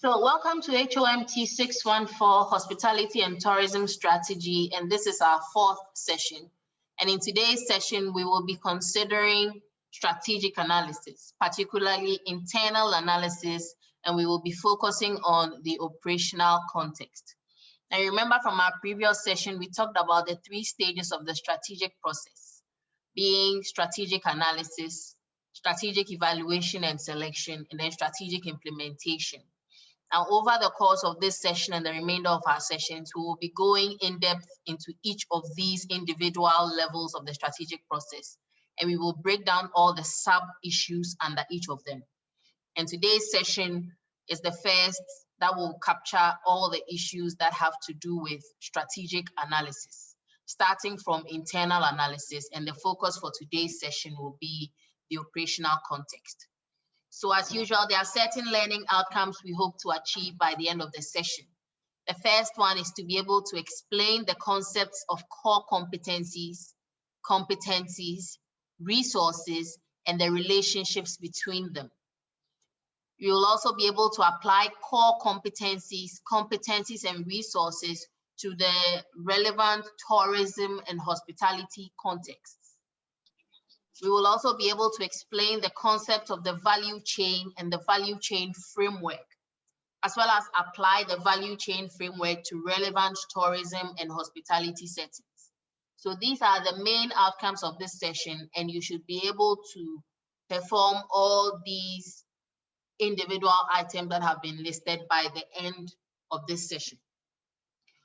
So welcome to HOMT 614 Hospitality and Tourism Strategy, and this is our fourth session. And in today's session, we will be considering strategic analysis, particularly internal analysis, and we will be focusing on the operational context. Now, remember from our previous session, we talked about the 3 stages of the strategic process, being strategic analysis, strategic evaluation and selection, and then strategic implementation. Now, over the course of this session and the remainder of our sessions, we will be going in depth into each of these individual levels of the strategic process, and we will break down all the sub-issues under each of them. And today's session is the first that will capture all the issues that have to do with strategic analysis, starting from internal analysis, and the focus for today's session will be the operational context. So as usual, there are certain learning outcomes we hope to achieve by the end of the session. The first one is to be able to explain the concepts of core competencies, resources, and the relationships between them. You will also be able to apply core competencies, and resources to the relevant tourism and hospitality contexts. We will also be able to explain the concept of the value chain and the value chain framework, as well as apply the value chain framework to relevant tourism and hospitality settings. So these are the main outcomes of this session, and you should be able to perform all these individual items that have been listed by the end of this session.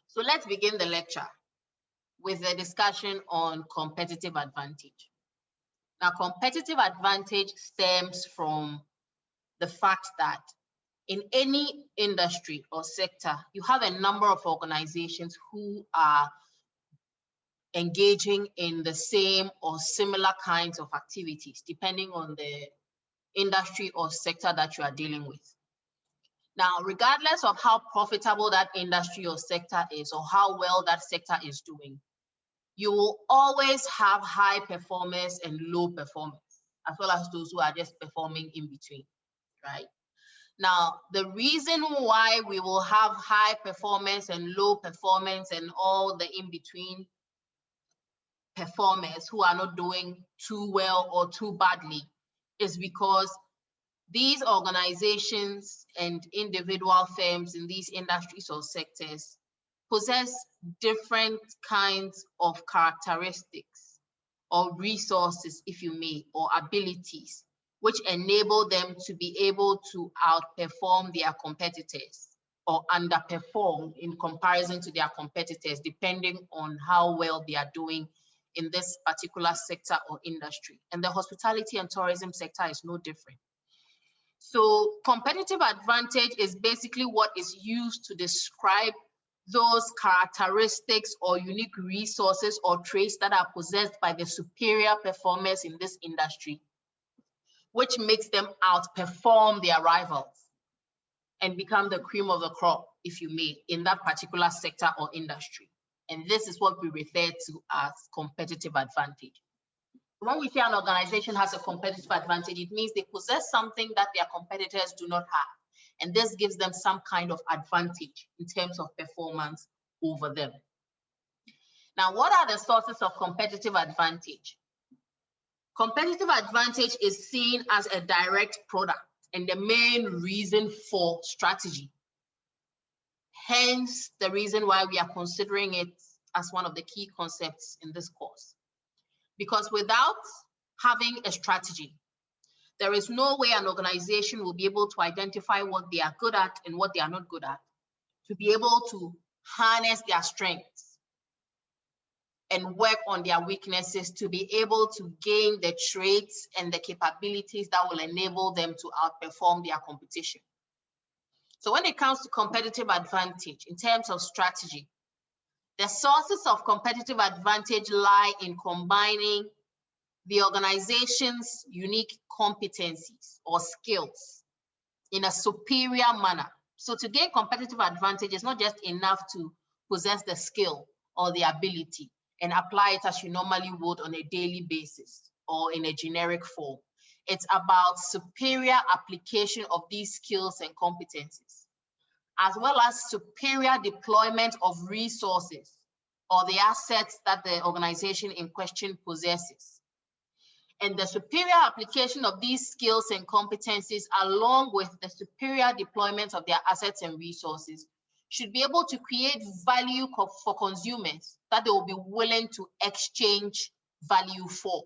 So let's begin the lecture with a discussion on competitive advantage. Now, competitive advantage stems from the fact that in any industry or sector, you have a number of organizations who are engaging in the same or similar kinds of activities, depending on the industry or sector that you are dealing with. Now, regardless of how profitable that industry or sector is, or how well that sector is doing, you will always have high performers and low performers, as well as those who are just performing in between, right? Now, the reason why we will have high performance and low performance and all the in-between performers who are not doing too well or too badly is because these organizations and individual firms in these industries or sectors possess different kinds of characteristics or resources, if you may, or abilities, which enable them to be able to outperform their competitors or underperform in comparison to their competitors, depending on how well they are doing in this particular sector or industry. And the hospitality and tourism sector is no different. So competitive advantage is basically what is used to describe those characteristics or unique resources or traits that are possessed by the superior performers in this industry, which makes them outperform their rivals and become the cream of the crop, if you may, in that particular sector or industry. And this is what we refer to as competitive advantage. When we say an organization has a competitive advantage, it means they possess something that their competitors do not have. And this gives them some kind of advantage in terms of performance over them. Now, what are the sources of competitive advantage? Competitive advantage is seen as a direct product and the main reason for strategy. Hence, the reason why we are considering it as one of the key concepts in this course. Because without having a strategy, there is no way an organization will be able to identify what they are good at and what they are not good at, to be able to harness their strengths and work on their weaknesses, to be able to gain the traits and the capabilities that will enable them to outperform their competition. So when it comes to competitive advantage in terms of strategy, the sources of competitive advantage lie in combining the organization's unique competencies or skills in a superior manner. So to gain competitive advantage, it's not just enough to possess the skill or the ability and apply it as you normally would on a daily basis or in a generic form. It's about superior application of these skills and competencies. as well as superior deployment of resources or the assets that the organization in question possesses. And the superior application of these skills and competencies, along with the superior deployment of their assets and resources, should be able to create value for consumers that they will be willing to exchange value for.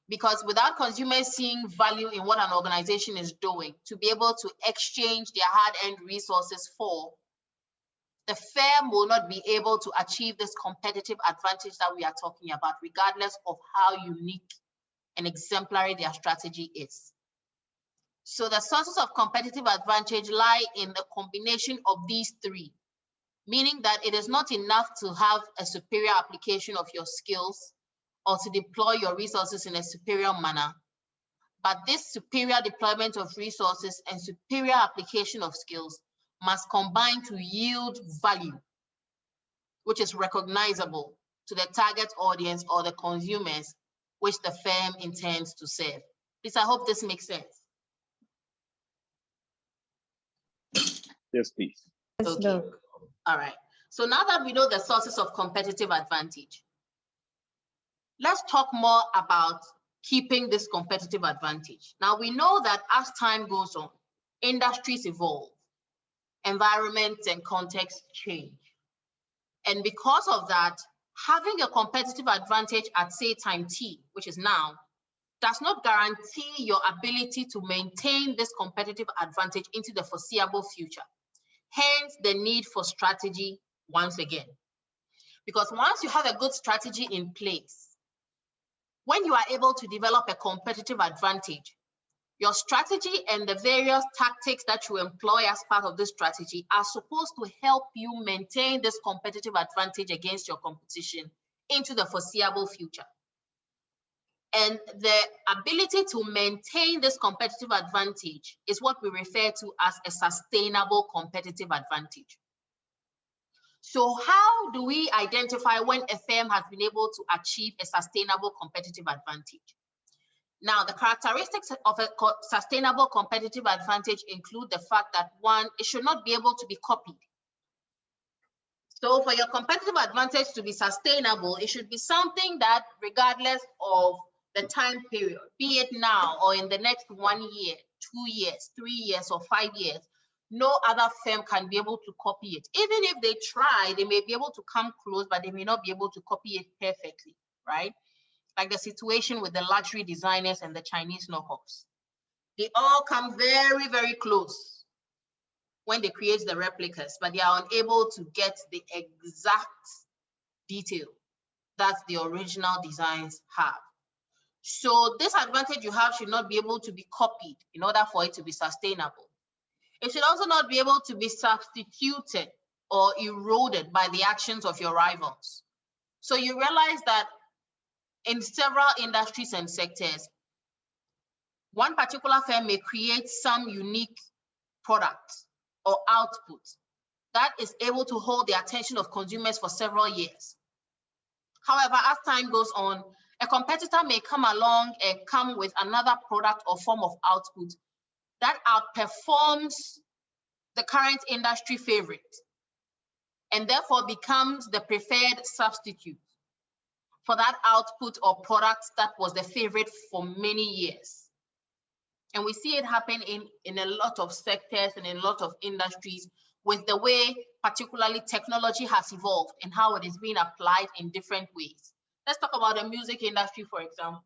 Because without consumers seeing value in what an organization is doing, to be able to exchange their hard-earned resources for, the firm will not be able to achieve this competitive advantage that we are talking about, regardless of how unique and exemplary their strategy is. So the sources of competitive advantage lie in the combination of these three, meaning that it is not enough to have a superior application of your skills or to deploy your resources in a superior manner, but this superior deployment of resources and superior application of skills must combine to yield value, which is recognizable to the target audience or the consumers which the firm intends to serve. Please, I hope this makes sense. Yes, please. Okay. All right. So now that we know the sources of competitive advantage, let's talk more about keeping this competitive advantage. Now, we know that as time goes on, industries evolve, environments and contexts change. And because of that, having a competitive advantage at, say, time T, which is now, does not guarantee your ability to maintain this competitive advantage into the foreseeable future. Hence, the need for strategy once again. Because once you have a good strategy in place, when you are able to develop a competitive advantage, your strategy and the various tactics that you employ as part of this strategy are supposed to help you maintain this competitive advantage against your competition into the foreseeable future. And the ability to maintain this competitive advantage is what we refer to as a sustainable competitive advantage. So how do we identify when a firm has been able to achieve a sustainable competitive advantage? Now, the characteristics of a sustainable competitive advantage include the fact that, one, it should not be able to be copied. So for your competitive advantage to be sustainable, it should be something that, regardless of the time period, be it now or in the next 1 year, 2 years, 3 years, or 5 years, no other firm can be able to copy it. Even if they try, they may be able to come close, but they may not be able to copy it perfectly, right? Like the situation with the luxury designers and the Chinese knockoffs. They all come very, very close when they create the replicas, but they are unable to get the exact detail that the original designs have. So this advantage you have should not be able to be copied in order for it to be sustainable. It should also not be able to be substituted or eroded by the actions of your rivals. So you realize that in several industries and sectors, one particular firm may create some unique product or output that is able to hold the attention of consumers for several years. However, as time goes on, a competitor may come along and come with another product or form of output that outperforms the current industry favorite and therefore becomes the preferred substitute for that output or product that was the favorite for many years. And we see it happen in a lot of sectors and in a lot of industries with the way particularly technology has evolved and how it is being applied in different ways. Let's talk about the music industry, for example.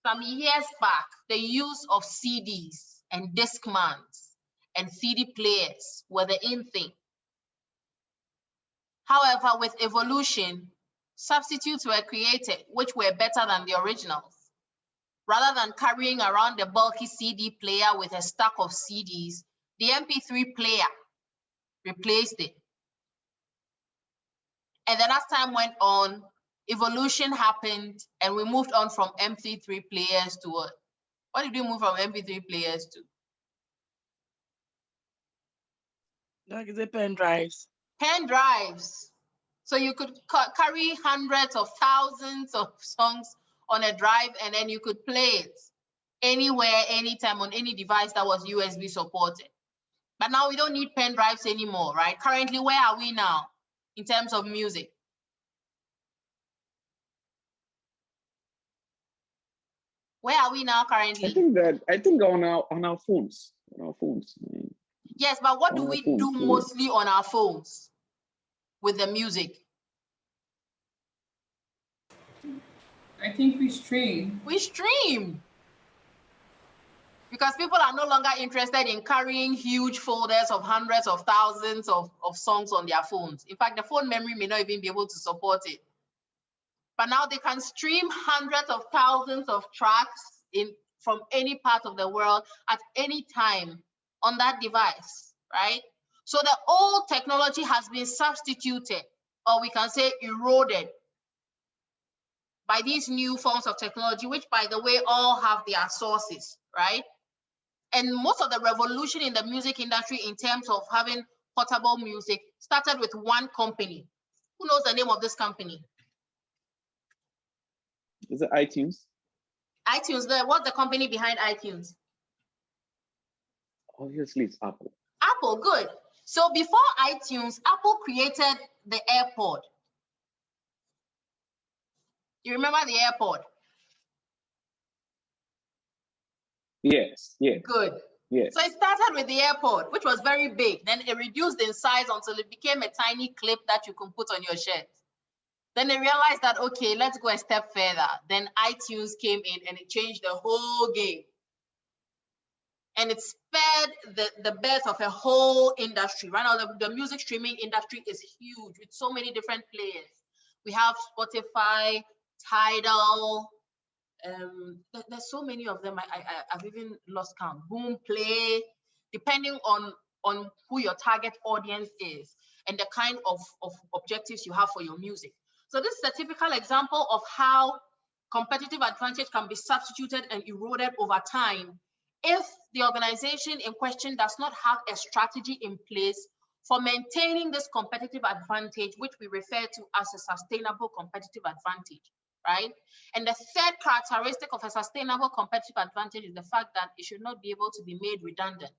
Some years back, the use of CDs and Discmans and CD players were the in thing. However, with evolution, substitutes were created which were better than the originals. Rather than carrying around the bulky CD player with a stack of CDs, the MP3 player replaced it. And then as time went on, evolution happened and we moved on from MP3 players to what? What did we move from MP3 players to? Like the pen drives. Pen drives. So you could carry hundreds of thousands of songs on a drive and then you could play it anywhere, anytime on any device that was USB supported. But now we don't need pen drives anymore, right? Currently, where are we now in terms of music? Where are we now currently? I think on our phones. On our phones. Yes, but what do we do mostly on our phones with the music? I think we stream. We stream. Because people are no longer interested in carrying huge folders of hundreds of thousands of songs on their phones. In fact, the phone memory may not even be able to support it. But now they can stream hundreds of thousands of tracks from any part of the world at any time on that device, right? So the old technology has been substituted, or we can say eroded, by these new forms of technology, which, by the way, all have their sources, right? And most of the revolution in the music industry in terms of having portable music started with one company. Who knows the name of this company? Is it iTunes? iTunes. What's the company behind iTunes? Obviously, it's Apple. Apple, good. So before iTunes, Apple created the AirPod. You remember the AirPod? Yes, yes. Good. Yes. So it started with the AirPod, which was very big. Then it reduced in size until it became a tiny clip that you can put on your shirt. Then they realized that, okay, let's go a step further. Then iTunes came in and it changed the whole game. And it spurred the birth of a whole industry. Right now, the music streaming industry is huge with so many different players. We have Spotify, Tidal, there's so many of them. I've even lost count. Boom, Play, depending on who your target audience is and the kind of objectives you have for your music. So this is a typical example of how competitive advantage can be substituted and eroded over time if the organization in question does not have a strategy in place for maintaining this competitive advantage, which we refer to as a sustainable competitive advantage, right? And the third characteristic of a sustainable competitive advantage is the fact that it should not be able to be made redundant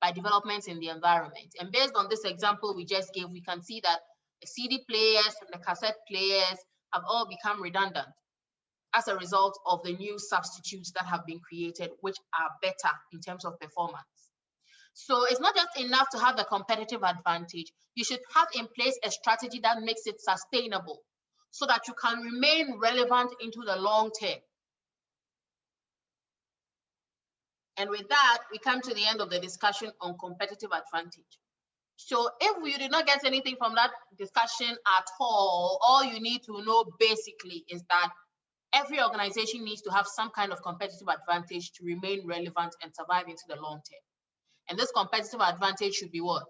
by developments in the environment. And based on this example we just gave, we can see that the CD players and the cassette players have all become redundant as a result of the new substitutes that have been created, which are better in terms of performance. So it's not just enough to have a competitive advantage. You should have in place a strategy that makes it sustainable so that you can remain relevant into the long term. And with that, we come to the end of the discussion on competitive advantage. So if you did not get anything from that discussion at all you need to know basically is that every organization needs to have some kind of competitive advantage to remain relevant and survive into the long term. And this competitive advantage should be what?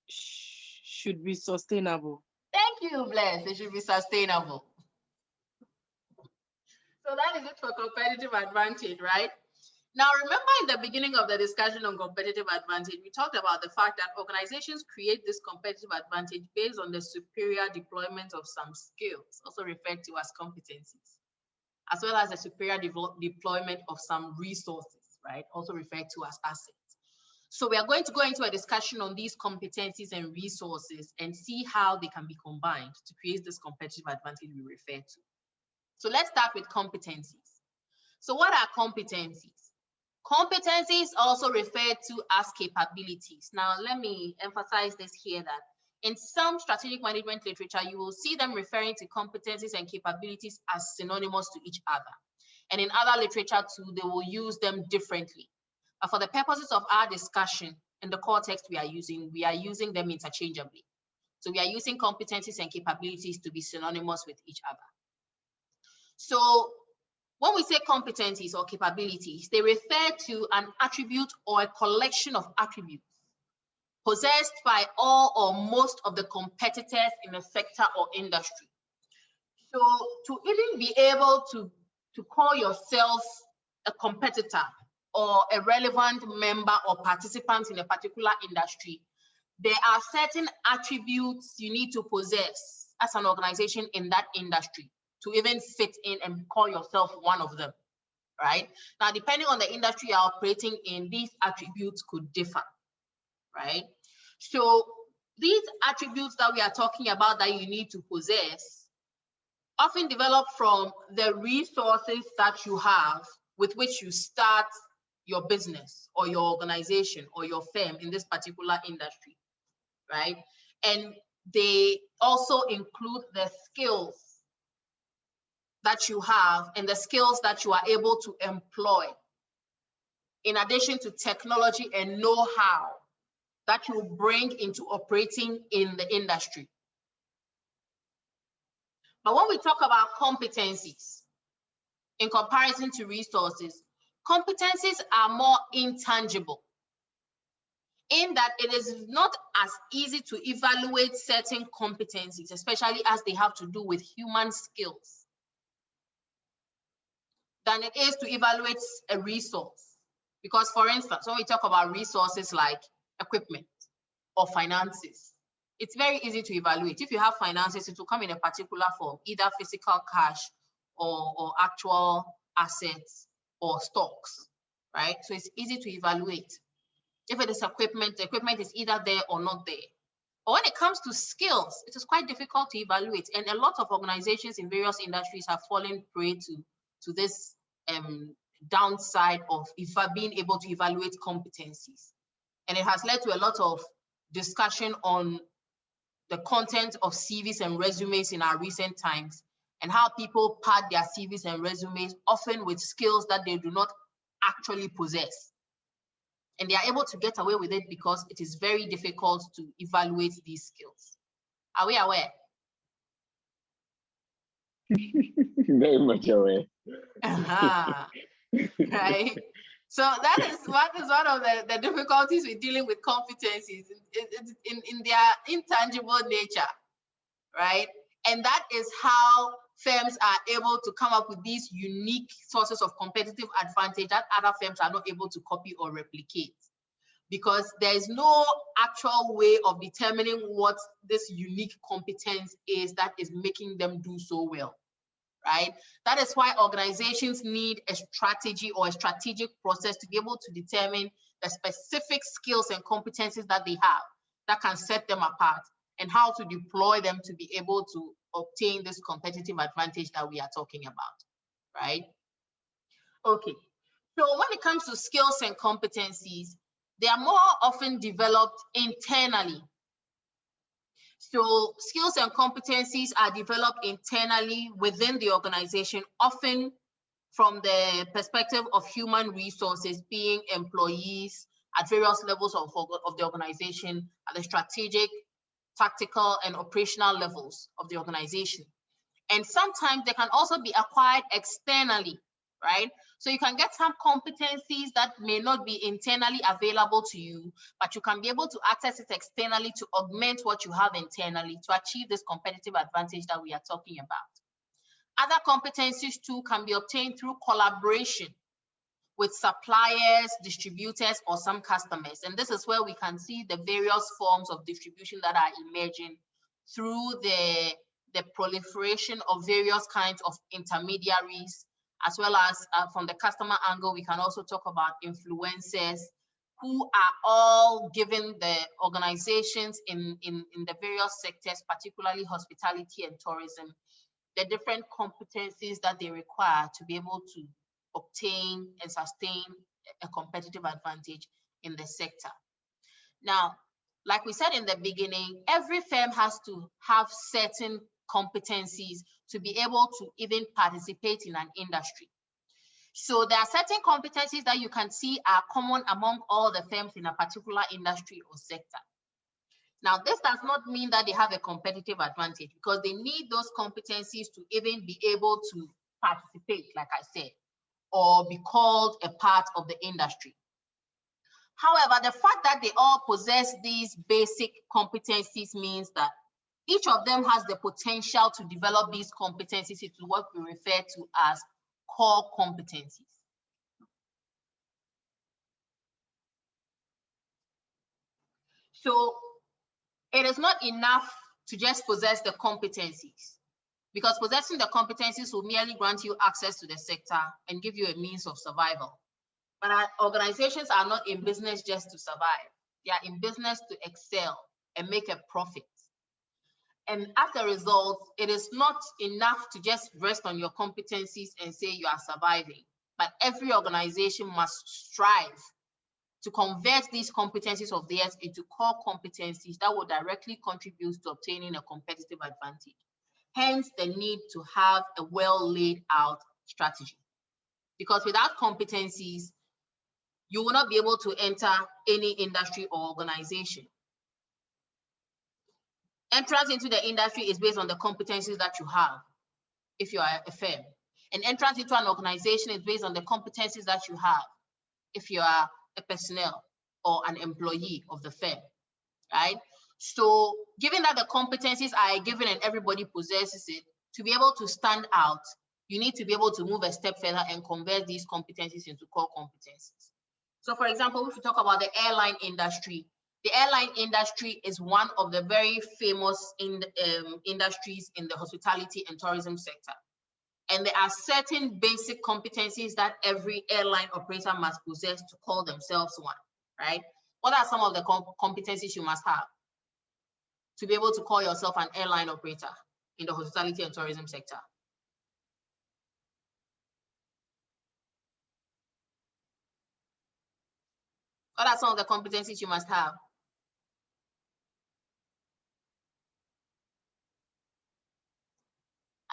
Should be sustainable. Thank you, Bless. It should be sustainable. So that is it for competitive advantage, right? Now, remember in the beginning of the discussion on competitive advantage, we talked about the fact that organizations create this competitive advantage based on the superior deployment of some skills, also referred to as competencies, as well as the superior deployment of some resources, right? Also referred to as assets. So we are going to go into a discussion on these competencies and resources and see how they can be combined to create this competitive advantage we refer to. So let's start with competencies. So what are competencies? Competencies also referred to as capabilities. Now, let me emphasize this here that in some strategic management literature, you will see them referring to competencies and capabilities as synonymous to each other. And in other literature too, they will use them differently. But for the purposes of our discussion in the context we are using them interchangeably. So we are using competencies and capabilities to be synonymous with each other. So when we say competencies or capabilities, they refer to an attribute or a collection of attributes possessed by all or most of the competitors in a sector or industry. So to even be able to call yourself a competitor or a relevant member or participant in a particular industry, there are certain attributes you need to possess as an organization in that industry to even fit in and call yourself one of them. right? Now, depending on the industry you're operating in, these attributes could differ, right? So these attributes that we are talking about that you need to possess often develop from the resources that you have with which you start your business or your organization or your firm in this particular industry, right? And they also include the skills that you have and the skills that you are able to employ, in addition to technology and know-how that you bring into operating in the industry. But when we talk about competencies, in comparison to resources, competencies are more intangible, in that it is not as easy to evaluate certain competencies, especially as they have to do with human skills, than it is to evaluate a resource. Because, for instance, when we talk about resources like equipment or finances, it's very easy to evaluate. If you have finances, it will come in a particular form, either physical cash or actual assets or stocks, right? So it's easy to evaluate. If it is equipment, the equipment is either there or not there. But when it comes to skills, it is quite difficult to evaluate. And a lot of organizations in various industries have fallen prey to this downside of being able to evaluate competencies. And it has led to a lot of discussion on the content of CVs and resumes in our recent times, and how people pad their CVs and resumes often with skills that they do not actually possess. And they are able to get away with it because it is very difficult to evaluate these skills. Are we aware? Very much aware. Right. So that is one of the difficulties with dealing with competencies in their intangible nature, right? And that is how firms are able to come up with these unique sources of competitive advantage that other firms are not able to copy or replicate, because there is no actual way of determining what this unique competence is that is making them do so well, right? That is why organizations need a strategy or a strategic process to be able to determine the specific skills and competencies that they have that can set them apart, and how to deploy them to be able to obtain this competitive advantage that we are talking about, right? Okay, so when it comes to skills and competencies, they are more often developed internally. So skills and competencies are developed internally within the organization, often from the perspective of human resources, being employees at various levels of the organization, at the strategic, tactical, and operational levels of the organization. And sometimes they can also be acquired externally, right? So you can get some competencies that may not be internally available to you, but you can be able to access it externally to augment what you have internally to achieve this competitive advantage that we are talking about. Other competencies too can be obtained through collaboration with suppliers, distributors, or some customers. And this is where we can see the various forms of distribution that are emerging through the proliferation of various kinds of intermediaries, as well as from the customer angle, we can also talk about influencers, who are all giving the organizations in the various sectors, particularly hospitality and tourism, the different competencies that they require to be able to obtain and sustain a competitive advantage in the sector. Now, like we said in the beginning, every firm has to have certain competencies to be able to even participate in an industry. So there are certain competencies that you can see are common among all the firms in a particular industry or sector. Now, this does not mean that they have a competitive advantage, because they need those competencies to even be able to participate, like I said, or be called a part of the industry. However, the fact that they all possess these basic competencies means that each of them has the potential to develop these competencies into what we refer to as core competencies. So it is not enough to just possess the competencies. because possessing the competencies will merely grant you access to the sector and give you a means of survival. But our organizations are not in business just to survive. They are in business to excel and make a profit. And as a result, it is not enough to just rest on your competencies and say you are surviving. But every organization must strive to convert these competencies of theirs into core competencies that will directly contribute to obtaining a competitive advantage. Hence, the need to have a well laid out strategy. Because without competencies, you will not be able to enter any industry or organization. Entrance into the industry is based on the competencies that you have, if you are a firm. And entrance into an organization is based on the competencies that you have, if you are a personnel or an employee of the firm, right? So given that the competencies are given and everybody possesses it, to be able to stand out, you need to be able to move a step further and convert these competencies into core competencies. So for example, if we talk about the airline industry, the airline industry is one of the very famous industries in the hospitality and tourism sector. And there are certain basic competencies that every airline operator must possess to call themselves one, right? What are some of the competencies you must have to be able to call yourself an airline operator in the hospitality and tourism sector? What are some of the competencies you must have?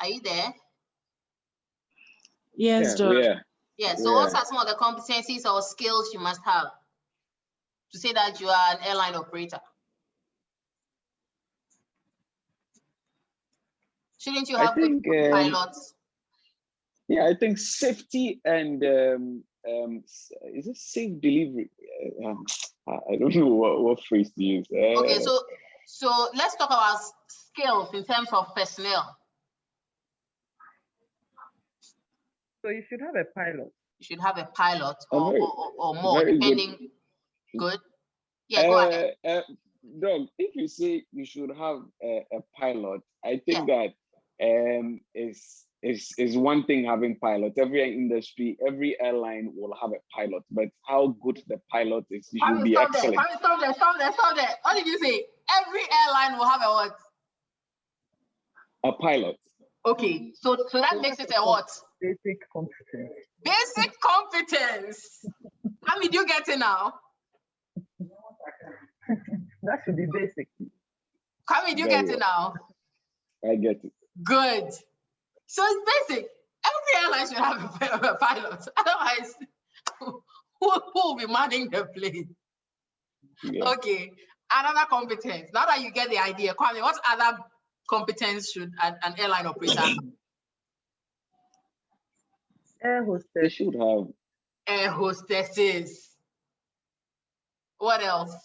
Are you there? Yes, George. Yeah, so what are some of the competencies or skills you must have to say that you are an airline operator? Shouldn't you have good pilots? Yeah, I think safety and is it safe delivery? I don't know what phrase to use. Okay, so let's talk about skills in terms of personnel. So you should have a pilot. You should have a pilot or more, depending. Good. Yeah, go ahead. Doug, if you say you should have a pilot, I think that is one thing having pilots. Every industry, every airline will have a pilot, but how good the pilot is, you should be excellent. Stop there. What did you say? Every airline will have a what? A pilot. Okay, so that makes it a what? Basic competence. Basic competence. How did you get it now? That should be basic. How did you get it now? I get it. Good. So it's basic. Every airline should have a pilot. Otherwise, who will be manning the plane? Yeah. Okay. Another competence. Now that you get the idea, Kwame, what other competence should an airline operator have? Air hostess. They should have. Air hostesses. What else?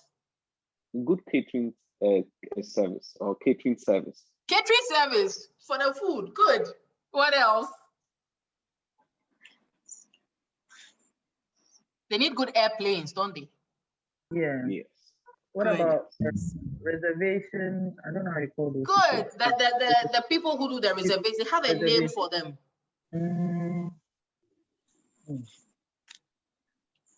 Good catering service or catering service. Catering service for the food. Good. What else? They need good airplanes, don't they? Yeah. Yes. What good. About reservations? I don't know how you call those. Good. The people who do the reservations, they have a name for them.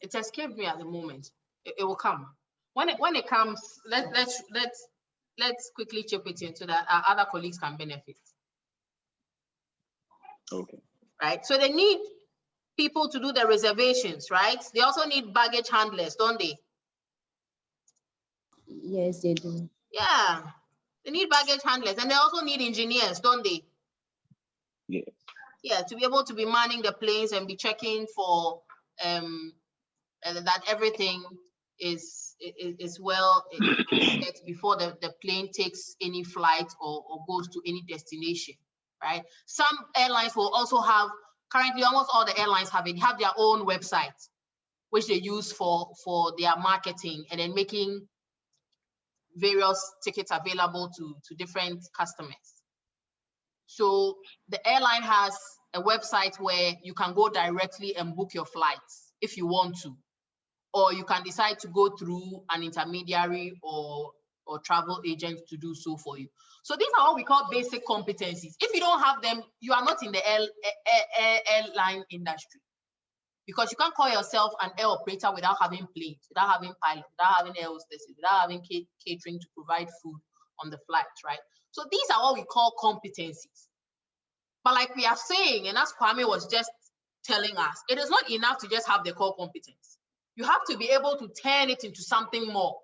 It escaped me at the moment. It will come. When it comes, let's quickly chip it in so that our other colleagues can benefit. Okay. Right. So they need people to do the reservations, right? They also need baggage handlers, don't they? Yes, they do. Yeah. They need baggage handlers, and they also need engineers, don't they? Yes. Yeah, to be able to be manning the planes and be checking for that everything is well set before the plane takes any flight or goes to any destination, right? Some airlines will also have, currently almost all the airlines have their own website, which they use for their marketing and then making various tickets available to different customers. So the airline has a website where you can go directly and book your flights if you want to, or you can decide to go through an intermediary or or travel agent to do so for you. So these are what we call basic competencies. If you don't have them, you are not in the airline industry, because you can't call yourself an air operator without having planes, without having pilots, without having air hostesses, without having catering to provide food on the flight, right? So these are what we call competencies. But like we are saying, and as Kwame was just telling us, it is not enough to just have the core competence. You have to be able to turn it into something more.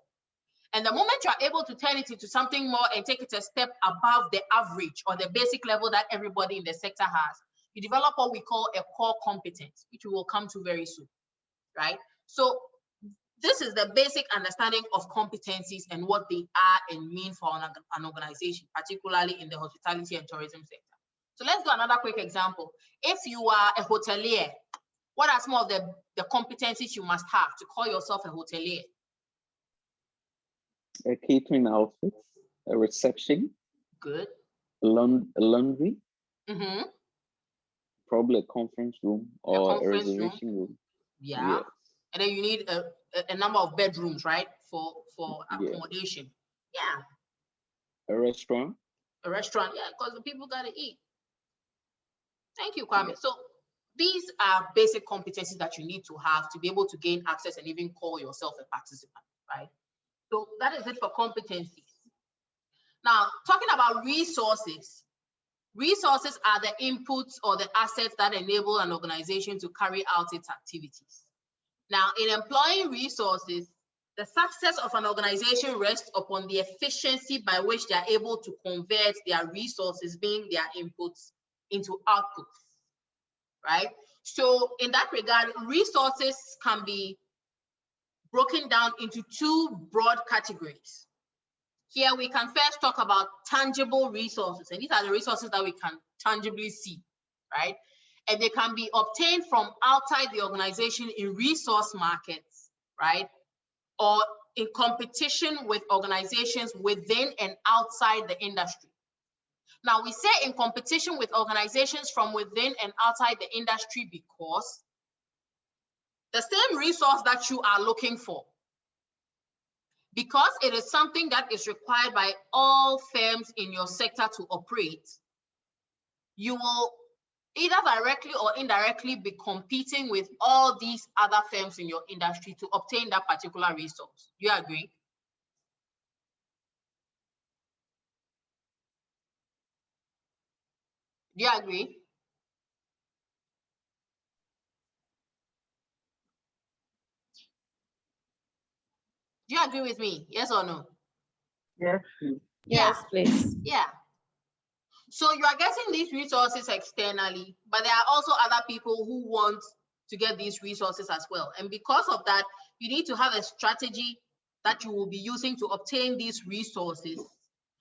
And the moment you are able to turn it into something more and take it a step above the average or the basic level that everybody in the sector has, you develop what we call a core competence, which we will come to very soon, right? So this is the basic understanding of competencies and what they are and mean for an organization, particularly in the hospitality and tourism sector. So let's do another quick example. If you are a hotelier, what are some of the competencies you must have to call yourself a hotelier? A catering outfit, a reception. Good. Laundry. Mm-hmm. Probably a conference room or a reservation room. Yeah. Yes. And then you need a number of bedrooms, right? For accommodation. Yeah. A restaurant. A restaurant, yeah, because the people gotta eat. Thank you, Kwame. So these are basic competencies that you need to have to be able to gain access and even call yourself a participant, right? So that is it for competencies. Now, talking about resources. Resources are the inputs or the assets that enable an organization to carry out its activities. Now, in employing resources, the success of an organization rests upon the efficiency by which they are able to convert their resources, being their inputs, into outputs, right? So in that regard, resources can be broken down into two broad categories. Here we can first talk about tangible resources, and these are the resources that we can tangibly see, right? And they can be obtained from outside the organization in resource markets, right? Or in competition with organizations within and outside the industry. Now, we say in competition with organizations from within and outside the industry because the same resource that you are looking for, because it is something that is required by all firms in your sector to operate, you will either directly or indirectly be competing with all these other firms in your industry to obtain that particular resource. Do you agree? Do you agree? Do you agree with me? Yes or no? Yes. Yes, please. Yeah. So you are getting these resources externally, but there are also other people who want to get these resources as well. And because of that, you need to have a strategy that you will be using to obtain these resources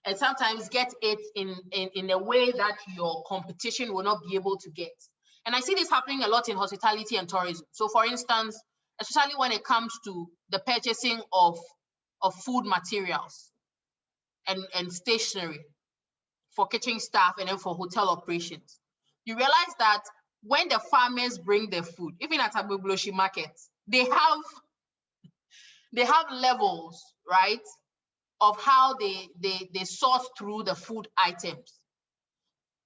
and sometimes get it in a way that your competition will not be able to get. And I see this happening a lot in hospitality and tourism. So for instance, especially when it comes to the purchasing of food materials and stationery for kitchen staff and then for hotel operations. You realize that when the farmers bring their food, even at Agbogloshi markets, they have levels, right, of how they source through the food items.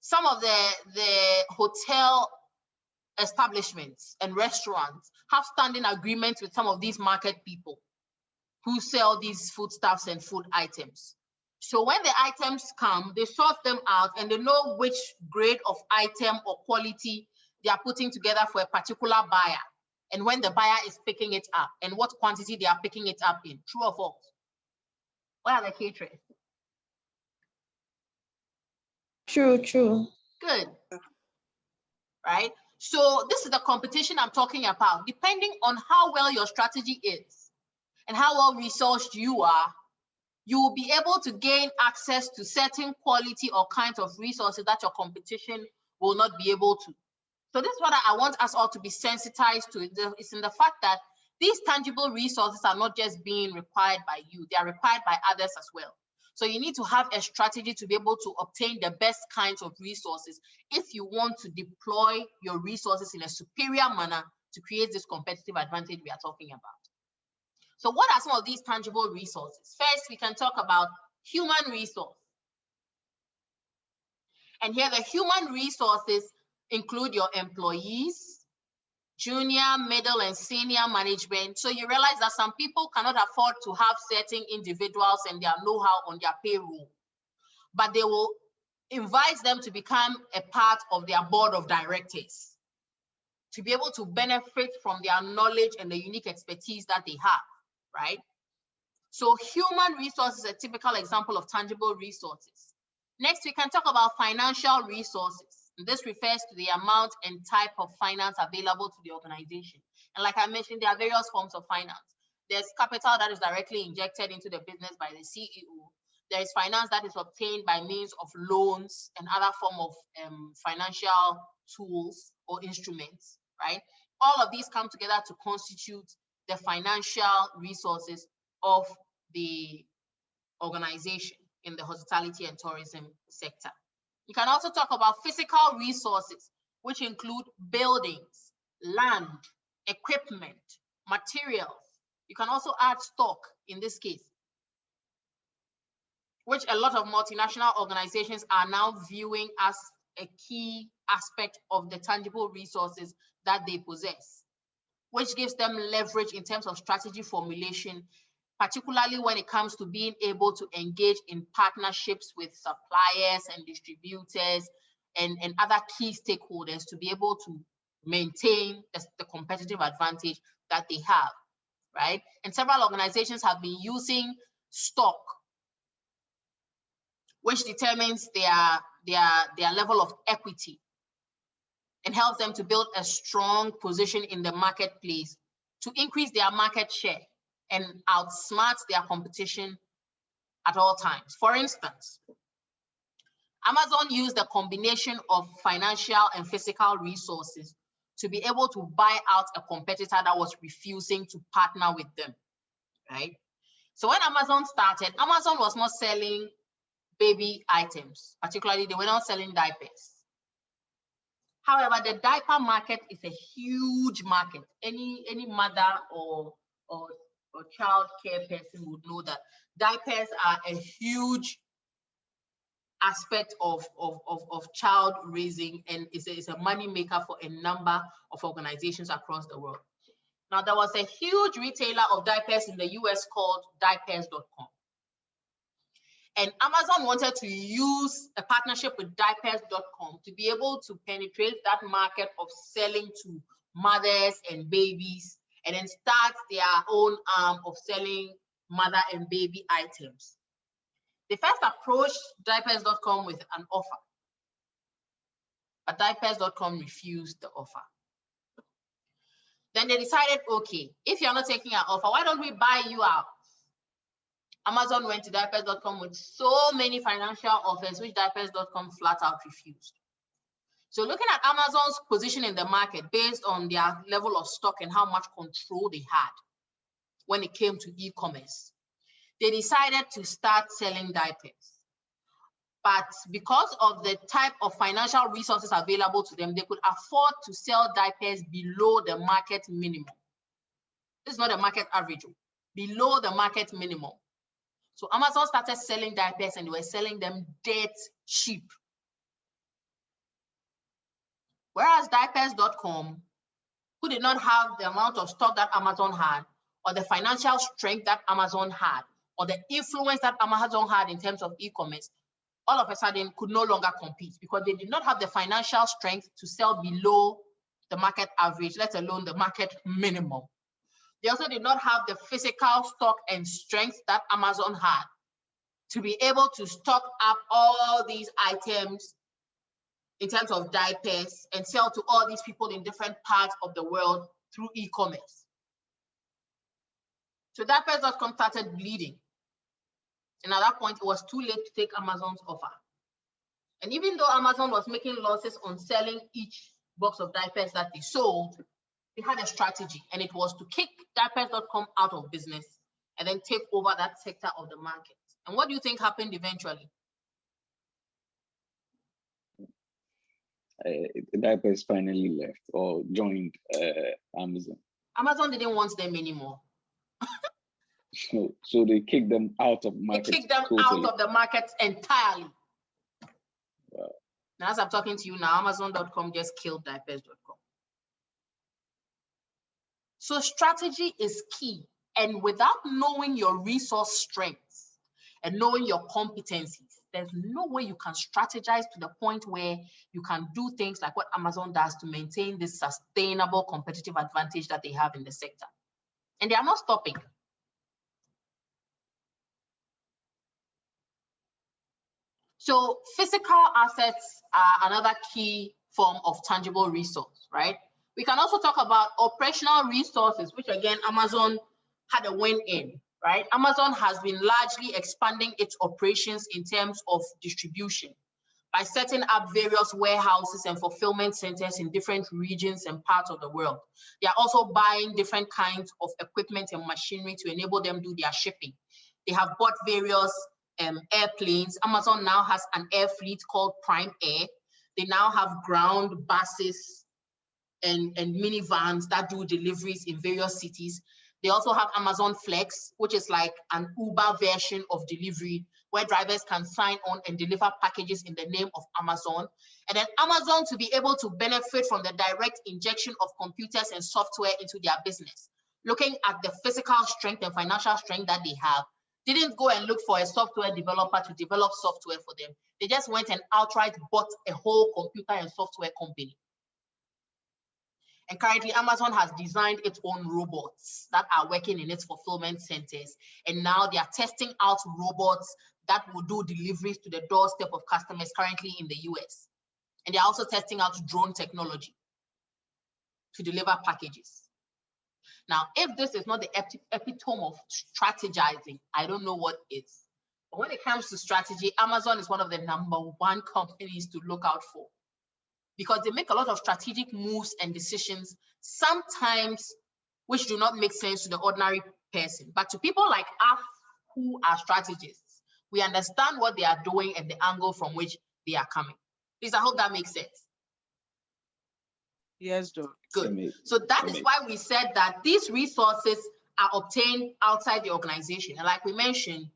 Some of the hotel establishments and restaurants have standing agreements with some of these market people who sell these foodstuffs and food items. So when the items come, they sort them out and they know which grade of item or quality they are putting together for a particular buyer, and when the buyer is picking it up and what quantity they are picking it up in. True or false? What are the caterers? True. Good. Right? So this is the competition I'm talking about. Depending on how well your strategy is and how well resourced you are, you will be able to gain access to certain quality or kinds of resources that your competition will not be able to. So this is what I want us all to be sensitized to. It's in the fact that these tangible resources are not just being required by you, they are required by others as well. So you need to have a strategy to be able to obtain the best kinds of resources if you want to deploy your resources in a superior manner to create this competitive advantage we are talking about. So what are some of these tangible resources? First, we can talk about human resource. And here the human resources include your employees, junior, middle, and senior management. So you realize that some people cannot afford to have certain individuals and their know-how on their payroll, but they will invite them to become a part of their board of directors to be able to benefit from their knowledge and the unique expertise that they have, right? So human resources is a typical example of tangible resources. Next, we can talk about financial resources. This refers to the amount and type of finance available to the organization. And like I mentioned, there are various forms of finance. There's capital that is directly injected into the business by the CEO. There is finance that is obtained by means of loans and other form of financial tools or instruments, right? All of these come together to constitute the financial resources of the organization in the hospitality and tourism sector. You can also talk about physical resources, which include buildings, land, equipment, materials. You can also add stock in this case, which a lot of multinational organizations are now viewing as a key aspect of the tangible resources that they possess, which gives them leverage in terms of strategy formulation, particularly when it comes to being able to engage in partnerships with suppliers and distributors and other key stakeholders to be able to maintain the competitive advantage that they have, right? And several organizations have been using stock, which determines their level of equity and helps them to build a strong position in the marketplace to increase their market share and outsmart their competition at all times. For instance, Amazon used a combination of financial and physical resources to be able to buy out a competitor that was refusing to partner with them, right? So when Amazon started, Amazon was not selling baby items, particularly they were not selling diapers. However, the diaper market is a huge market. Any mother or child care person would know that diapers are a huge aspect of child raising, and it's a money maker for a number of organizations across the world. Now, there was a huge retailer of diapers in the US called diapers.com. And Amazon wanted to use a partnership with diapers.com to be able to penetrate that market of selling to mothers and babies, and then start their own arm of selling mother and baby items. They first approached diapers.com with an offer, but diapers.com refused the offer. Then they decided, okay, if you're not taking our offer, why don't we buy you out? Amazon went to diapers.com with so many financial offers, which diapers.com flat out refused. So looking at Amazon's position in the market based on their level of stock and how much control they had when it came to e-commerce, they decided to start selling diapers. But because of the type of financial resources available to them, they could afford to sell diapers below the market minimum. This is not a market average, below the market minimum. So Amazon started selling diapers and they were selling them dirt cheap. Whereas diapers.com, who did not have the amount of stock that Amazon had, or the financial strength that Amazon had, or the influence that Amazon had in terms of e-commerce, all of a sudden could no longer compete because they did not have the financial strength to sell below the market average, let alone the market minimum. They also did not have the physical stock and strength that Amazon had to be able to stock up all these items in terms of diapers and sell to all these people in different parts of the world through e-commerce. So diapers.com started bleeding. And at that point, it was too late to take Amazon's offer. And even though Amazon was making losses on selling each box of diapers that they sold, they had a strategy, and it was to kick diapers.com out of business and then take over that sector of the market. And what do you think happened eventually? Diapers finally left or joined Amazon. Amazon didn't want them anymore. So they kick them out of market. They kick them totally. out of the market entirely. Wow. Now, as I'm talking to you now, Amazon.com just killed diapers.com. So strategy is key. And without knowing your resource strengths and knowing your competencies, there's no way you can strategize to the point where you can do things like what Amazon does to maintain this sustainable competitive advantage that they have in the sector. And they are not stopping. So physical assets are another key form of tangible resource, right? We can also talk about operational resources, which again, Amazon had a win in, right? Amazon has been largely expanding its operations in terms of distribution by setting up various warehouses and fulfillment centers in different regions and parts of the world. They are also buying different kinds of equipment and machinery to enable them do their shipping. They have bought various airplanes. Amazon now has an air fleet called Prime Air. They now have ground buses and minivans that do deliveries in various cities. They also have Amazon Flex, which is like an Uber version of delivery where drivers can sign on and deliver packages in the name of Amazon. And then Amazon, to be able to benefit from the direct injection of computers and software into their business, looking at the physical strength and financial strength that they have, didn't go and look for a software developer to develop software for them. They just went and outright bought a whole computer and software company. And currently, Amazon has designed its own robots that are working in its fulfillment centers. And now they are testing out robots that will do deliveries to the doorstep of customers currently in the US. And they're also testing out drone technology to deliver packages. Now, if this is not the epitome of strategizing, I don't know what is. But when it comes to strategy, Amazon is one of the #1 companies to look out for, because they make a lot of strategic moves and decisions, sometimes which do not make sense to the ordinary person. But to people like us who are strategists, we understand what they are doing and the angle from which they are coming. Please, I hope that makes sense. Yes, Doc. Good. So that is why we said that these resources are obtained outside the organization. And like we mentioned,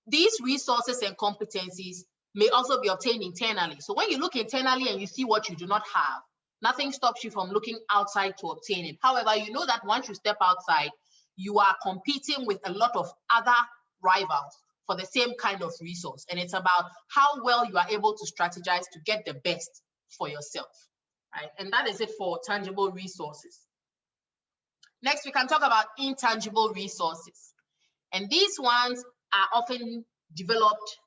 these resources and competencies may also be obtained internally. So when you look internally and you see what you do not have, nothing stops you from looking outside to obtain it. However, you know that once you step outside, you are competing with a lot of other rivals for the same kind of resource. And it's about how well you are able to strategize to get the best for yourself, right? And that is it for tangible resources. Next, we can talk about intangible resources. And these ones are often developed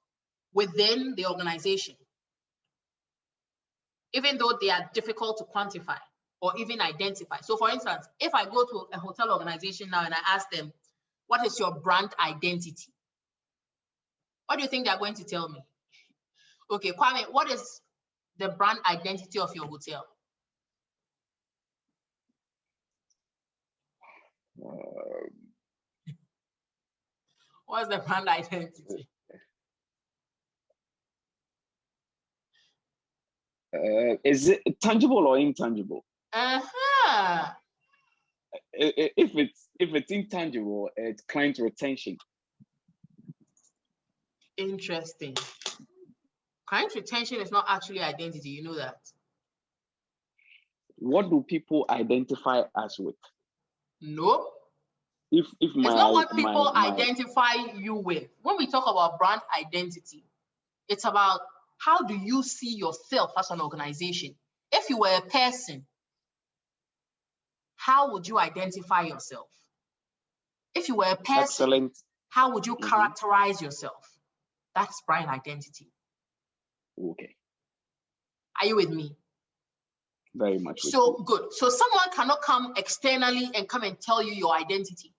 within the organization, even though they are difficult to quantify or even identify. So for instance, if I go to a hotel organization now and I ask them, what is your brand identity? What do you think they're going to tell me? Okay, Kwame, what is the brand identity of your hotel? What's the brand identity? Is it tangible or intangible? If it's intangible, it's client retention. Interesting. Client retention is not actually identity, you know that. What do people identify us with? No. It's not what people identify you with. When we talk about brand identity, it's about how do you see yourself as an organization? If you were a person, how would you identify yourself? If you were a person, excellent, how would you characterize yourself? That's brand identity. Okay. Are you with me? Very much. So good. So someone cannot come externally and come and tell you your identity.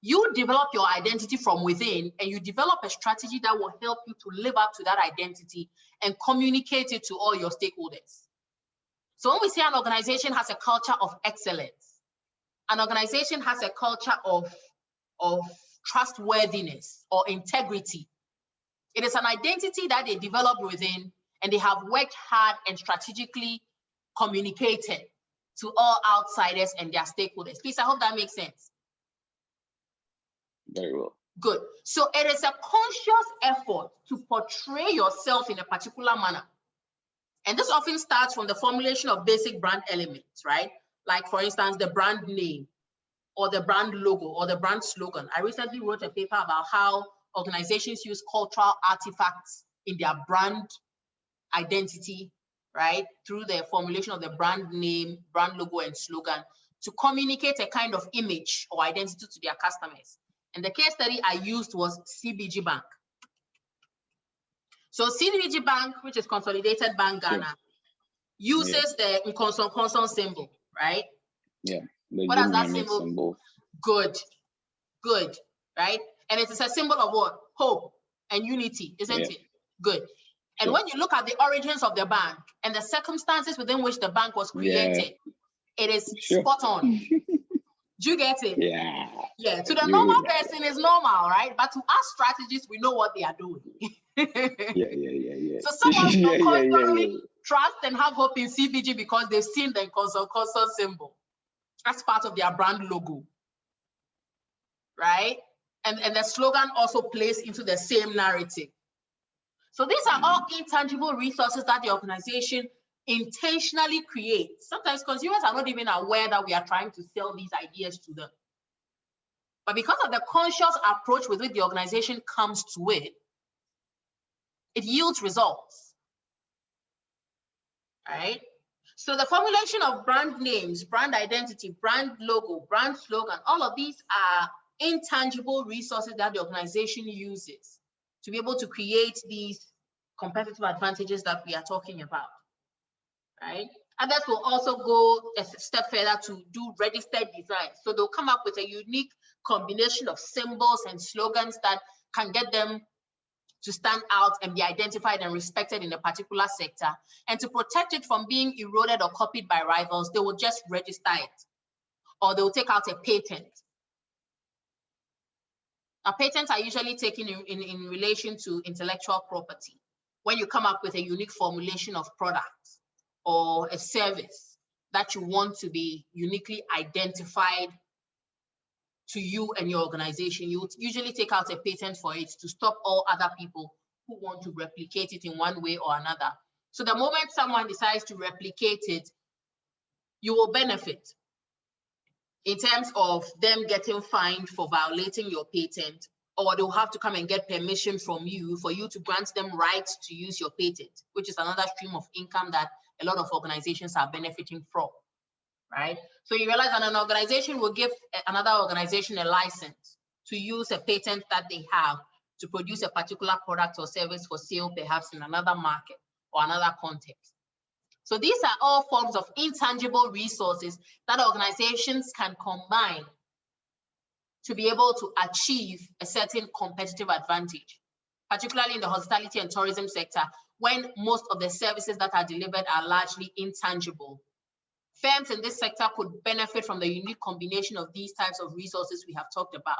You develop your identity from within, and you develop a strategy that will help you to live up to that identity and communicate it to all your stakeholders. So when we say an organization has a culture of excellence, an organization has a culture of trustworthiness or integrity, it is an identity that they developed within, and they have worked hard and strategically communicated to all outsiders and their stakeholders. Please, I hope that makes sense. Very well. Good. So it is a conscious effort to portray yourself in a particular manner. And this often starts from the formulation of basic brand elements, right? Like, for instance, the brand name or the brand logo or the brand slogan. I recently wrote a paper about how organizations use cultural artifacts in their brand identity, right? Through the formulation of the brand name, brand logo, and slogan to communicate a kind of image or identity to their customers. And the case study I used was CBG Bank. So CBG Bank, which is Consolidated Bank Ghana, uses the constant symbol, right? Yeah. What does that symbol? Good, right? And it is a symbol of what? Hope and unity, isn't it? Good. And when you look at the origins of the bank and the circumstances within which the bank was created, it is spot on. Do you get it? Yeah. To the normal person, it's normal, right? But to us strategists, we know what they are doing. So someone will constantly trust and have hope in CBG because they've seen the constant symbol as part of their brand logo, right? And the slogan also plays into the same narrative. So these are all intangible resources that the organization intentionally creates. Sometimes consumers are not even aware that we are trying to sell these ideas to them. But because of the conscious approach with which the organization comes to it, it yields results, right? So the formulation of brand names, brand identity, brand logo, brand slogan, all of these are intangible resources that the organization uses to be able to create these competitive advantages that we are talking about, right? Others will also go a step further to do registered design. So they'll come up with a unique combination of symbols and slogans that can get them to stand out and be identified and respected in a particular sector. And to protect it from being eroded or copied by rivals, they will just register it, or they'll take out a patent. Now, patents are usually taken in relation to intellectual property. When you come up with a unique formulation of products or a service that you want to be uniquely identified to you and your organization, you usually take out a patent for it to stop all other people who want to replicate it in one way or another. So the moment someone decides to replicate it, you will benefit in terms of them getting fined for violating your patent, or they'll have to come and get permission from you for you to grant them rights to use your patent, which is another stream of income that a lot of organizations are benefiting from, right? So you realize that an organization will give another organization a license to use a patent that they have to produce a particular product or service for sale, perhaps in another market or another context. So these are all forms of intangible resources that organizations can combine to be able to achieve a certain competitive advantage, particularly in the hospitality and tourism sector, when most of the services that are delivered are largely intangible. Firms in this sector could benefit from the unique combination of these types of resources we have talked about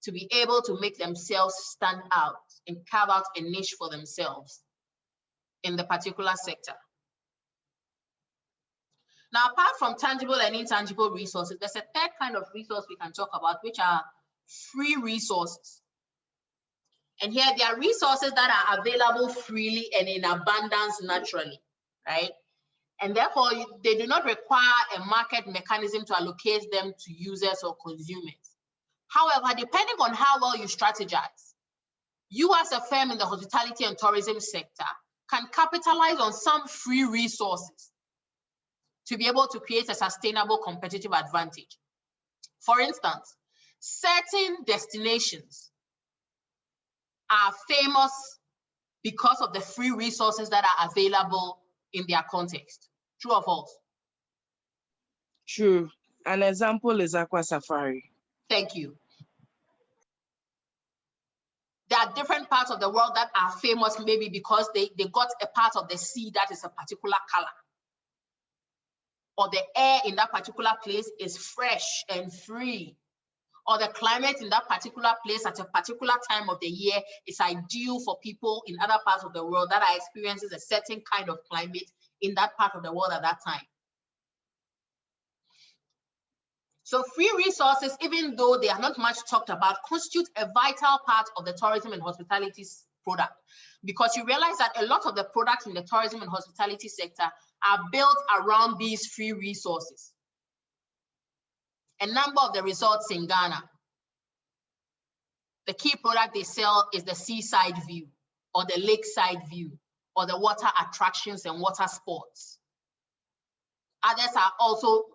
to be able to make themselves stand out and carve out a niche for themselves in the particular sector. Now, apart from tangible and intangible resources, there's a third kind of resource we can talk about, which are free resources. And here, there are resources that are available freely and in abundance naturally, right? And therefore, they do not require a market mechanism to allocate them to users or consumers. However, depending on how well you strategize, you as a firm in the hospitality and tourism sector can capitalize on some free resources to be able to create a sustainable competitive advantage. For instance, certain destinations are famous because of the free resources that are available in their context. True or false? True. An example is Aqua Safari. Thank you. There are different parts of the world that are famous maybe because they got a part of the sea that is a particular color, or the air in that particular place is fresh and free, or the climate in that particular place at a particular time of the year is ideal for people in other parts of the world that are experiencing a certain kind of climate in that part of the world at that time. So free resources, even though they are not much talked about, constitute a vital part of the tourism and hospitality product, because you realize that a lot of the products in the tourism and hospitality sector are built around these free resources. A number of the resorts in Ghana, the key product they sell is the seaside view or the lakeside view or the water attractions and water sports. Others are also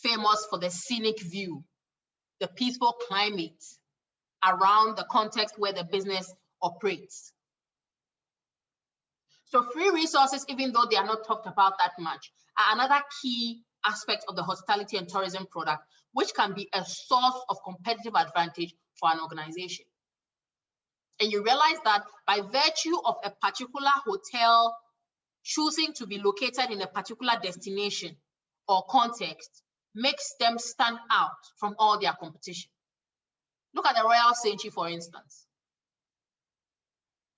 famous for the scenic view, the peaceful climate around the context where the business operates. So free resources, even though they are not talked about that much, are another key aspect of the hospitality and tourism product, which can be a source of competitive advantage for an organization. And you realize that by virtue of a particular hotel choosing to be located in a particular destination or context makes them stand out from all their competition. Look at the Royal Senchi, for instance.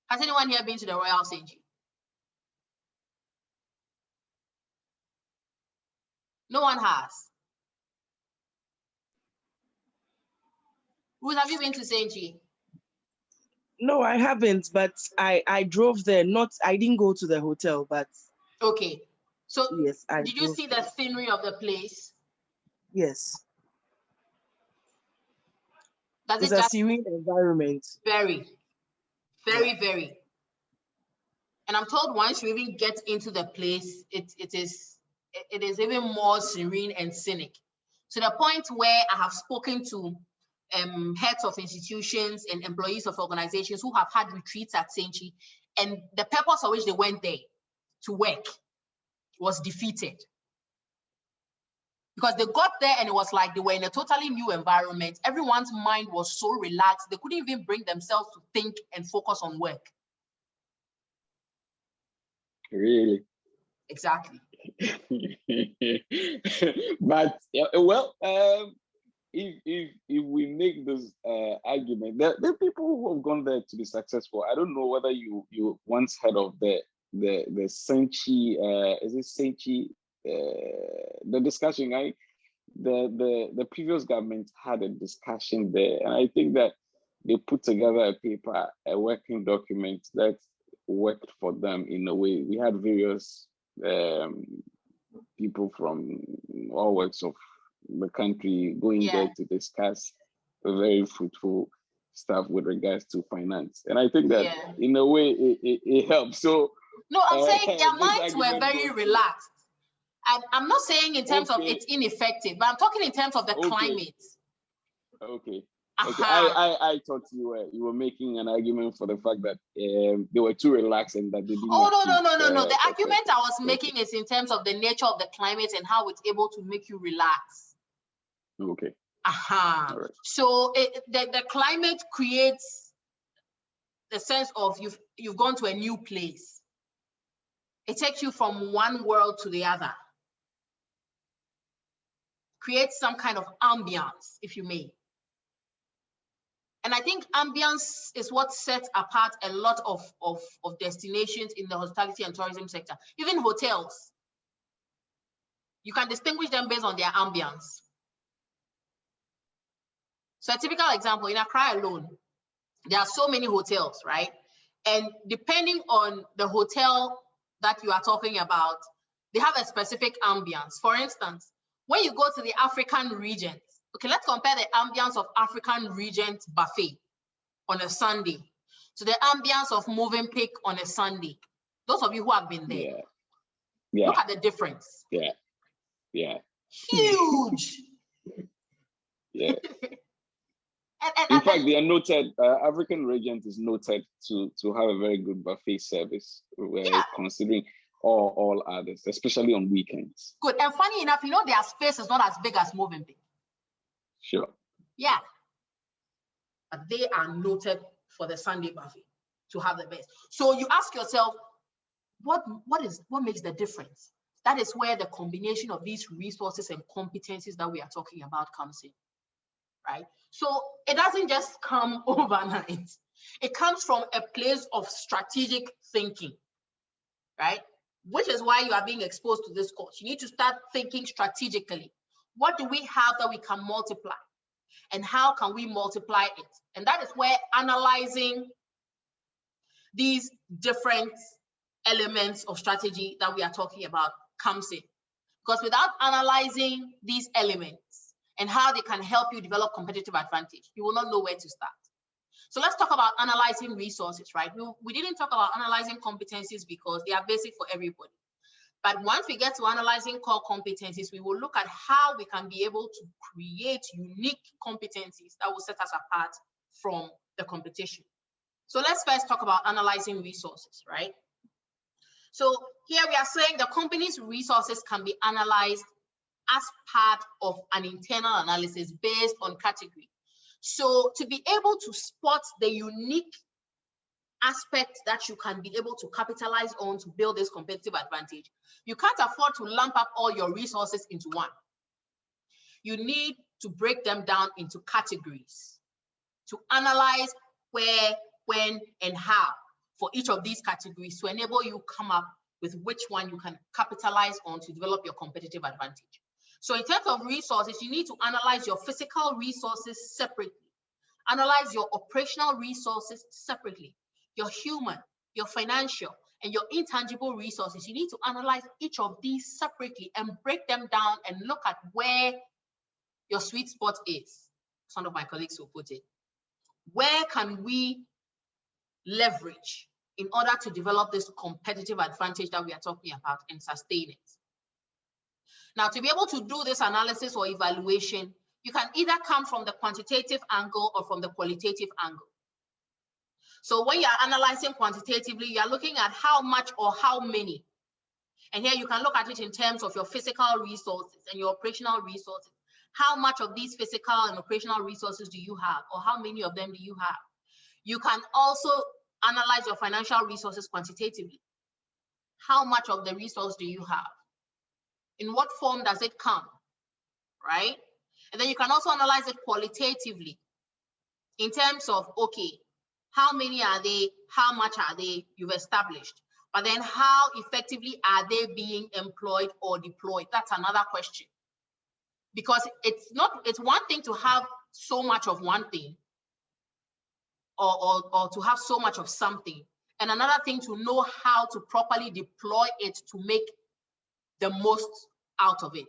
Has anyone here been to the Royal Senchi? No one has. Ruth, have you been to Senchi? No, I haven't, but I drove there. I didn't go to the hotel, but okay. So yes, did you see the scenery of the place? Yes. Does it's a serene environment. Very. And I'm told once you even get into the place, it is even more serene and scenic, to the point where I have spoken to heads of institutions and employees of organizations who have had retreats at Senchi, and the purpose of which they went there to work was defeated. Because they got there and it was like they were in a totally new environment. Everyone's mind was so relaxed, they couldn't even bring themselves to think and focus on work. Really? Exactly. But well, if we make this argument, there are people who have gone there to be successful. I don't know whether you once heard of the Senchi, is it Senchi? The discussion, right? The previous government had a discussion there, and I think that they put together a paper, a working document that worked for them in a way. We had various people from all walks of the country going there to discuss a very fruitful stuff with regards to finance, and I think that in a way it helps. So no, I'm saying their minds were very relaxed. I'm not saying in terms of it's ineffective, but I'm talking in terms of the climate. Okay. I thought you were making an argument for the fact that they were too relaxed and that they didn't. Oh no. The argument I was making is in terms of the nature of the climate and how it's able to make you relax. Okay. All right. So the climate creates the sense of you've gone to a new place. It takes you from one world to the other. Creates some kind of ambience, if you may. And I think ambience is what sets apart a lot of destinations in the hospitality and tourism sector. Even hotels, you can distinguish them based on their ambience. So a typical example, in Accra alone, there are so many hotels, right? And depending on the hotel that you are talking about, they have a specific ambience. For instance, when you go to the African Regent, okay, let's compare the ambience of African Regent buffet on a Sunday to the ambience of Movenpick on a Sunday. Those of you who have been there, look at the difference. Huge. In fact, they are noted. African Regent is noted to have a very good buffet service, considering all others, especially on weekends. Good. And funny enough, their space is not as big as Movenpick. Sure. Yeah. But they are noted for the Sunday buffet to have the best. So you ask yourself, what makes the difference? That is where the combination of these resources and competencies that we are talking about comes in, right? So it doesn't just come overnight. It comes from a place of strategic thinking, right? Which is why you are being exposed to this course. You need to start thinking strategically. What do we have that we can multiply? And how can we multiply it? And that is where analyzing these different elements of strategy that we are talking about comes in. Because without analyzing these elements and how they can help you develop competitive advantage, you will not know where to start. So let's talk about analyzing resources, right? We didn't talk about analyzing competencies because they are basic for everybody. But once we get to analyzing core competencies, we will look at how we can be able to create unique competencies that will set us apart from the competition. So let's first talk about analyzing resources, right? So here we are saying the company's resources can be analyzed as part of an internal analysis based on category. So to be able to spot the unique aspects that you can be able to capitalize on to build this competitive advantage, you can't afford to lump up all your resources into one. You need to break them down into categories to analyze where, when, and how for each of these categories to enable you come up with which one you can capitalize on to develop your competitive advantage. So in terms of resources, you need to analyze your physical resources separately, analyze your operational resources separately, your human, your financial, and your intangible resources. You need to analyze each of these separately and break them down and look at where your sweet spot is. Some of my colleagues will put it. Where can we leverage in order to develop this competitive advantage that we are talking about and sustain it? Now, to be able to do this analysis or evaluation, you can either come from the quantitative angle or from the qualitative angle. So when you are analyzing quantitatively, you are looking at how much or how many. And here you can look at it in terms of your physical resources and your operational resources. How much of these physical and operational resources do you have, or how many of them do you have? You can also analyze your financial resources quantitatively. How much of the resource do you have? In what form does it come, right? And then you can also analyze it qualitatively in terms of, okay, how many are they? How much are they? You've established. But then how effectively are they being employed or deployed? That's another question. Because it's one thing to have so much of one thing or to have so much of something, and another thing to know how to properly deploy it to make the most out of it.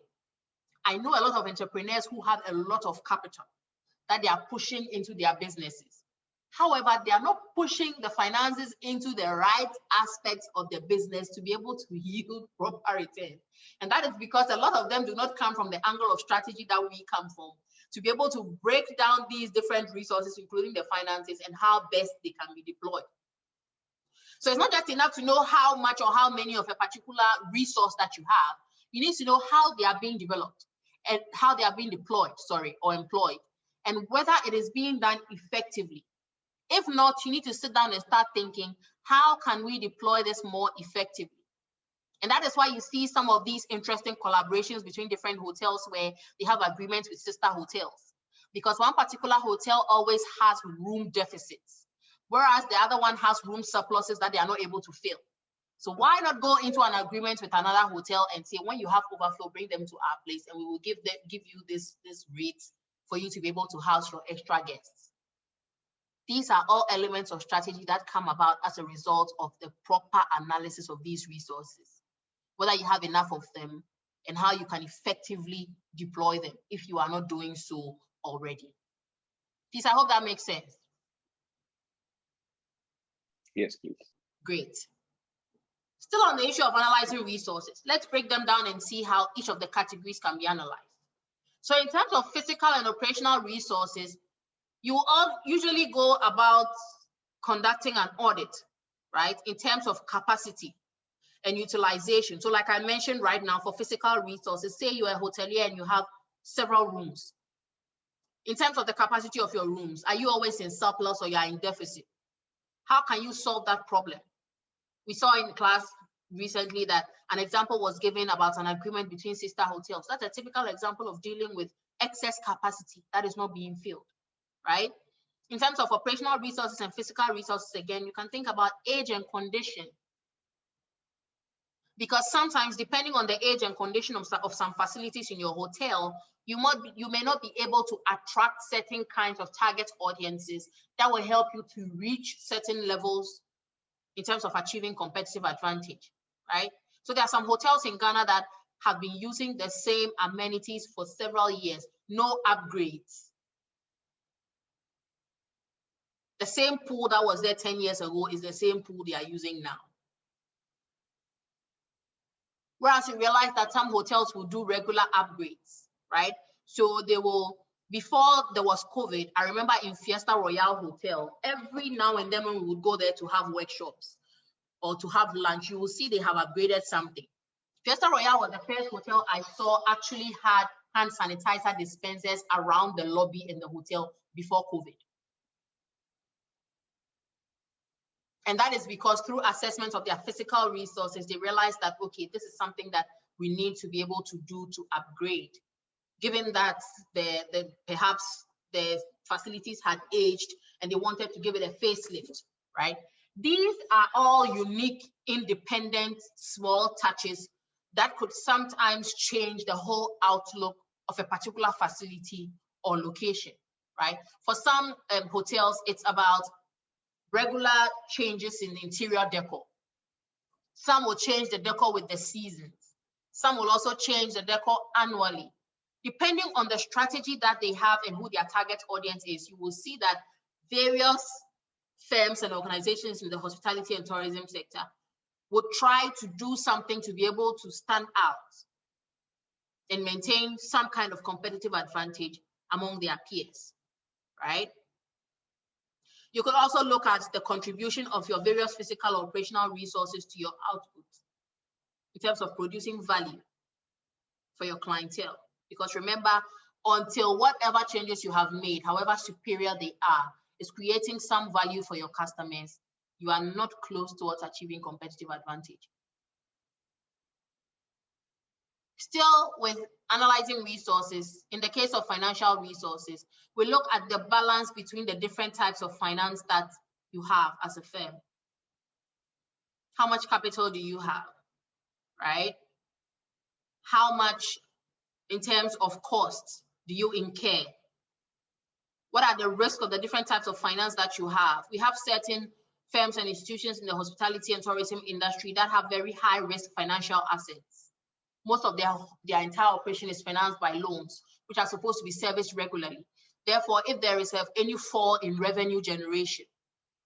I know a lot of entrepreneurs who have a lot of capital that they are pushing into their businesses. However, they are not pushing the finances into the right aspects of the business to be able to yield proper return. And that is because a lot of them do not come from the angle of strategy that we come from, to be able to break down these different resources, including the finances, and how best they can be deployed. So it's not just enough to know how much or how many of a particular resource that you have. You need to know how they are being developed and how they are being deployed, or employed, and whether it is being done effectively. If not, you need to sit down and start thinking, how can we deploy this more effectively? And that is why you see some of these interesting collaborations between different hotels where they have agreements with sister hotels. Because one particular hotel always has room deficits, whereas the other one has room surpluses that they are not able to fill. So why not go into an agreement with another hotel and say, when you have overflow, bring them to our place and we will give you this rate for you to be able to house your extra guests. These are all elements of strategy that come about as a result of the proper analysis of these resources, whether you have enough of them and how you can effectively deploy them if you are not doing so already. Please, I hope that makes sense. Yes, please. Great. Still on the issue of analyzing resources, let's break them down and see how each of the categories can be analyzed. So in terms of physical and operational resources, you all usually go about conducting an audit, right, in terms of capacity and utilization. So like I mentioned right now, for physical resources, say you're a hotelier and you have several rooms. In terms of the capacity of your rooms, are you always in surplus or you are in deficit? How can you solve that problem? We saw in class recently that an example was given about an agreement between sister hotels. That's a typical example of dealing with excess capacity that is not being filled, right? In terms of operational resources and physical resources, again, you can think about age and condition. Because sometimes, depending on the age and condition of some facilities in your hotel, you may not be able to attract certain kinds of target audiences that will help you to reach certain levels in terms of achieving competitive advantage, right? So there are some hotels in Ghana that have been using the same amenities for several years, no upgrades. The same pool that was there 10 years ago is the same pool they are using now. Whereas you realize that some hotels will do regular upgrades, right? So they will, before there was COVID, I remember in Fiesta Royale Hotel, every now and then when we would go there to have workshops or to have lunch, you will see they have upgraded something. Fiesta Royale was the first hotel I saw actually had hand sanitizer dispensers around the lobby in the hotel before COVID. And that is because through assessment of their physical resources, they realized that, okay, this is something that we need to be able to do to upgrade, given that perhaps the facilities had aged and they wanted to give it a facelift, right? These are all unique, independent, small touches that could sometimes change the whole outlook of a particular facility or location, right? For some hotels, it's about regular changes in the interior decor. Some will change the decor with the seasons. Some will also change the decor annually. Depending on the strategy that they have and who their target audience is, you will see that various firms and organizations in the hospitality and tourism sector would try to do something to be able to stand out and maintain some kind of competitive advantage among their peers, right? You could also look at the contribution of your various physical or operational resources to your output in terms of producing value for your clientele. Because remember, until whatever changes you have made, however superior they are, is creating some value for your customers, you are not close towards achieving competitive advantage. Still, with analyzing resources, in the case of financial resources, we look at the balance between the different types of finance that you have as a firm. How much capital do you have, right? How much in terms of costs do you incur? What are the risks of the different types of finance that you have? We have certain firms and institutions in the hospitality and tourism industry that have very high risk financial assets. Most of their entire operation is financed by loans, which are supposed to be serviced regularly. Therefore, if there is any fall in revenue generation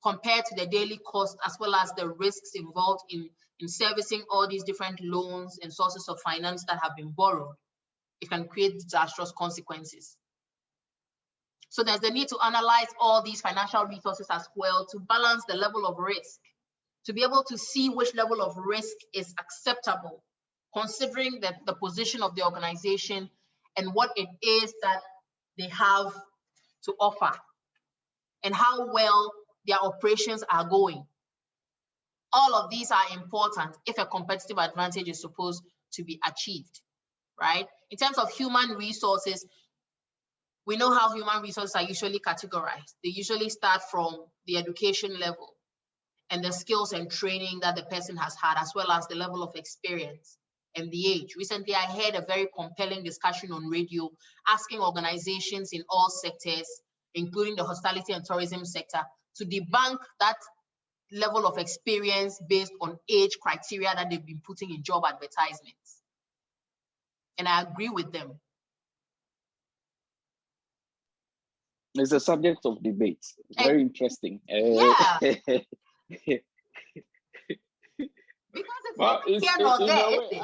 compared to the daily cost, as well as the risks involved in servicing all these different loans and sources of finance that have been borrowed, it can create disastrous consequences. So there's the need to analyze all these financial resources as well to balance the level of risk, to be able to see which level of risk is acceptable, considering the position of the organization and what it is that they have to offer and how well their operations are going. All of these are important if a competitive advantage is supposed to be achieved, right? In terms of human resources, we know how human resources are usually categorized. They usually start from the education level and the skills and training that the person has had, as well as the level of experience and the age. Recently, I heard a very compelling discussion on radio asking organizations in all sectors, including the hospitality and tourism sector, to debunk that level of experience based on age criteria that they've been putting in job advertisements. And I agree with them. It's a subject of debate. It's very interesting. Yeah. Because it's not here nor there, is it?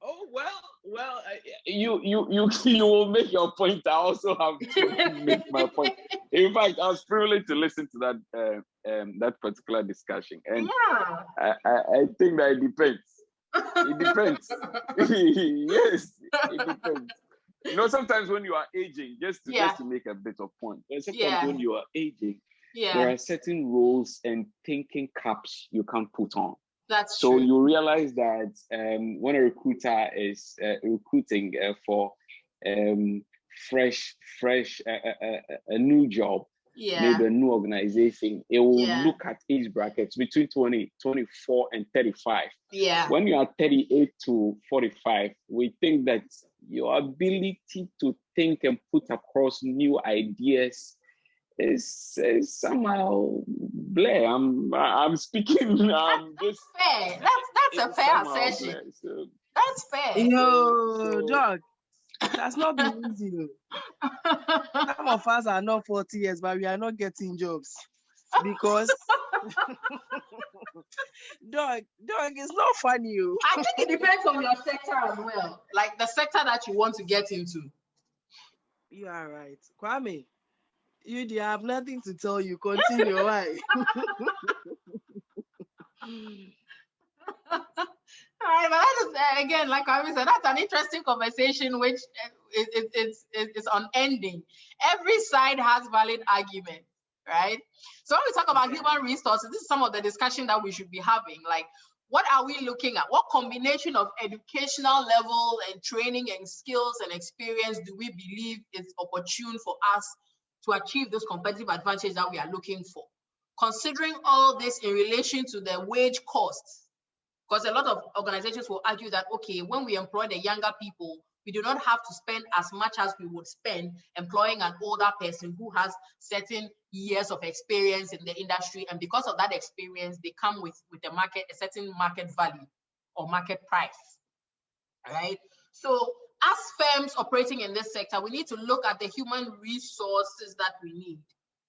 Oh well. You will make your point. I also have to make my point. In fact, I was privileged to listen to that particular discussion, and yeah. I think that it depends. It depends. Yes, it depends. You know, sometimes when you are aging, just to make a bit of point, sometimes when you are aging, there are certain roles and thinking caps you can't put on. That's so true. You realize that when a recruiter is recruiting for a new job, maybe a new organization, it will look at age brackets between 24 and 35. Yeah. When you are 38 to 45, we think that your ability to think and put across new ideas is somehow blur. I'm speaking. That's fair. That's a fair assertion. So, that's fair. Yo, dog. That's not been easy. Some of us are not 40 years, but we are not getting jobs because dog, it's not funny. I think it depends on your sector as well, like the sector that you want to get into. You are right, Kwame. You have nothing to tell you. Continue. Why? All right, but that is, again, like I said, that's an interesting conversation, which it's unending. Every side has valid argument, right? So when we talk about human resources, this is some of the discussion that we should be having. Like, what are we looking at? What combination of educational level and training and skills and experience do we believe is opportune for us to achieve this competitive advantage that we are looking for? Considering all this in relation to the wage costs, because a lot of organizations will argue that, okay, when we employ the younger people, we do not have to spend as much as we would spend employing an older person who has certain years of experience in the industry. And because of that experience, they come with the market, a certain market value or market price, right? So as firms operating in this sector, we need to look at the human resources that we need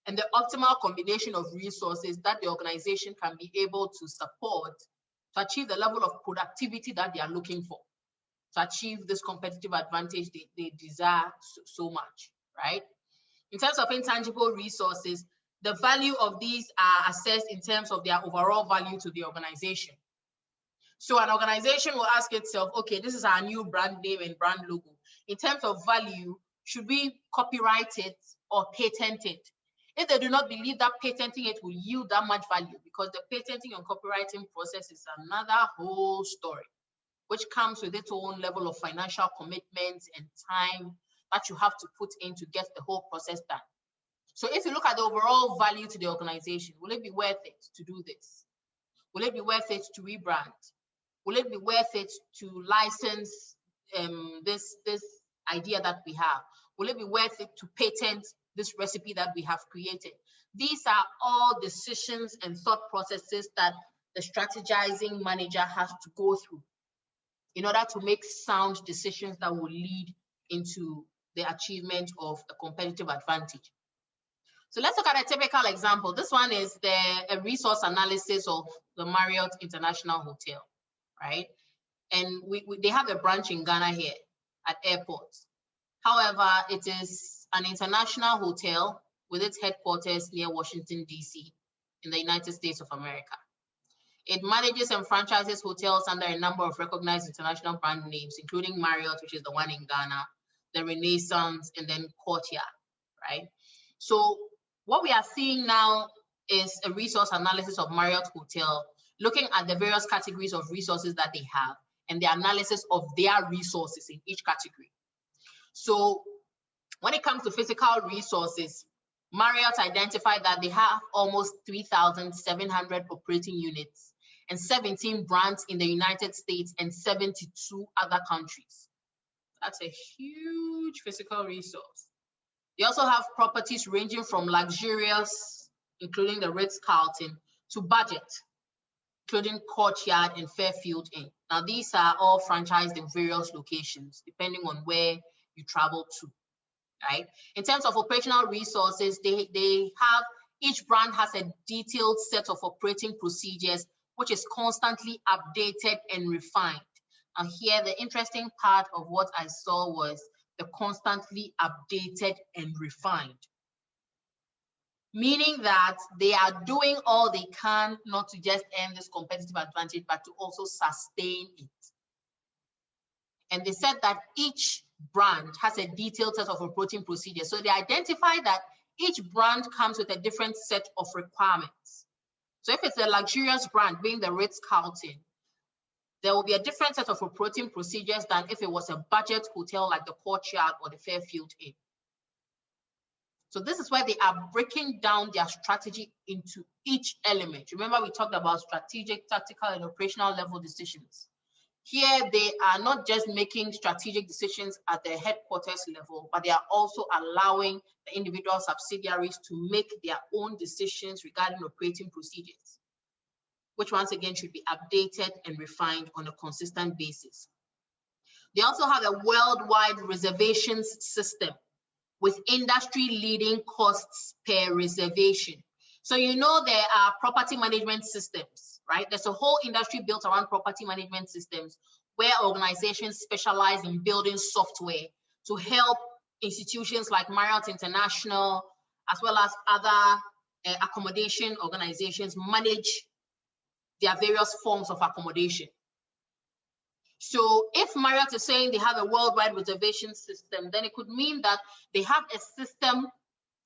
and the optimal combination of resources that the organization can be able to support to achieve the level of productivity that they are looking for, to achieve this competitive advantage they desire so much, right? In terms of intangible resources, the value of these are assessed in terms of their overall value to the organization. So an organization will ask itself, okay, this is our new brand name and brand logo. In terms of value, should we copyright it or patent it? If they do not believe that patenting it will yield that much value, because the patenting and copywriting process is another whole story, which comes with its own level of financial commitment and time that you have to put in to get the whole process done. So if you look at the overall value to the organization, will it be worth it to do this? Will it be worth it to rebrand? Will it be worth it to license this idea that we have? Will it be worth it to patent this recipe that we have created? These are all decisions and thought processes that the strategizing manager has to go through in order to make sound decisions that will lead into the achievement of a competitive advantage. So let's look at a typical example. This one is a resource analysis of the Marriott International Hotel, right? And they have a branch in Ghana here at airports. However, it is an international hotel with its headquarters near Washington, D.C. in the United States of America. It manages and franchises hotels under a number of recognized international brand names, including Marriott, which is the one in Ghana, the Renaissance, and then Courtyard, right? So what we are seeing now is a resource analysis of Marriott Hotel, looking at the various categories of resources that they have and the analysis of their resources in each category. So when it comes to physical resources, Marriott identified that they have almost 3,700 operating units and 17 brands in the United States and 72 other countries. That's a huge physical resource. They also have properties ranging from luxurious, including the Ritz-Carlton, to budget, including Courtyard and Fairfield Inn. Now, these are all franchised in various locations, depending on where you travel to, right? In terms of operational resources, they have, each brand has a detailed set of operating procedures, which is constantly updated and refined. And here, the interesting part of what I saw was the constantly updated and refined, meaning that they are doing all they can not to just earn this competitive advantage, but to also sustain it. And they said that each brand has a detailed set of operating procedures. So they identify that each brand comes with a different set of requirements. So if it's a luxurious brand, being the Ritz-Carlton, there will be a different set of operating procedures than if it was a budget hotel like the Courtyard or the Fairfield Inn. So this is where they are breaking down their strategy into each element. Remember, we talked about strategic, tactical, and operational level decisions. Here, they are not just making strategic decisions at the headquarters level, but they are also allowing the individual subsidiaries to make their own decisions regarding operating procedures, which once again should be updated and refined on a consistent basis. They also have a worldwide reservations system with industry-leading costs per reservation. So you know there are property management systems, right? There's a whole industry built around property management systems where organizations specialize in building software to help institutions like Marriott International, as well as other accommodation organizations manage their various forms of accommodation. So if Marriott is saying they have a worldwide reservation system, then it could mean that they have a system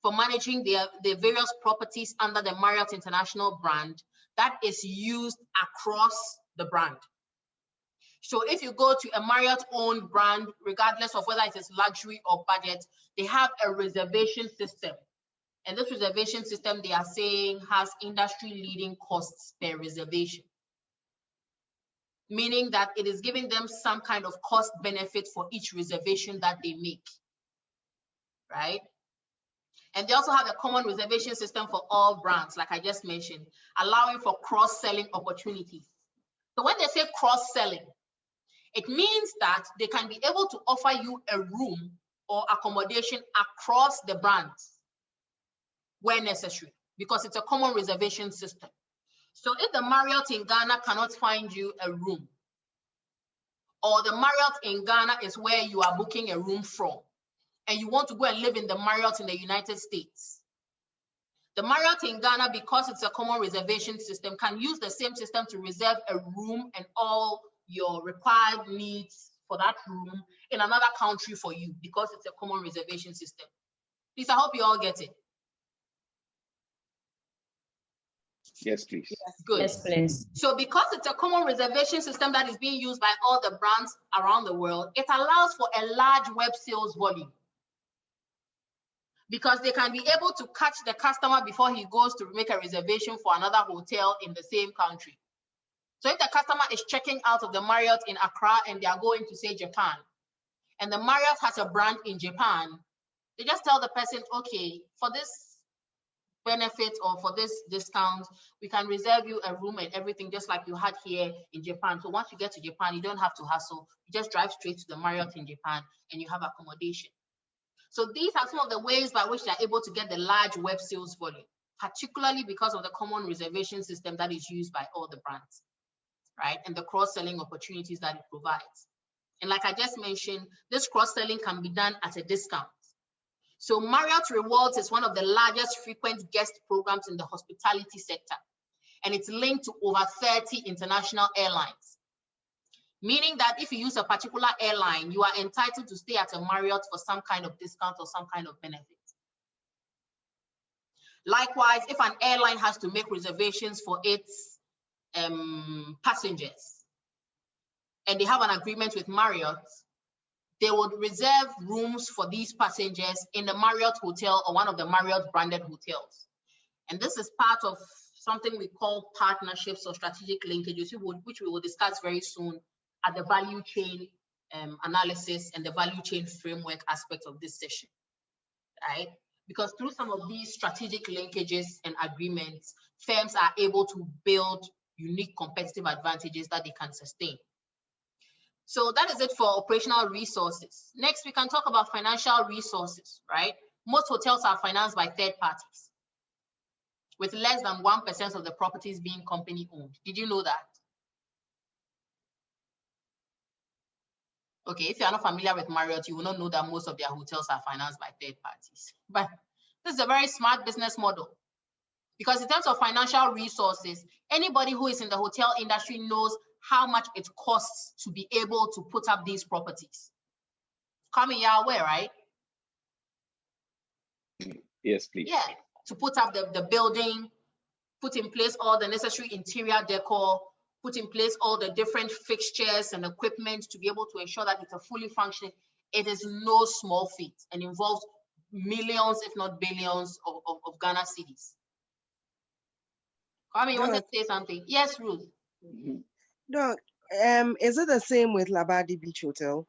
for managing their various properties under the Marriott International brand that is used across the brand. So if you go to a Marriott-owned brand, regardless of whether it is luxury or budget, they have a reservation system. And this reservation system, they are saying, has industry-leading costs per reservation, meaning that it is giving them some kind of cost benefit for each reservation that they make, right? And they also have a common reservation system for all brands, like I just mentioned, allowing for cross-selling opportunities. So when they say cross-selling, it means that they can be able to offer you a room or accommodation across the brands where necessary, because it's a common reservation system. So if the Marriott in Ghana cannot find you a room, or the Marriott in Ghana is where you are booking a room from, and you want to go and live in the Marriott in the United States, the Marriott in Ghana, because it's a common reservation system, can use the same system to reserve a room and all your required needs for that room in another country for you, because it's a common reservation system. Please, I hope you all get it. Yes, please. Yes, good. Yes, please. So because it's a common reservation system that is being used by all the brands around the world, it allows for a large web sales volume, because they can be able to catch the customer before he goes to make a reservation for another hotel in the same country. So if the customer is checking out of the Marriott in Accra and they are going to, say, Japan, and the Marriott has a brand in Japan, they just tell the person, okay, for this benefit or for this discount, we can reserve you a room and everything just like you had here in Japan. So once you get to Japan, you don't have to hustle. You just drive straight to the Marriott in Japan and you have accommodation. So these are some of the ways by which they're able to get the large web sales volume, particularly because of the common reservation system that is used by all the brands, right? And the cross-selling opportunities that it provides. And like I just mentioned, this cross-selling can be done at a discount. So Marriott Rewards is one of the largest frequent guest programs in the hospitality sector, and it's linked to over 30 international airlines, meaning that if you use a particular airline, you are entitled to stay at a Marriott for some kind of discount or some kind of benefit. Likewise, if an airline has to make reservations for its passengers, and they have an agreement with Marriott, they would reserve rooms for these passengers in the Marriott hotel or one of the Marriott branded hotels. And this is part of something we call partnerships or strategic linkages, which we will discuss very soon at the value chain analysis and the value chain framework aspect of this session, right? Because through some of these strategic linkages and agreements, firms are able to build unique competitive advantages that they can sustain. So that is it for operational resources. Next, we can talk about financial resources, right? Most hotels are financed by third parties, with less than 1% of the properties being company owned. Did you know that? Okay, if you are not familiar with Marriott, you will not know that most of their hotels are financed by third parties. But this is a very smart business model, because in terms of financial resources, anybody who is in the hotel industry knows how much it costs to be able to put up these properties. Coming your way, right? Yes, please. Yeah, to put up the building, put in place all the necessary interior decor, put in place all the different fixtures and equipment to be able to ensure that it's a fully functioning. It is no small feat and involves millions, if not billions, of Ghana cedis. Kwame, you wanted to say something? Yes, Ruth. Doc, is it the same with Labadi Beach Hotel?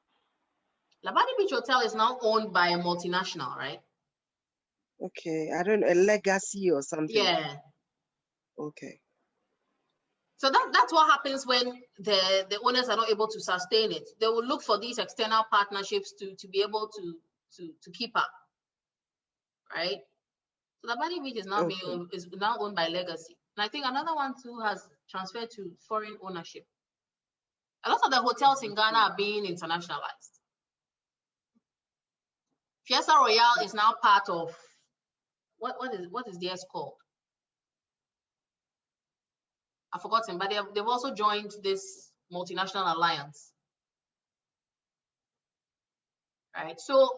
Labadi Beach Hotel is now owned by a multinational, right? Okay, I don't know, a legacy or something. Yeah. Okay. So that's what happens when the owners are not able to sustain it. They will look for these external partnerships to be able to keep up, right? So Labadi Beach is now is now owned by Legacy, and I think another one too has transferred to foreign ownership. A lot of the hotels in Ghana are being internationalized. Fiesta Royale is now part of what is theirs called? I've forgotten, but they've also joined this multinational alliance. Right. So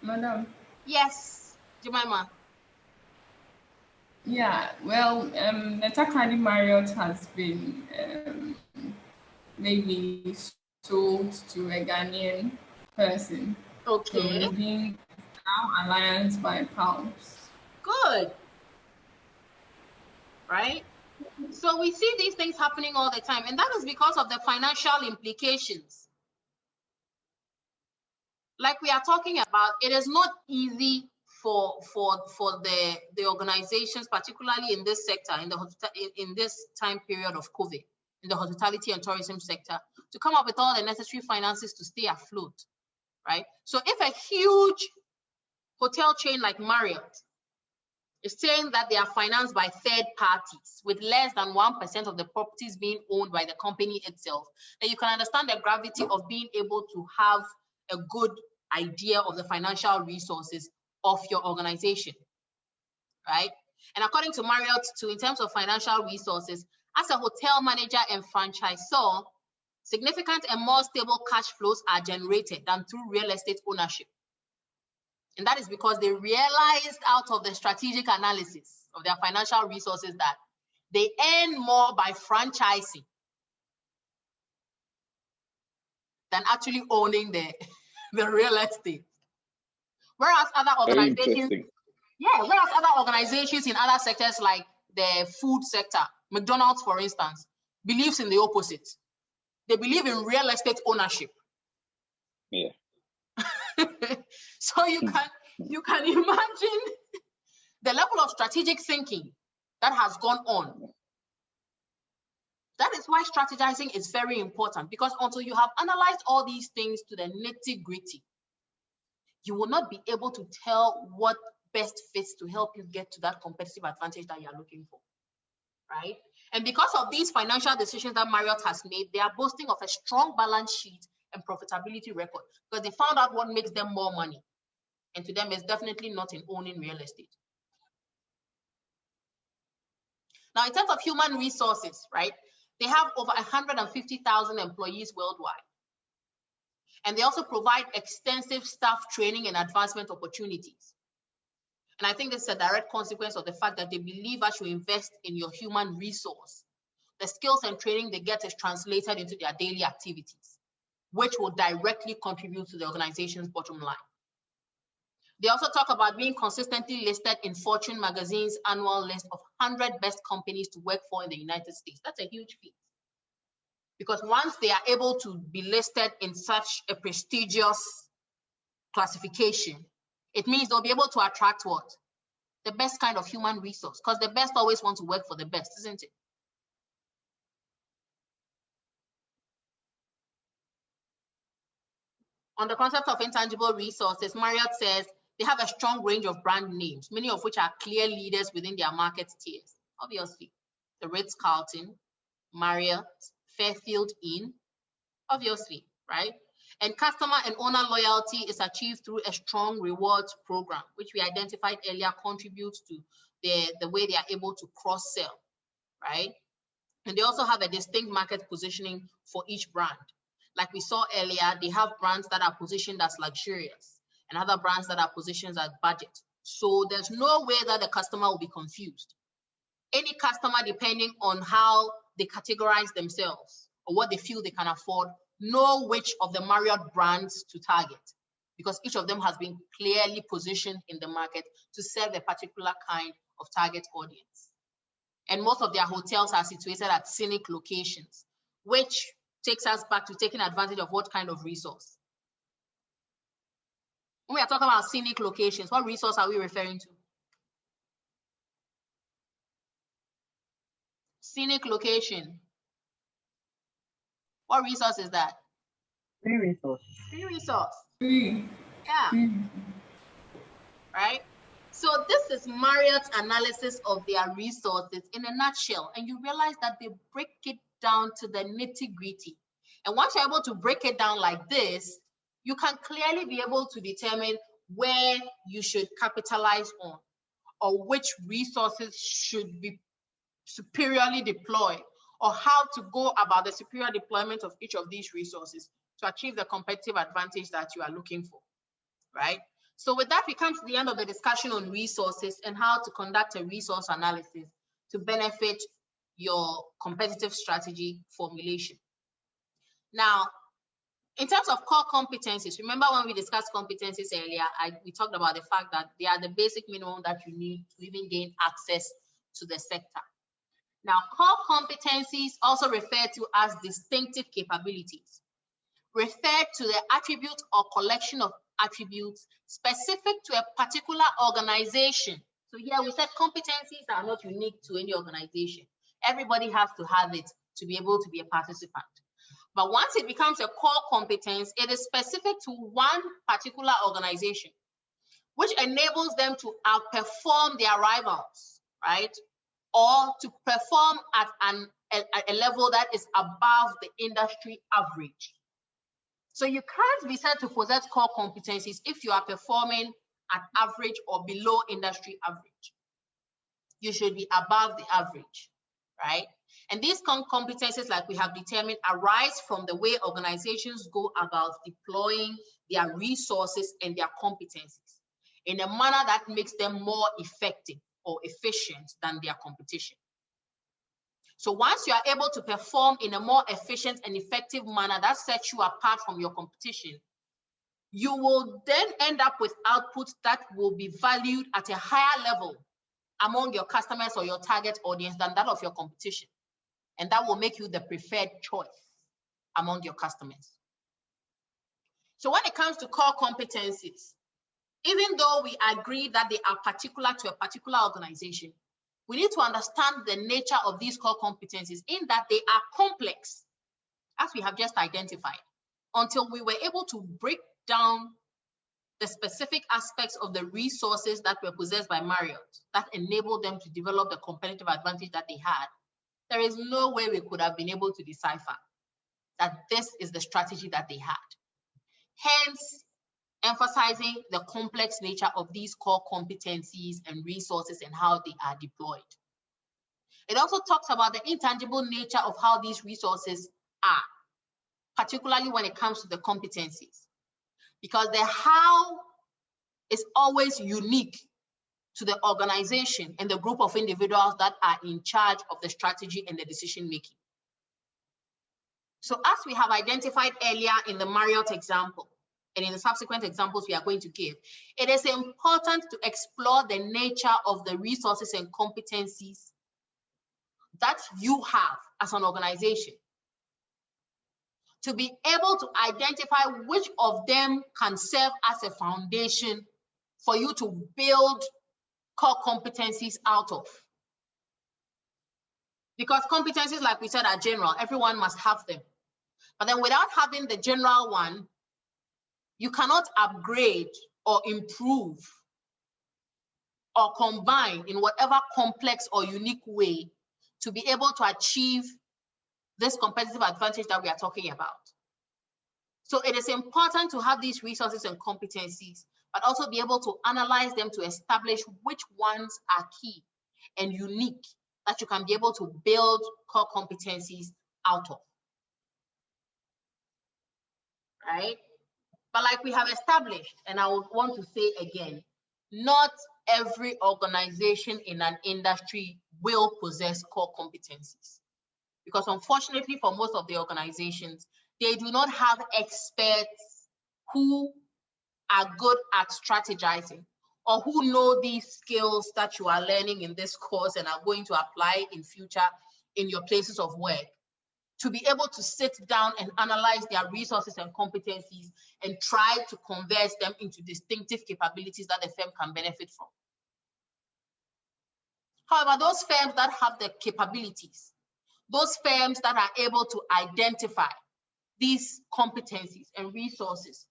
Madam. Yes, Jemima. Yeah, well, the Takadi Marriott has been maybe sold to a Ghanaian person. Okay. So being now alliance by Pulse. Good. Right? So we see these things happening all the time, and that is because of the financial implications. Like we are talking about, it is not easy for the organizations, particularly in this sector, in this time period of COVID, in the hospitality and tourism sector, to come up with all the necessary finances to stay afloat, right? So if a huge hotel chain like Marriott is saying that they are financed by third parties with less than 1% of the properties being owned by the company itself, then you can understand the gravity of being able to have a good idea of the financial resources of your organization, right? And according to Marriott too, in terms of financial resources, as a hotel manager and franchisor, significant and more stable cash flows are generated than through real estate ownership. And that is because they realized out of the strategic analysis of their financial resources that they earn more by franchising than actually owning the real estate. Whereas other organizations, whereas other organizations in other sectors like the food sector, McDonald's, for instance, believes in the opposite. They believe in real estate ownership. Yeah. So you can imagine the level of strategic thinking that has gone on. That is why strategizing is very important, because until you have analyzed all these things to the nitty-gritty, you will not be able to tell what best fits to help you get to that competitive advantage that you're looking for, right? And because of these financial decisions that Marriott has made, they are boasting of a strong balance sheet and profitability record because they found out what makes them more money. And to them, it's definitely not in owning real estate. Now, in terms of human resources, right, they have over 150,000 employees worldwide. And they also provide extensive staff training and advancement opportunities. And I think this is a direct consequence of the fact that they believe as you invest in your human resource, the skills and training they get is translated into their daily activities, which will directly contribute to the organization's bottom line. They also talk about being consistently listed in Fortune magazine's annual list of 100 best companies to work for in the United States. That's a huge feat. Because once they are able to be listed in such a prestigious classification, it means they'll be able to attract what? The best kind of human resource, because the best always want to work for the best, isn't it? On the concept of intangible resources, Marriott says they have a strong range of brand names, many of which are clear leaders within their market tiers. Obviously, the Ritz-Carlton, Marriott, Fairfield Inn, obviously, right? And customer and owner loyalty is achieved through a strong rewards program, which we identified earlier contributes to the way they are able to cross-sell, right? And they also have a distinct market positioning for each brand. Like we saw earlier, they have brands that are positioned as luxurious and other brands that are positioned as budget. So there's no way that the customer will be confused. Any customer, depending on how they categorize themselves or what they feel they can afford, know which of the Marriott brands to target. because each of them has been clearly positioned in the market to serve a particular kind of target audience. And most of their hotels are situated at scenic locations, which takes us back to taking advantage of what kind of resource? When we are talking about scenic locations, what resource are we referring to? Scenic location. What resource is that? Free resource. Free resource. Free. Yeah. Free. Right? So this is Marriott's analysis of their resources in a nutshell. And you realize that they break it down to the nitty-gritty. And once you're able to break it down like this, you can clearly be able to determine where you should capitalize on, or which resources should be superiorly deployed, or how to go about the superior deployment of each of these resources to achieve the competitive advantage that you are looking for, right? So with that, we come to the end of the discussion on resources and how to conduct a resource analysis to benefit your competitive strategy formulation. Now, in terms of core competencies, remember when we discussed competencies earlier, we talked about the fact that they are the basic minimum that you need to even gain access to the sector. Now, core competencies, also referred to as distinctive capabilities, refer to the attribute or collection of attributes specific to a particular organization. So here we said competencies are not unique to any organization. Everybody has to have it to be able to be a participant. But once it becomes a core competence, it is specific to one particular organization, which enables them to outperform their rivals, right? Or to perform at a level that is above the industry average. So you can't be said to possess core competencies if you are performing at average or below industry average. You should be above the average, right? And these competencies, like we have determined, arise from the way organizations go about deploying their resources and their competencies in a manner that makes them more effective or efficient than their competition. So once you are able to perform in a more efficient and effective manner that sets you apart from your competition, you will then end up with outputs that will be valued at a higher level among your customers or your target audience than that of your competition. And that will make you the preferred choice among your customers. So when it comes to core competencies, even though we agree that they are particular to a particular organization, we need to understand the nature of these core competencies in that they are complex, as we have just identified, until we were able to break down the specific aspects of the resources that were possessed by Marriott that enabled them to develop the competitive advantage that they had. There is no way we could have been able to decipher that this is the strategy that they had. Hence, emphasizing the complex nature of these core competencies and resources and how they are deployed. It also talks about the intangible nature of how these resources are, particularly when it comes to the competencies, because the how is always unique to the organization and the group of individuals that are in charge of the strategy and the decision making. So as we have identified earlier in the Marriott example, and in the subsequent examples we are going to give, it is important to explore the nature of the resources and competencies that you have as an organization, to be able to identify which of them can serve as a foundation for you to build core competencies out of. Because competencies, like we said, are general. Everyone must have them. But then without having the general one, you cannot upgrade or improve or combine in whatever complex or unique way to be able to achieve this competitive advantage that we are talking about. So it is important to have these resources and competencies, but also be able to analyze them to establish which ones are key and unique that you can be able to build core competencies out of, right? But like we have established, and I would want to say again, not every organization in an industry will possess core competencies. Because unfortunately for most of the organizations, they do not have experts who are good at strategizing, or who know these skills that you are learning in this course and are going to apply in future in your places of work, to be able to sit down and analyze their resources and competencies and try to convert them into distinctive capabilities that the firm can benefit from. However, those firms that have the capabilities, those firms that are able to identify these competencies and resources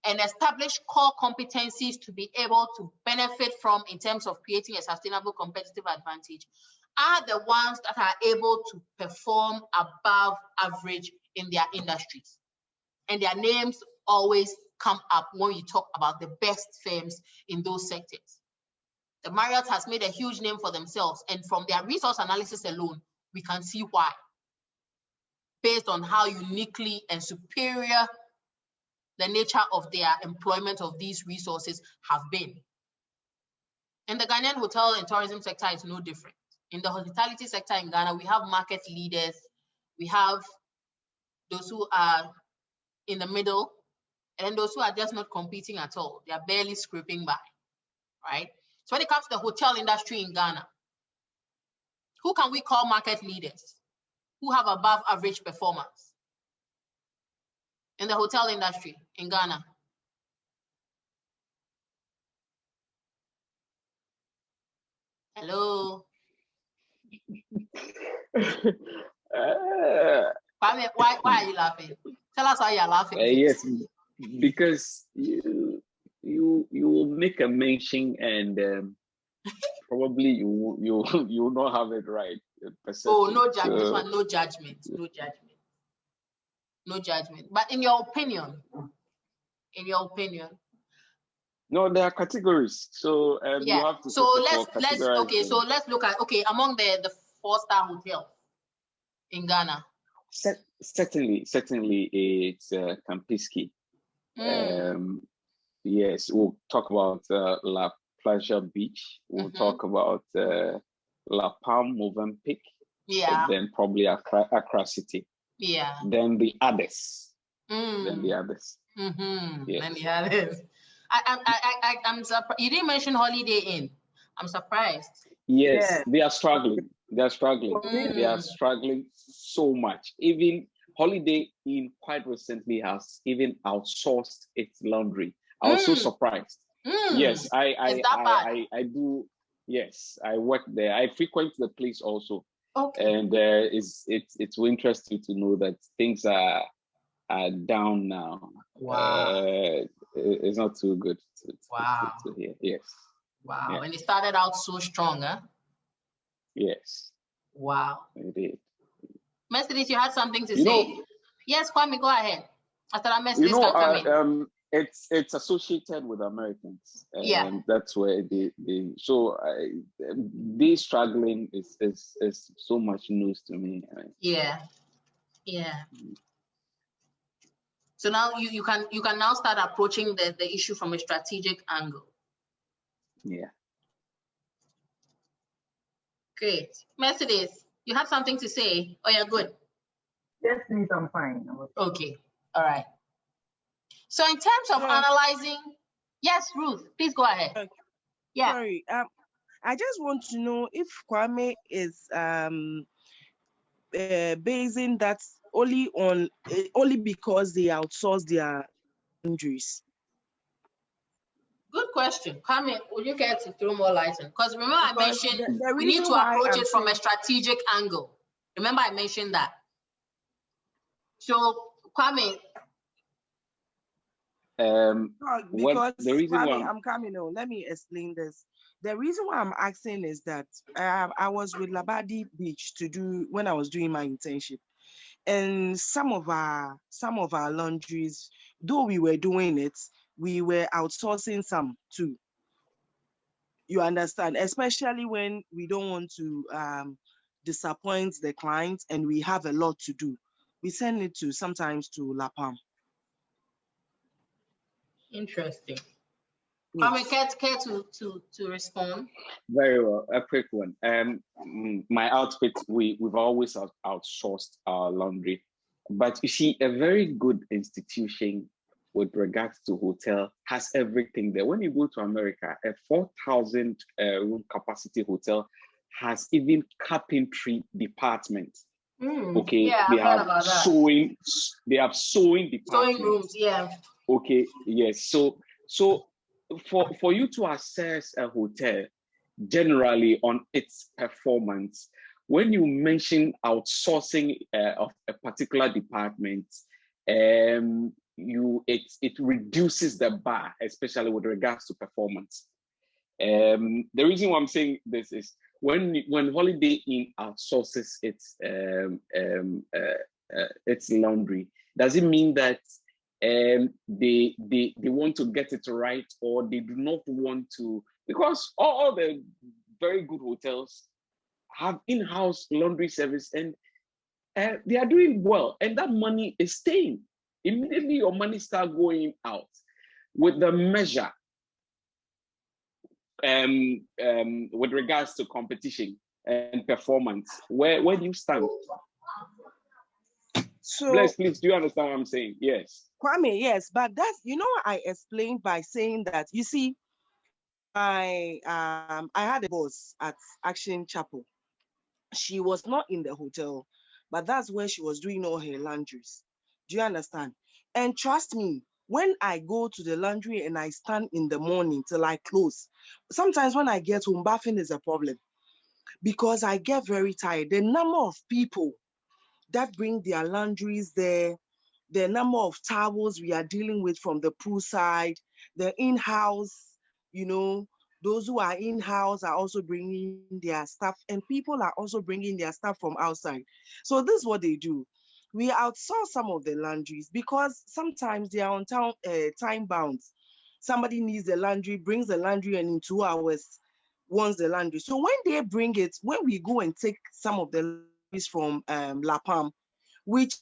and establish core competencies to be able to benefit from in terms of creating a sustainable competitive advantage, are the ones that are able to perform above average in their industries. And their names always come up when you talk about the best firms in those sectors. The Marriott has made a huge name for themselves, and from their resource analysis alone, we can see why, based on how uniquely and superior the nature of their employment of these resources have been. And the Ghanaian hotel and tourism sector is no different. In the hospitality sector in Ghana, we have market leaders, we have those who are in the middle, and those who are just not competing at all. They are barely scraping by, right? So when it comes to the hotel industry in Ghana, who can we call market leaders who have above average performance in the hotel industry in Ghana? Hello? Kwame, why are you laughing? Tell us why you're laughing. Yes, because you will make a mention and probably you will not have it right. Oh, no judgment. This one, no judgment. No judgment. No judgment. But in your opinion, no, there are categories. So yeah. you have to. So let's look at among the 4-star hotels in Ghana. Certainly, it's Campiski. Yes, we'll talk about La Playa Beach. We'll talk about La Palm, Movenpick. Yeah. And then probably Accra City. Yeah. Then the others. Mm. Then the others. Mm-hmm. Yes. Then the others. I'm surprised. You didn't mention Holiday Inn. I'm surprised. Yes, Yeah. they are struggling. They are struggling. Mm. They are struggling so much. Even Holiday Inn quite recently has even outsourced its laundry. I was so surprised. Yes, I do. Yes, I work there. I frequent the place also. Okay. And it's interesting to know that things are down now. Wow. It's not too good to hear. Yes. Wow. Yeah. And it started out so strong, huh? Yes. Wow. It did. Mercedes, you had something to say? Yes, Kwame, go ahead. After that, Mercedes can come in. It's associated with Americans, and yeah, that's where they struggling is so much news to me. Yeah. So now you can now start approaching the issue from a strategic angle. Yeah. Great, Mercedes, you have something to say? Oh, you're good. Yes, please, I'm fine. Okay. All right. So in terms of analyzing, yes, Ruth, please go ahead. Okay. Yeah. Sorry. I just want to know if Kwame is basing that only because they outsource their injuries. Good question. Kwame, would you care to throw more light on? Because remember I mentioned we need to approach it from a strategic angle. Remember I mentioned that. So Kwame. Because Kwame, I'm coming on. Let me explain this. The reason why I'm asking is that I was with Labadi Beach when I was doing my internship, and some of our laundries, though we were doing it, we were outsourcing some too. You understand, especially when we don't want to disappoint the clients and we have a lot to do. We send it sometimes to La Palm. Interesting. Yes. Care to respond? Very well. A quick one. My outfit, we've always outsourced our laundry, but you see, a very good institution with regards to hotel has everything there. When you go to America, a 4,000 room capacity hotel has even carpentry department. Okay, yeah, they have sewing. They have sewing departments. Sewing rooms, yeah. Okay, yes. So for you to assess a hotel generally on its performance, when you mention outsourcing of a particular department, it reduces the bar, especially with regards to performance. The reason why I'm saying this is when Holiday Inn outsources its laundry, does it mean that they want to get it right, or they do not want to? Because all the very good hotels have in-house laundry service, and they are doing well, and that money is staying. Immediately your money start going out with the measure with regards to competition and performance. Where do you stand? So Bless, please, do you understand what I'm saying? Yes. Kwame, yes, but that's, I explained by saying that, you see, I had a boss at Action Chapel. She was not in the hotel, but that's where she was doing all her laundries. Do you understand? And trust me, when I go to the laundry and I stand in the morning till I close, sometimes when I get home, bathing is a problem because I get very tired. The number of people that bring their laundries there, the number of towels we are dealing with from the poolside, the in-house, those who are in-house are also bringing their stuff, and people are also bringing their stuff from outside. So this is what they do. We outsource some of the laundries because sometimes they are on time bound. Somebody needs the laundry, brings the laundry, and in 2 hours wants the laundry. So when they bring it, when we go and take some of the laundries from La Palm, which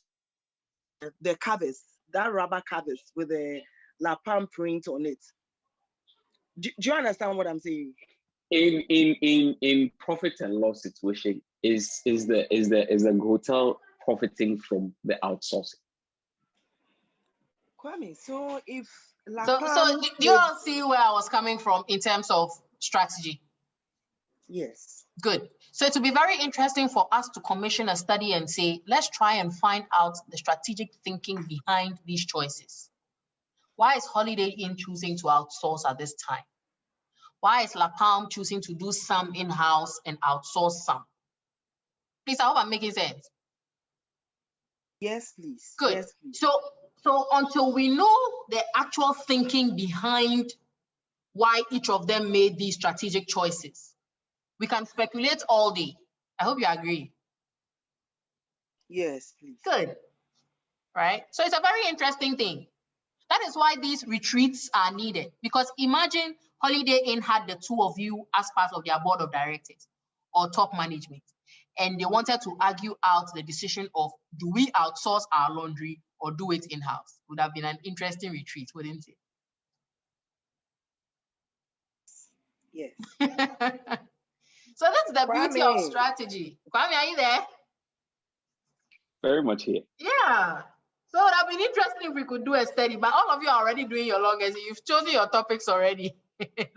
the covers, that rubber covers with the La Palm print on it. Do you understand what I'm saying? In profit and loss situation, is the hotel profiting from the outsourcing? Kwame, so if so do you all see where I was coming from in terms of strategy? Yes. Good. So it will be very interesting for us to commission a study and say, let's try and find out the strategic thinking behind these choices. Why is Holiday Inn choosing to outsource at this time? Why is La Palm choosing to do some in-house and outsource some? Please, I hope I'm making sense. Yes, please. Good. Yes, please. So until we know the actual thinking behind why each of them made these strategic choices, we can speculate all day. I hope you agree. Yes, please. Good. Right? So it's a very interesting thing. That is why these retreats are needed, because imagine Holiday Inn had the two of you as part of their board of directors or top management, and they wanted to argue out the decision of, do we outsource our laundry or do it in-house? Would have been an interesting retreat, wouldn't it? Yes. So that's the beauty of strategy. Kwame, are you there? Very much here. Yeah. So it would have been interesting if we could do a study, but all of you are already doing your longest. You've chosen your topics already.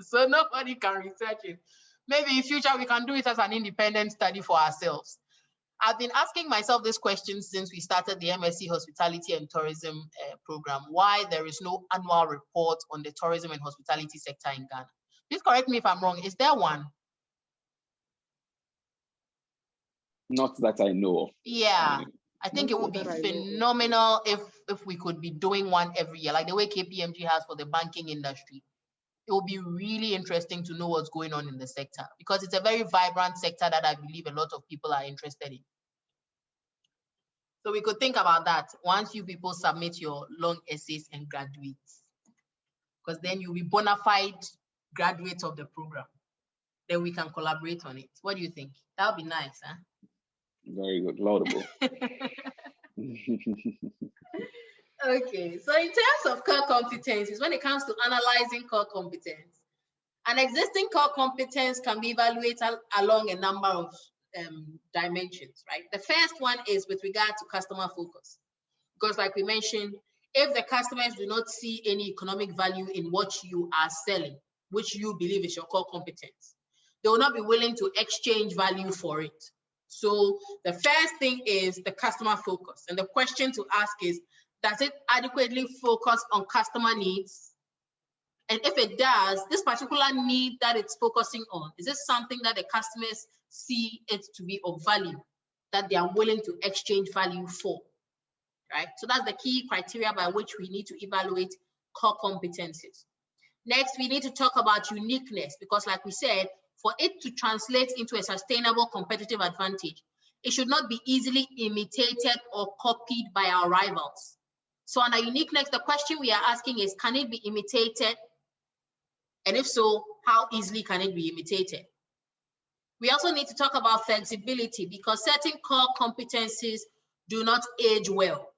So nobody can research it. Maybe in future we can do it as an independent study for ourselves. I've been asking myself this question since we started the MSc Hospitality and Tourism program, why there is no annual report on the tourism and hospitality sector in Ghana. Please correct me if I'm wrong. Is there one? Not that I know of. Yeah. I think it would be phenomenal if we could be doing one every year, like the way KPMG has for the banking industry. It will be really interesting to know what's going on in the sector, because it's a very vibrant sector that I believe a lot of people are interested in. So we could think about that once you people submit your long essays and graduate, because then you'll be bona fide graduates of the program. Then we can collaborate on it. What do you think? That would be nice, huh? Very good, laudable. Okay, so in terms of core competencies, when it comes to analyzing core competence, an existing core competence can be evaluated along a number of dimensions, right? The first one is with regard to customer focus, because like we mentioned, If the customers do not see any economic value in what you are selling, which you believe is your core competence, they will not be willing to exchange value for it. So the first thing is the customer focus. And the question to ask is, does it adequately focus on customer needs? And if it does, this particular need that it's focusing on, is this something that the customers see it to be of value, that they are willing to exchange value for, right? So that's the key criteria by which we need to evaluate core competencies. Next, we need to talk about uniqueness, because like we said, for it to translate into a sustainable competitive advantage, it should not be easily imitated or copied by our rivals. So under uniqueness, the question we are asking is, can it be imitated? And if so, how easily can it be imitated? We also need to talk about flexibility, because certain core competencies do not age well.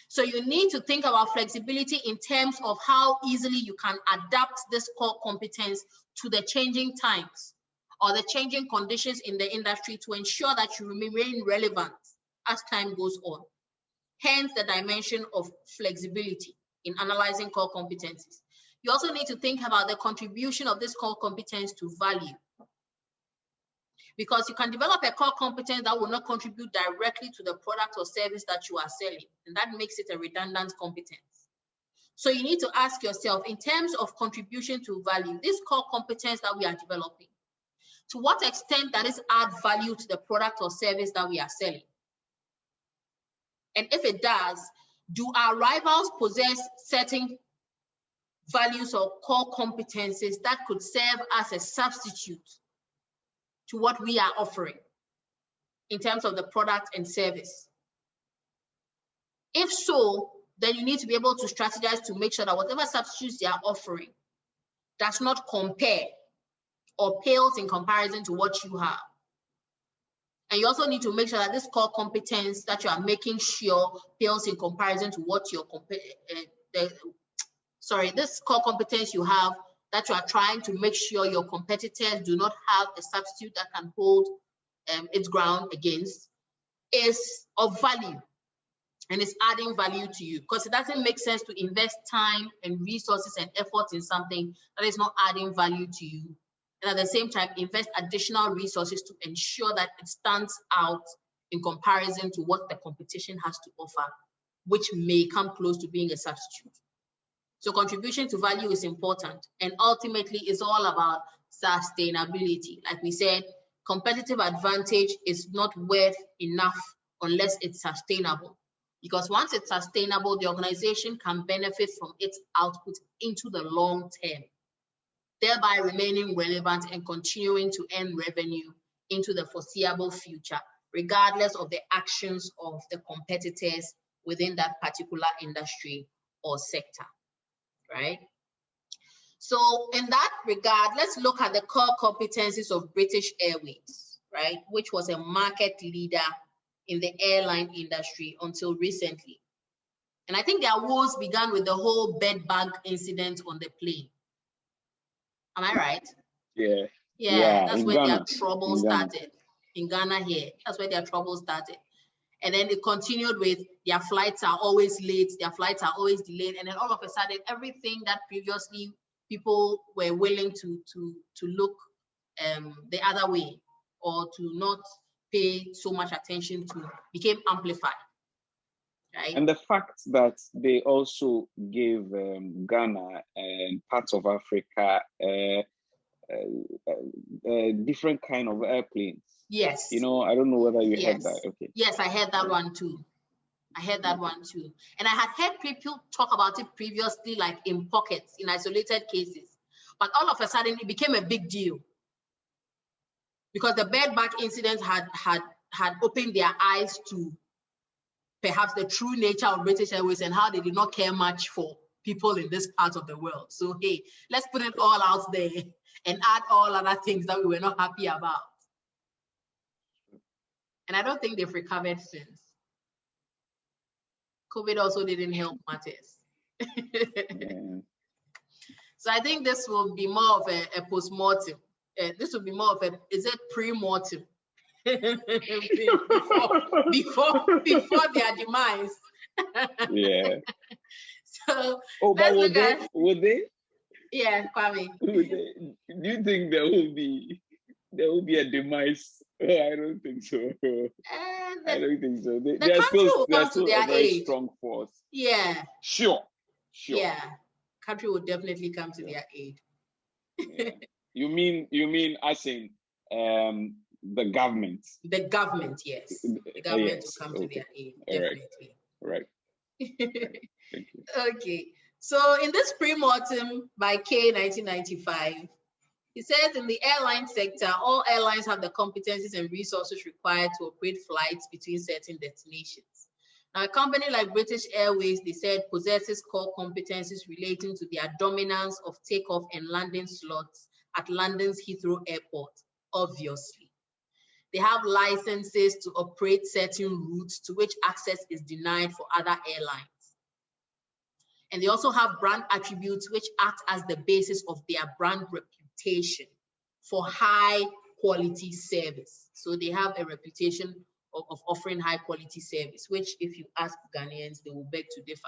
So you need to think about flexibility in terms of how easily you can adapt this core competence to the changing times or the changing conditions in the industry to ensure that you remain relevant as time goes on. Hence the dimension of flexibility in analyzing core competencies. You also need to think about the contribution of this core competence to value. Because you can develop a core competence that will not contribute directly to the product or service that you are selling, and that makes it a redundant competence. So you need to ask yourself, in terms of contribution to value, this core competence that we are developing, to what extent does it add value to the product or service that we are selling? And if it does, do our rivals possess certain values or core competencies that could serve as a substitute to what we are offering in terms of the product and service? If so, then you need to be able to strategize to make sure that whatever substitutes they are offering does not compare or pales in comparison to what you have. And you also need to make sure that this core competence that you are making sure pales in comparison to what your this core competence you have, that you are trying to make sure your competitors do not have a substitute that can hold its ground against, is of value and is adding value to you. Because it doesn't make sense to invest time and resources and effort in something that is not adding value to you, and at the same time invest additional resources to ensure that it stands out in comparison to what the competition has to offer, which may come close to being a substitute. So contribution to value is important, and ultimately it's all about sustainability. Like we said, competitive advantage is not worth enough unless it's sustainable. Because once it's sustainable, the organization can benefit from its output into the long term, thereby remaining relevant and continuing to earn revenue into the foreseeable future, regardless of the actions of the competitors within that particular industry or sector. Right? So in that regard, let's look at the core competencies of British Airways, right? Which was a market leader in the airline industry until recently. And I think their woes began with the whole bed bug incident on the plane. Am I right? Yeah. Yeah, that's where their trouble started. In Ghana here, that's where their trouble started. And then it continued with their flights are always late, their flights are always delayed. And then all of a sudden, everything that previously people were willing to look the other way or to not pay so much attention to became amplified. Right? And the fact that they also gave Ghana and parts of Africa different kind of airplanes. Yes. You know, I don't know whether you heard that. Okay. Yes, I heard that one too. And I had heard people talk about it previously, like in pockets, in isolated cases. But all of a sudden, it became a big deal. Because the bed bug incident had opened their eyes to perhaps the true nature of British Airways and how they did not care much for people in this part of the world. So, hey, let's put it all out there and add all other things that we were not happy about. And I don't think they've recovered since. COVID also didn't help matters. Yeah. So I think this will be more of a post-mortem. This will be more of a, is it pre-mortem? before their demise. Yeah. So but let's look at. Would they? Yeah, Kwame. Do you think there will be a demise? I don't think so. I don't think so. They are still a very strong force. Yeah. Sure. Yeah, country will definitely come to their aid. Yeah. You mean as in the government? The government, yes. The government will come to their aid, definitely. Right. Thank you. Okay. So in this pre-mortem by K 1995, he says in the airline sector, all airlines have the competencies and resources required to operate flights between certain destinations. Now, a company like British Airways, they said, possesses core competencies relating to their dominance of takeoff and landing slots at London's Heathrow Airport, obviously. They have licenses to operate certain routes to which access is denied for other airlines. And they also have brand attributes which act as the basis of their brand reputation for high quality service. So they have a reputation of offering high quality service, which if you ask Ghanaians, they will beg to differ.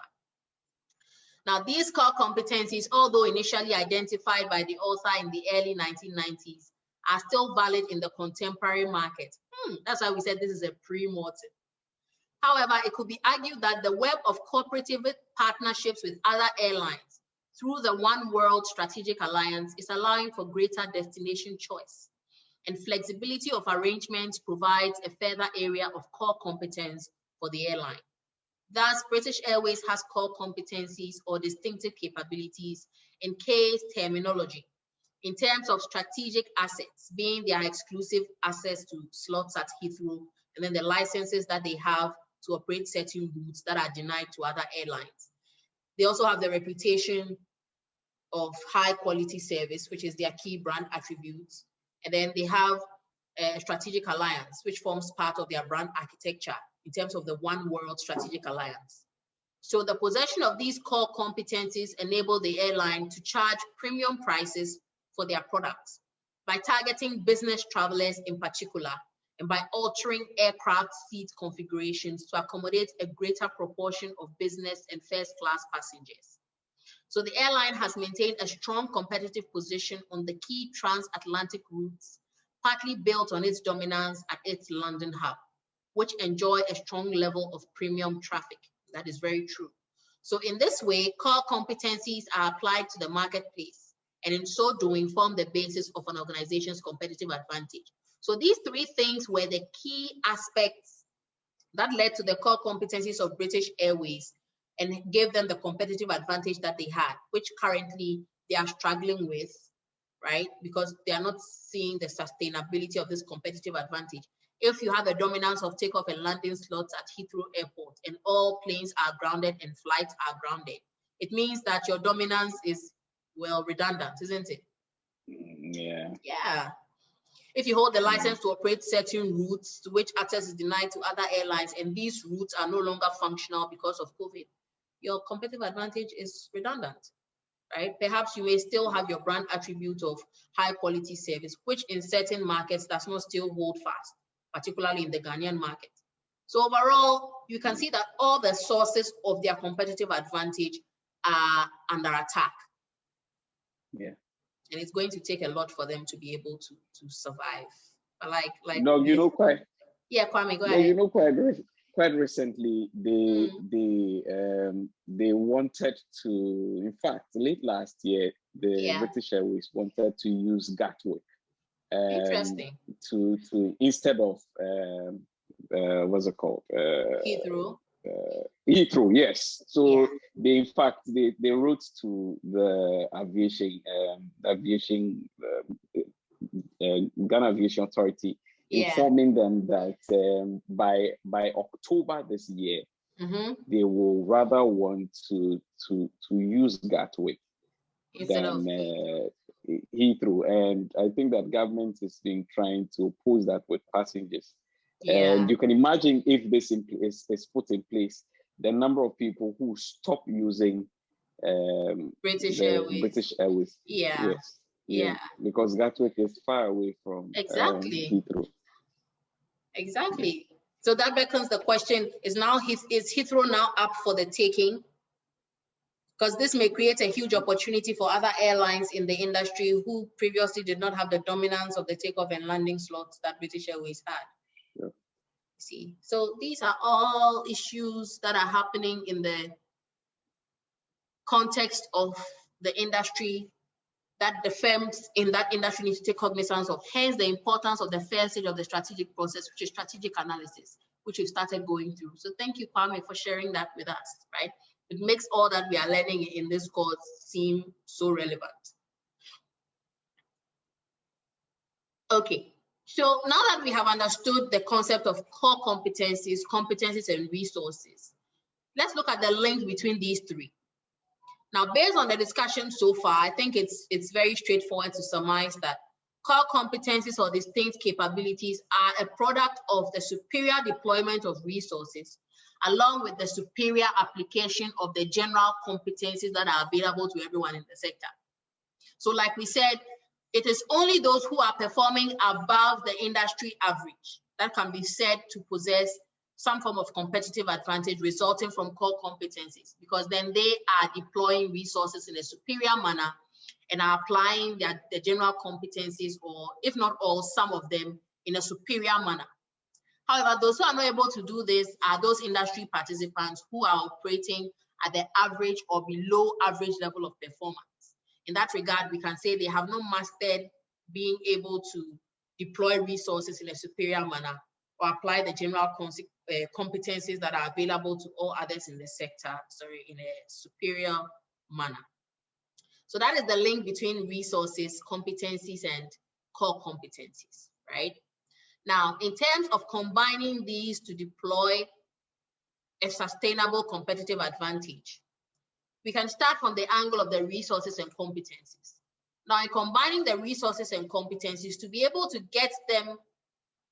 Now, these core competencies, although initially identified by the author in the early 1990s, are still valid in the contemporary market. That's why we said this is a pre-mortem. However, it could be argued that the web of cooperative partnerships with other airlines through the One World Strategic Alliance is allowing for greater destination choice, and flexibility of arrangements provides a further area of core competence for the airline. Thus, British Airways has core competencies or distinctive capabilities in K's terminology, in terms of strategic assets, being their exclusive access to slots at Heathrow, and then the licenses that they have to operate certain routes that are denied to other airlines. They also have the reputation of high quality service, which is their key brand attributes. And then they have a strategic alliance, which forms part of their brand architecture in terms of the One World Strategic Alliance. So the possession of these core competencies enable the airline to charge premium prices for their products by targeting business travelers in particular, and by altering aircraft seat configurations to accommodate a greater proportion of business and first-class passengers. So the airline has maintained a strong competitive position on the key transatlantic routes, partly built on its dominance at its London hub, which enjoy a strong level of premium traffic. That is very true. So in this way, core competencies are applied to the marketplace, and in so doing form the basis of an organization's competitive advantage. So these three things were the key aspects that led to the core competencies of British Airways and gave them the competitive advantage that they had, which currently they are struggling with, right? Because they are not seeing the sustainability of this competitive advantage. If you have a dominance of takeoff and landing slots at Heathrow Airport and all planes are grounded and flights are grounded, it means that your dominance is, well, redundant, isn't it? Yeah. Yeah. If you hold the license to operate certain routes to which access is denied to other airlines, and these routes are no longer functional because of COVID, your competitive advantage is redundant, right? Perhaps you may still have your brand attribute of high quality service, which in certain markets does not still hold fast, particularly in the Ghanaian market. So overall, you can see that all the sources of their competitive advantage are under attack. Yeah. And it's going to take a lot for them to be able to survive. But like no, you know, quite. Yeah, Kwame, go ahead. You know, quite recently they wanted to. In fact, late last year, the British Airways wanted to use Gatwick. Interesting. To instead of what's it called? Heathrow. Heathrow, yes. So they wrote to the Ghana Aviation Authority, informing them that by October this year, they will rather want to use Gatwick than Heathrow, and I think that government has been trying to oppose that with passengers. And you can imagine if this is put in place, the number of people who stop using British Airways. Yeah. Because Gatwick is far away from Heathrow. Exactly. So that becomes the question: is Heathrow now up for the taking? because this may create a huge opportunity for other airlines in the industry who previously did not have the dominance of the takeoff and landing slots that British Airways had. Yeah. See, so these are all issues that are happening in the context of the industry that the firms in that industry need to take cognizance of. Hence the importance of the first stage of the strategic process, which is strategic analysis, which we've started going through. So thank you, Kwame, for sharing that with us, right? It makes all that we are learning in this course seem so relevant. Okay, so now that we have understood the concept of core competencies, and resources, let's look at the link between these three. Now, based on the discussion so far, I think it's very straightforward to surmise that core competencies or distinct capabilities are a product of the superior deployment of resources, along with the superior application of the general competencies that are available to everyone in the sector. So like we said, it is only those who are performing above the industry average that can be said to possess some form of competitive advantage resulting from core competencies, because then they are deploying resources in a superior manner and are applying the general competencies, or if not all, some of them in a superior manner. However, those who are not able to do this are those industry participants who are operating at the average or below average level of performance. In that regard, we can say they have not mastered being able to deploy resources in a superior manner or apply the general competencies that are available to all others in the sector, in a superior manner. So that is the link between resources, competencies, and core competencies, right? Now, in terms of combining these to deploy a sustainable competitive advantage, we can start from the angle of the resources and competencies. Now, in combining the resources and competencies, to be able to get them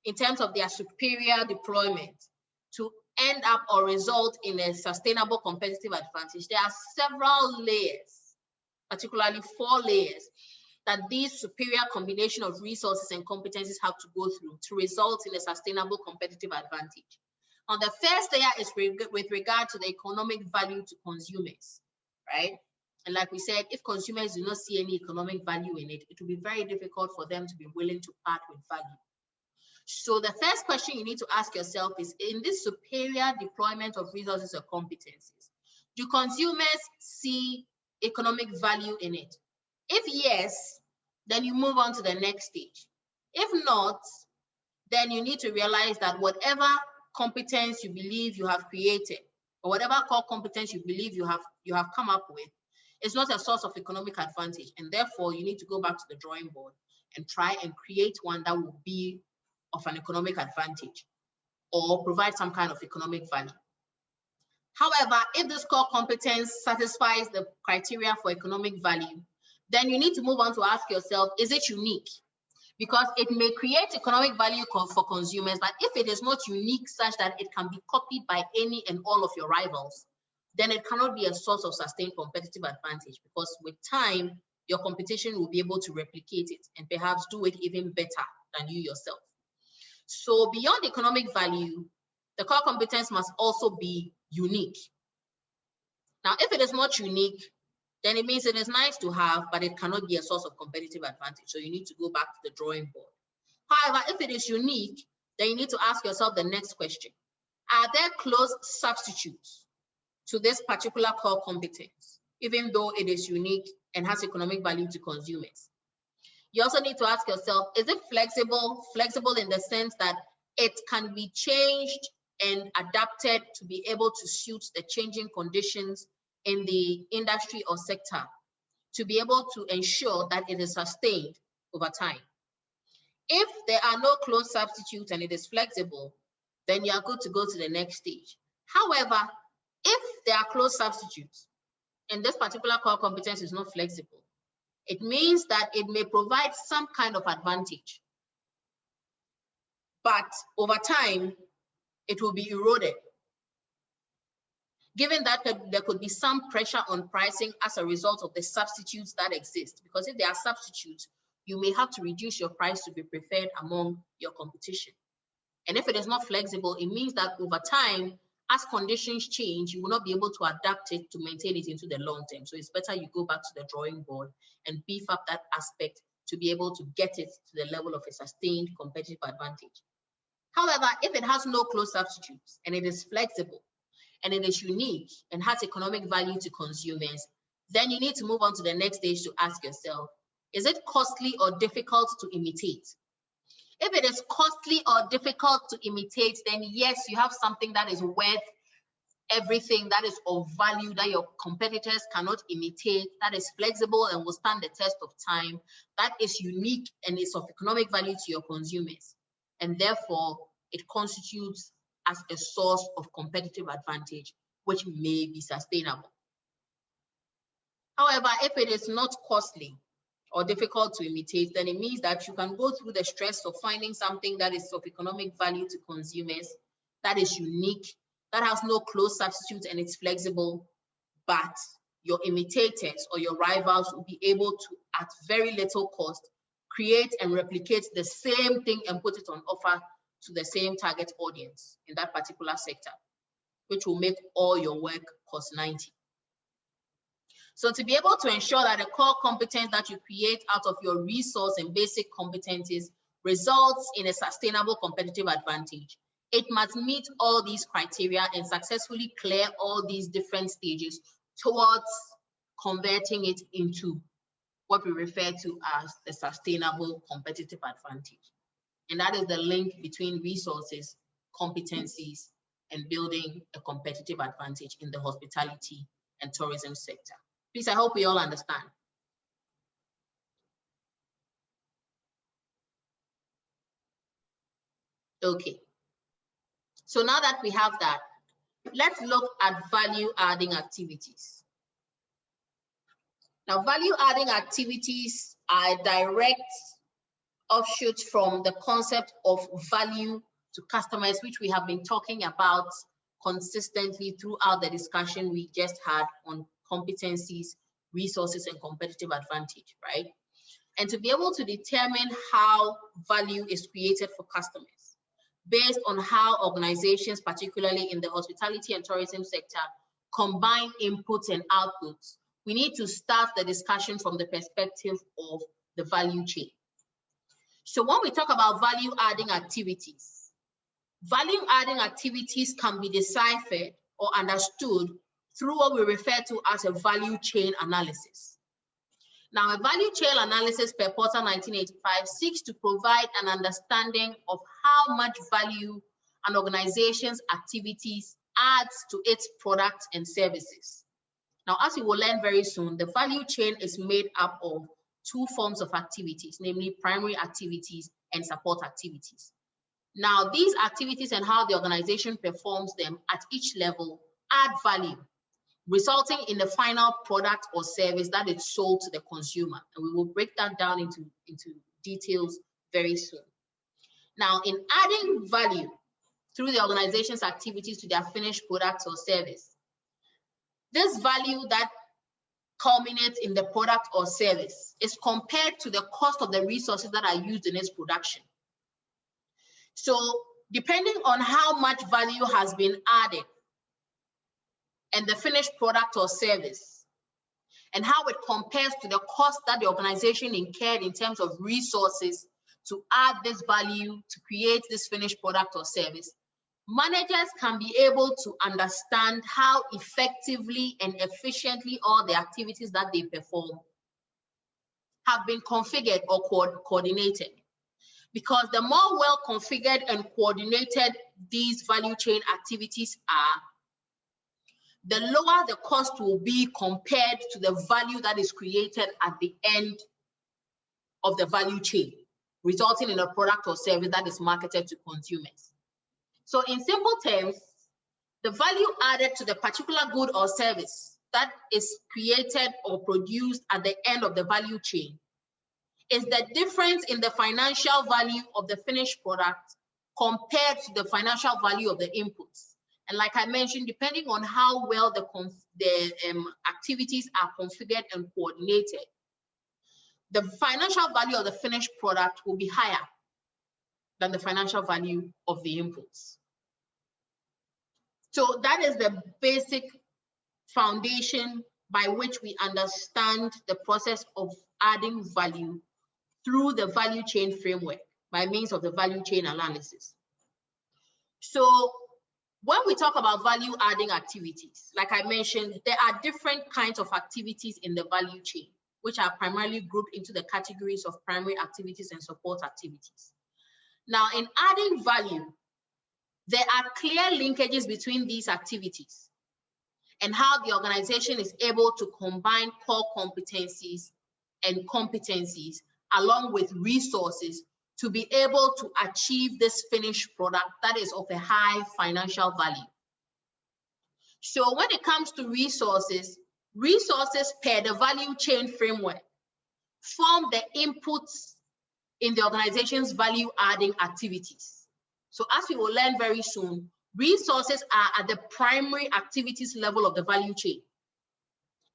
in terms of their superior deployment to end up or result in a sustainable competitive advantage, there are several layers, particularly 4 layers, that these superior combination of resources and competencies have to go through to result in a sustainable competitive advantage. Now, the first layer is with regard to the economic value to consumers, right? And like we said, if consumers do not see any economic value in it, it will be very difficult for them to be willing to part with value. So the first question you need to ask yourself is, in this superior deployment of resources or competencies, do consumers see economic value in it? If yes, then you move on to the next stage. If not, then you need to realize that whatever competence you believe you have created, or whatever core competence you believe you have come up with, is not a source of economic advantage. And therefore, you need to go back to the drawing board and try and create one that will be of an economic advantage or provide some kind of economic value. However, if this core competence satisfies the criteria for economic value, then you need to move on to ask yourself, is it unique? Because it may create economic value for consumers, but if it is not unique such that it can be copied by any and all of your rivals, then it cannot be a source of sustained competitive advantage, because with time, your competition will be able to replicate it and perhaps do it even better than you yourself. So beyond economic value, the core competence must also be unique. Now, if it is not unique, then it means it is nice to have, but it cannot be a source of competitive advantage. So you need to go back to the drawing board. However, if it is unique, then you need to ask yourself the next question. Are there close substitutes to this particular core competence, even though it is unique and has economic value to consumers? You also need to ask yourself, is it flexible? Flexible in the sense that it can be changed and adapted to be able to suit the changing conditions in the industry or sector, to be able to ensure that it is sustained over time. If there are no close substitutes and it is flexible, then you are good to go to the next stage. However, if there are close substitutes and this particular core competence is not flexible, it means that it may provide some kind of advantage, but over time, it will be eroded. Given that there could be some pressure on pricing as a result of the substitutes that exist, because if there are substitutes, you may have to reduce your price to be preferred among your competition. And if it is not flexible, it means that over time, as conditions change, you will not be able to adapt it to maintain it into the long term. So it's better you go back to the drawing board and beef up that aspect to be able to get it to the level of a sustained competitive advantage. However, if it has no close substitutes and it is flexible and it is unique and has economic value to consumers, then you need to move on to the next stage to ask yourself, is it costly or difficult to imitate? If it is costly or difficult to imitate, then yes, you have something that is worth everything, that is of value, that your competitors cannot imitate, that is flexible and will stand the test of time, that is unique and is of economic value to your consumers. And therefore, it constitutes as a source of competitive advantage, which may be sustainable. However, if it is not costly or difficult to imitate, then it means that you can go through the stress of finding something that is of economic value to consumers, that is unique, that has no close substitute and it's flexible, but your imitators or your rivals will be able to, at very little cost, create and replicate the same thing and put it on offer to the same target audience in that particular sector, which will make all your work cost 90. So to be able to ensure that the core competence that you create out of your resource and basic competencies results in a sustainable competitive advantage, it must meet all these criteria and successfully clear all these different stages towards converting it into what we refer to as the sustainable competitive advantage. And that is the link between resources, competencies, and building a competitive advantage in the hospitality and tourism sector. Please, I hope we all understand. Okay. So now that we have that, let's look at value-adding activities. Now, value-adding activities are a direct offshoot from the concept of value to customers, which we have been talking about consistently throughout the discussion we just had on competencies, resources, and competitive advantage, right? And to be able to determine how value is created for customers based on how organizations, particularly in the hospitality and tourism sector, combine inputs and outputs, we need to start the discussion from the perspective of the value chain. So when we talk about value-adding activities can be deciphered or understood through what we refer to as a value chain analysis. Now, a value chain analysis per Porter 1985 seeks to provide an understanding of how much value an organization's activities adds to its products and services. Now, as you will learn very soon, the value chain is made up of two forms of activities, namely primary activities and support activities. Now, these activities and how the organization performs them at each level add value, resulting in the final product or service that is sold to the consumer. And we will break that down into details very soon. Now, in adding value through the organization's activities to their finished product or service, this value that culminates in the product or service is compared to the cost of the resources that are used in its production. So depending on how much value has been added and the finished product or service, and how it compares to the cost that the organization incurred in terms of resources to add this value to create this finished product or service, managers can be able to understand how effectively and efficiently all the activities that they perform have been configured or coordinated. Because the more well configured and coordinated these value chain activities are, the lower the cost will be compared to the value that is created at the end of the value chain, resulting in a product or service that is marketed to consumers. So in simple terms, the value added to the particular good or service that is created or produced at the end of the value chain is the difference in the financial value of the finished product compared to the financial value of the inputs. And like I mentioned, depending on how well the activities are configured and coordinated, the financial value of the finished product will be higher than the financial value of the inputs. So that is the basic foundation by which we understand the process of adding value through the value chain framework by means of the value chain analysis. So when we talk about value adding activities, like I mentioned, there are different kinds of activities in the value chain, which are primarily grouped into the categories of primary activities and support activities. Now, in adding value, there are clear linkages between these activities and how the organization is able to combine core competencies and competencies along with resources to be able to achieve this finished product that is of a high financial value. So when it comes to resources, resources per the value chain framework form the inputs in the organization's value adding activities. So as we will learn very soon, resources are at the primary activities level of the value chain,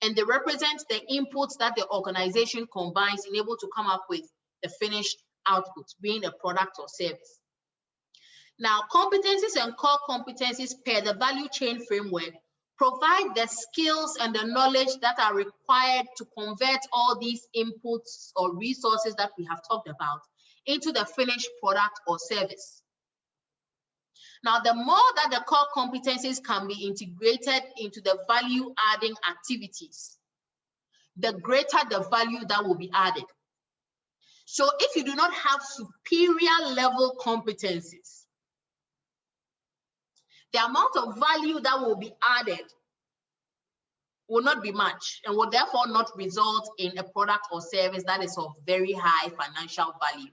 and they represent the inputs that the organization combines in able to come up with the finished output, being a product or service. Now, competencies and core competencies per the value chain framework provide the skills and the knowledge that are required to convert all these inputs or resources that we have talked about into the finished product or service. Now, the more that the core competencies can be integrated into the value adding activities, the greater the value that will be added. So if you do not have superior level competencies, the amount of value that will be added will not be much and will therefore not result in a product or service that is of very high financial value.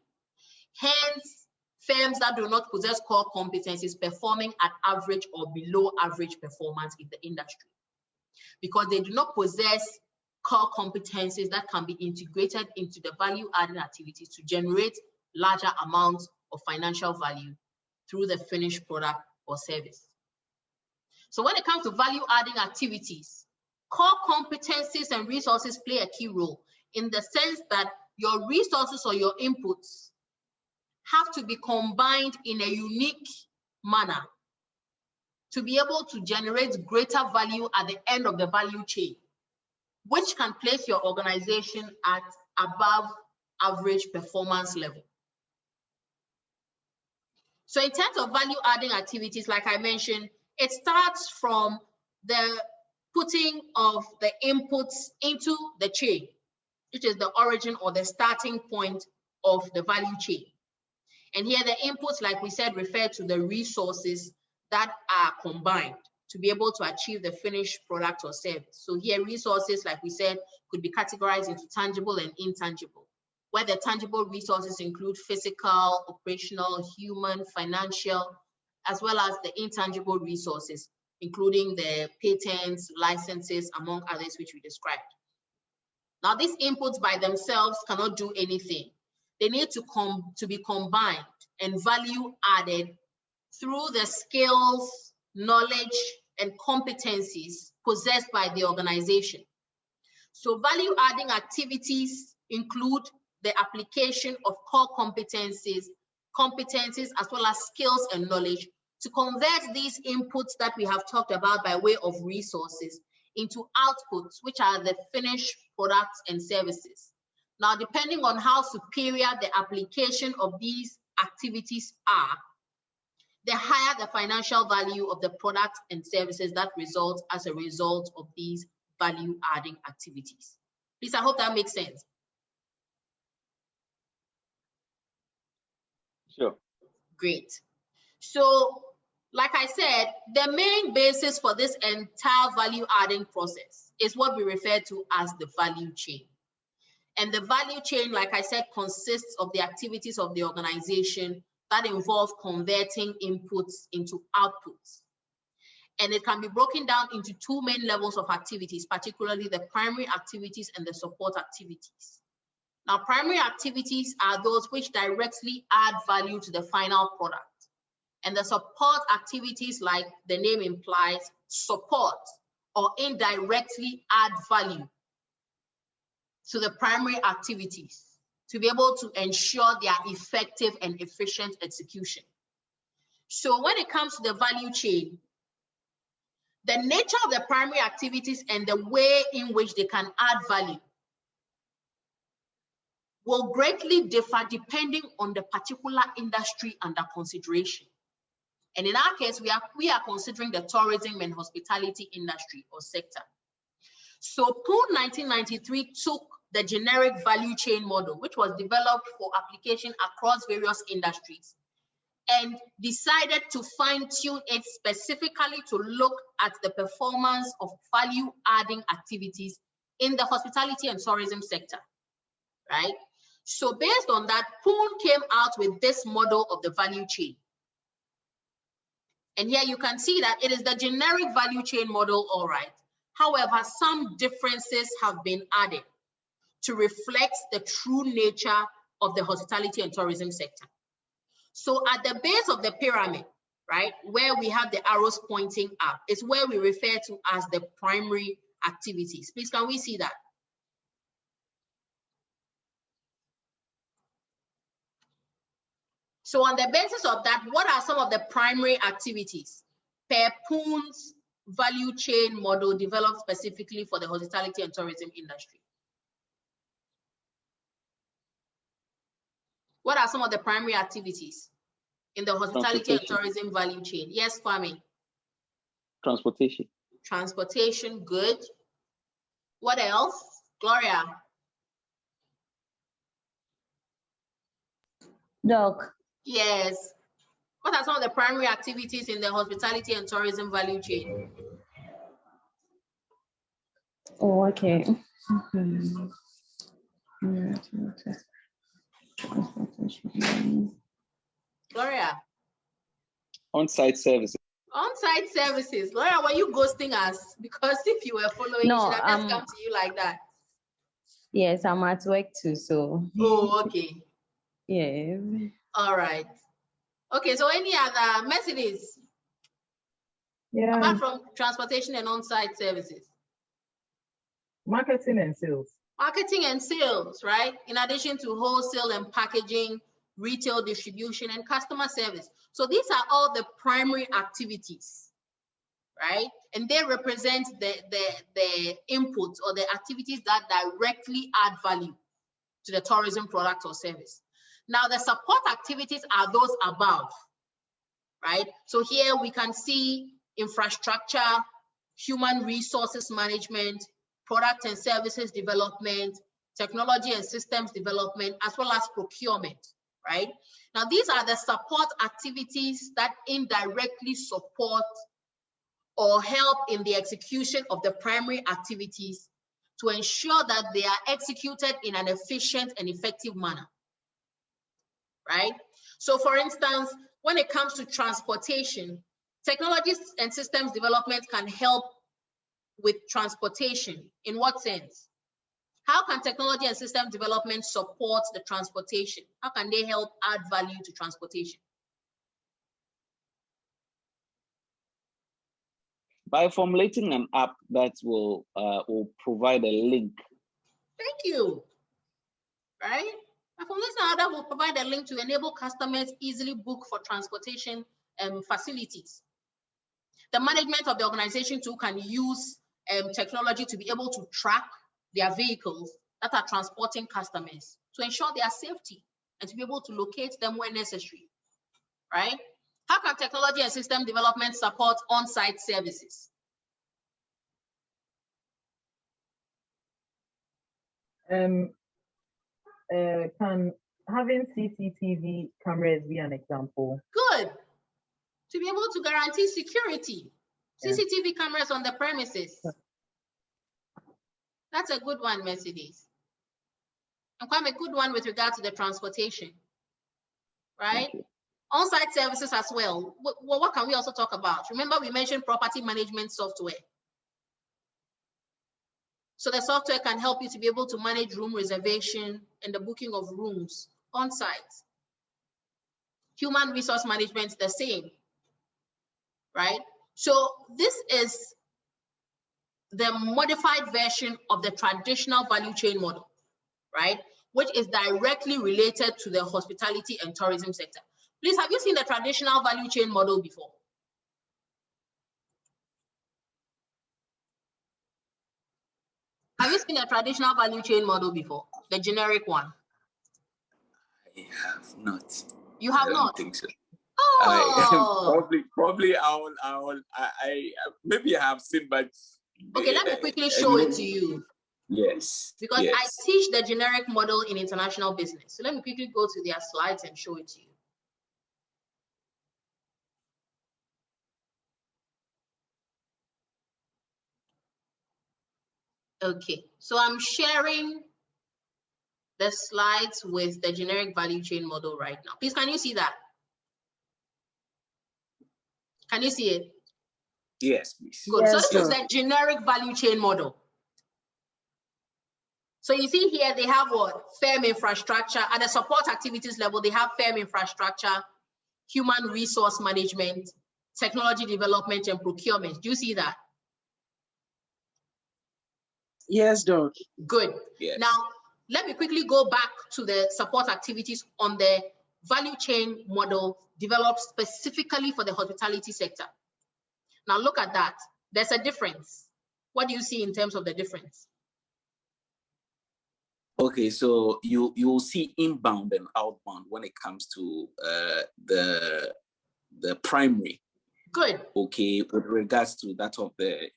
Hence, firms that do not possess core competencies performing at average or below average performance in the industry, because they do not possess core competencies that can be integrated into the value adding activities to generate larger amounts of financial value through the finished product or service. So when it comes to value adding activities, core competencies and resources play a key role in the sense that your resources or your inputs have to be combined in a unique manner to be able to generate greater value at the end of the value chain, which can place your organization at above average performance level. So in terms of value adding activities, like I mentioned, it starts from the putting of the inputs into the chain, which is the origin or the starting point of the value chain. And here the inputs, like we said, refer to the resources that are combined to be able to achieve the finished product or service. So here resources, like we said, could be categorized into tangible and intangible, where the tangible resources include physical, operational, human, financial, as well as the intangible resources, including the patents, licenses, among others, which we described. Now, these inputs by themselves cannot do anything. They need to be combined and value added through the skills, knowledge, and competencies possessed by the organization. So value adding activities include the application of core competencies as well as skills and knowledge to convert these inputs that we have talked about by way of resources into outputs, which are the finished products and services. Now, depending on how superior the application of these activities are, the higher the financial value of the products and services that result as a result of these value-adding activities. Please, I hope that makes sense. Sure. Great. So, like I said, the main basis for this entire value-adding process is what we refer to as the value chain. And the value chain, like I said, consists of the activities of the organization that involve converting inputs into outputs. And it can be broken down into two main levels of activities, particularly the primary activities and the support activities. Now, primary activities are those which directly add value to the final product. And the support activities, like the name implies, support or indirectly add value to the primary activities to be able to ensure their effective and efficient execution. So when it comes to the value chain, the nature of the primary activities and the way in which they can add value will greatly differ depending on the particular industry under consideration. And in our case, we are considering the tourism and hospitality industry or sector. So Poon 1993 took the generic value chain model, which was developed for application across various industries, and decided to fine-tune it specifically to look at the performance of value-adding activities in the hospitality and tourism sector, right? So based on that, Poon came out with this model of the value chain. And here you can see that it is the generic value chain model, all right. However, some differences have been added to reflect the true nature of the hospitality and tourism sector. So at the base of the pyramid, right, where we have the arrows pointing up, is where we refer to as the primary activities. Please, can we see that? So on the basis of that, what are some of the primary activities per Poon's value chain model developed specifically for the hospitality and tourism industry? What are some of the primary activities in the hospitality and tourism value chain? Yes, Kwame. Transportation. Transportation, good. What else? Gloria. Dock. Yes. What are some of the primary activities in the hospitality and tourism value chain? Oh, okay. Gloria. On-site services. On-site services. Gloria, were you ghosting us? Because if you were following, no, should have just come to you like that. Yes, I'm at work too, so. Oh, okay. Yes. All right. Okay, so any other messages? Yeah. Apart from transportation and on-site services? Marketing and sales. Marketing and sales, right? In addition to wholesale and packaging, retail distribution, and customer service. So these are all the primary activities, right? And they represent the inputs or the activities that directly add value to the tourism product or service. Now, the support activities are those above, right? So here we can see infrastructure, human resources management, product and services development, technology and systems development, as well as procurement, right? Now, these are the support activities that indirectly support or help in the execution of the primary activities to ensure that they are executed in an efficient and effective manner, right? So for instance, when it comes to transportation, technologies and systems development can help with transportation. In what sense? How can technology and system development support the transportation? How can they help add value to transportation? By formulating an app that will provide a link. Thank you. Right? By formulating an app that will provide a link to enable customers easily book for transportation facilities. The management of the organization too can use technology to be able to track their vehicles that are transporting customers to ensure their safety and to be able to locate them when necessary, right? How can technology and system development support on-site services? Can having CCTV cameras be an example? Good. To be able to guarantee security. Yeah. CCTV cameras on the premises. That's a good one, Mercedes. And quite a good one with regard to the transportation, right? On-site services as well. What can we also talk about? Remember, we mentioned property management software. So the software can help you to be able to manage room reservation and the booking of rooms on site. Human resource management, the same, right? So this is the modified version of the traditional value chain model, right? Which is directly related to the hospitality and tourism sector. Please, have you seen the traditional value chain model before? Have you seen a traditional value chain model before? The generic one? I have not. You have not? I don't think so. Oh. Probably I maybe I have seen, but okay, let me quickly show it to you. Yes. Because yes. I teach the generic model in international business. So let me quickly go to their slides and show it to you. Okay, so I'm sharing the slides with the generic value chain model right now. Please, can you see that? Can you see it? Yes, please. Good. Yes, so this sir. is the generic value chain model. So you see here, they have what? Firm infrastructure. At the support activities level, they have firm infrastructure, human resource management, technology development, and procurement. Do you see that? Yes, Doc. Good. Yes. Now, let me quickly go back to the support activities on the value chain model developed specifically for the hospitality sector. Now, look at that. There's a difference. What do you see in terms of the difference? Okay, so you will see inbound and outbound when it comes to the primary. Good. Okay, with regards to that of the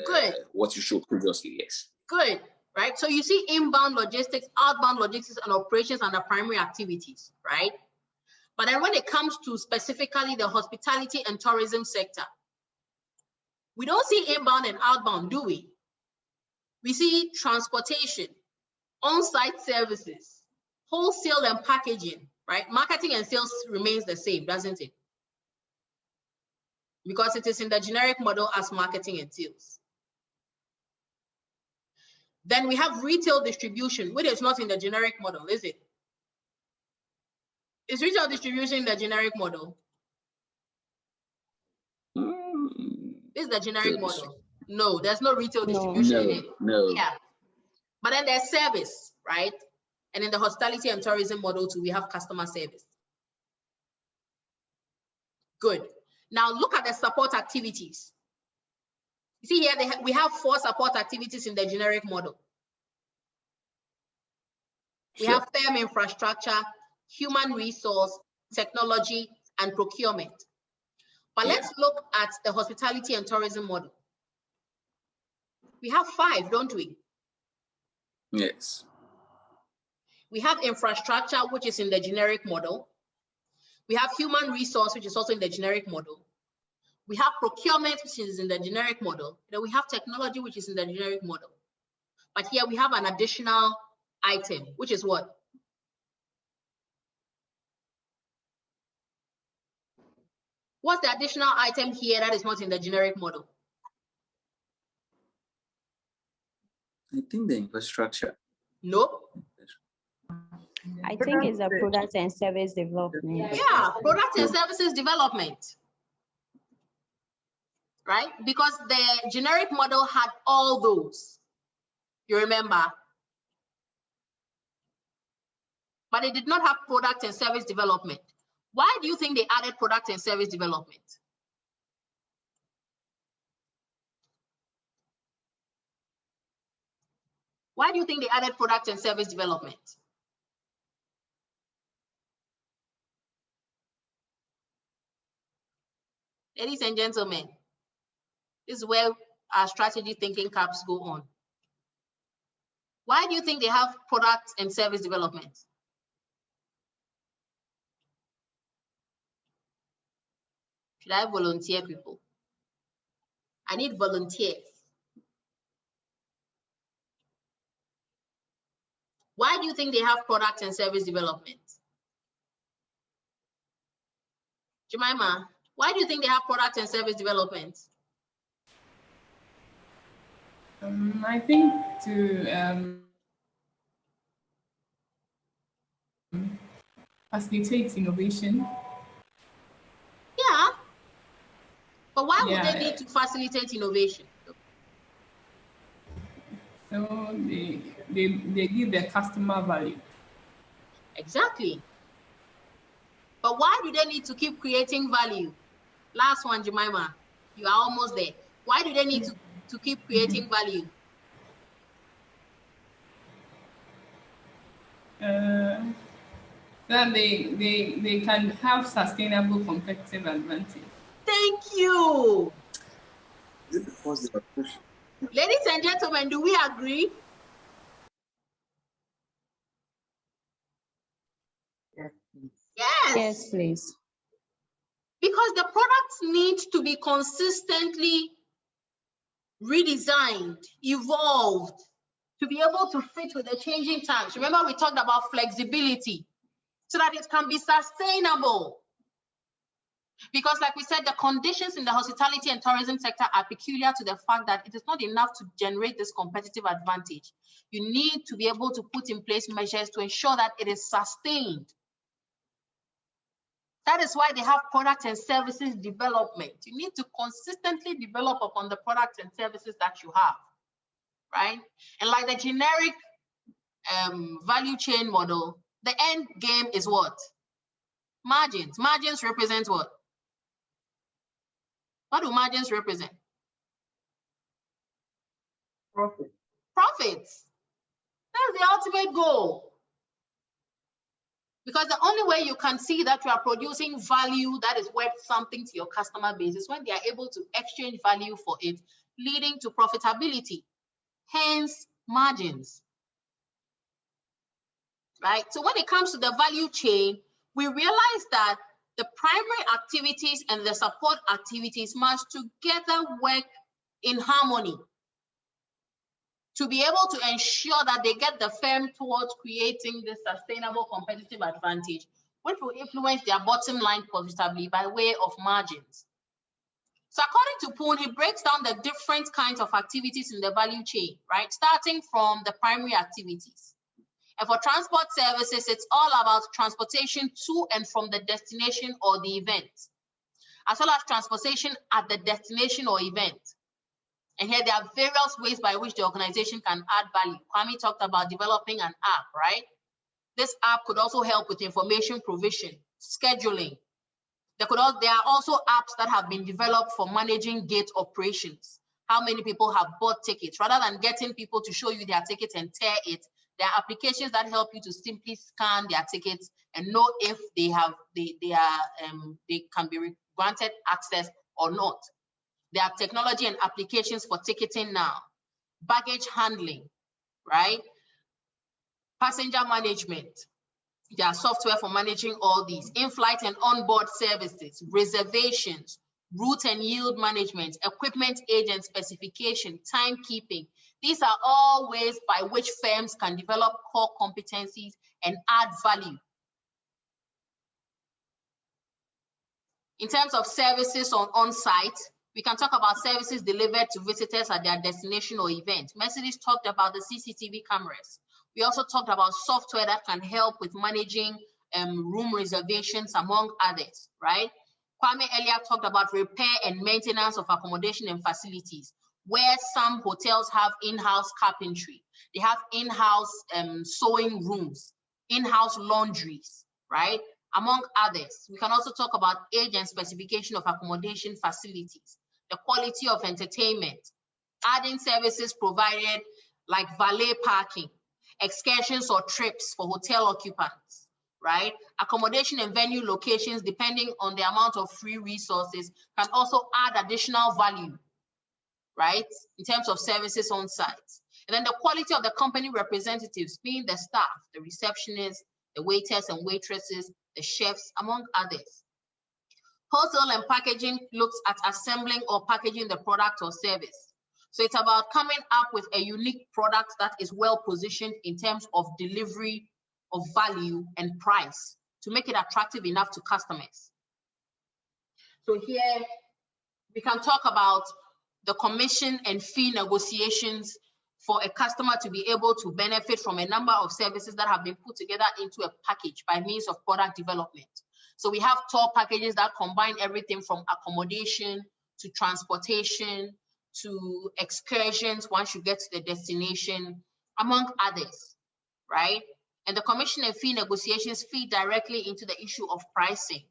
good. What you showed previously, yes. Good, right? So you see inbound logistics, outbound logistics, and operations under primary activities, right? But then when it comes to specifically the hospitality and tourism sector, we don't see inbound and outbound, do we? We see transportation, on-site services, wholesale and packaging, right? Marketing and sales remains the same, doesn't it? Because it is in the generic model as marketing and sales. Then we have retail distribution, which is not in the generic model, is it? Is retail distribution in the generic model? This is the generic model. No, there's no retail distribution in it. No. Yeah. But then there's service, right? And in the hospitality and tourism model too, we have customer service. Good. Now look at the support activities. You see here, we have 4 support activities in the generic model. We have firm infrastructure, human resource, technology, and procurement. But let's look at the hospitality and tourism model. We have 5, don't we? Yes. We have infrastructure, which is in the generic model. We have human resource, which is also in the generic model. We have procurement, which is in the generic model. Then we have technology, which is in the generic model. But here we have an additional item, which is what? What's the additional item here that is not in the generic model? I think the infrastructure. Nope. I think it's a product and service development. Yeah, product and services development. Right? Because the generic model had all those. You remember? But it did not have product and service development. Why do you think they added product and service development? Why do you think they added product and service development? Ladies and gentlemen, this is where our strategy thinking caps go on. Why do you think they have product and service development? Should I volunteer people? I need volunteers. Why do you think they have product and service development? Jemima, why do you think they have product and service development? I think to facilitate innovation. Yeah, but why would they need to facilitate innovation? So they give their customer value. Exactly. But why do they need to keep creating value? Last one, Jemima, you are almost there. Why do they need to keep creating value? That they can have sustainable competitive advantage. Thank you. Positive. Ladies and gentlemen, do we agree? Yes, please. Yes. Yes, please. Because the products need to be consistently redesigned, evolved, to be able to fit with the changing times. Remember, we talked about flexibility so that it can be sustainable. Because like we said, the conditions in the hospitality and tourism sector are peculiar to the fact that it is not enough to generate this competitive advantage. You need to be able to put in place measures to ensure that it is sustained. That is why they have product and services development. You need to consistently develop upon the products and services that you have, right? And like the generic value chain model, the end game is what? Margins. Margins represent what? What do margins represent? Profit. Profits. That's the ultimate goal. Because the only way you can see that you are producing value that is worth something to your customer base is when they are able to exchange value for it, leading to profitability, hence margins. Right? So when it comes to the value chain, we realize that the primary activities and the support activities must together work in harmony to be able to ensure that they get the firm towards creating this sustainable competitive advantage, which will influence their bottom line positively by way of margins. So according to Poon, he breaks down the different kinds of activities in the value chain, right? Starting from the primary activities. And for transport services, it's all about transportation to and from the destination or the event, as well as transportation at the destination or event. And here there are various ways by which the organization can add value. Kwame talked about developing an app, right? This app could also help with information provision, scheduling. There are also apps that have been developed for managing gate operations. How many people have bought tickets? Rather than getting people to show you their tickets and tear it, there are applications that help you to simply scan their tickets and know if they can be granted access or not. There are technology and applications for ticketing now, baggage handling, right? Passenger management. There are software for managing all these. In-flight and onboard services, reservations, route and yield management, equipment agent specification, timekeeping. These are all ways by which firms can develop core competencies and add value. In terms of services on-site, we can talk about services delivered to visitors at their destination or event. Mercedes talked about the CCTV cameras. We also talked about software that can help with managing room reservations, among others, right? Kwame earlier talked about repair and maintenance of accommodation and facilities, where some hotels have in-house carpentry. They have in-house sewing rooms, in-house laundries, right? Among others. We can also talk about age and specification of accommodation facilities, the quality of entertainment, adding services provided like valet parking, excursions or trips for hotel occupants, right? Accommodation and venue locations, depending on the amount of free resources, can also add additional value, right? In terms of services on site. And then the quality of the company representatives, being the staff, the receptionists, the waiters and waitresses, the chefs, among others. Wholesale and packaging looks at assembling or packaging the product or service. So it's about coming up with a unique product that is well positioned in terms of delivery of value and price to make it attractive enough to customers. So here we can talk about the commission and fee negotiations for a customer to be able to benefit from a number of services that have been put together into a package by means of product development. So we have tour packages that combine everything from accommodation to transportation to excursions once you get to the destination, among others, right? And the commission and fee negotiations feed directly into the issue of pricing.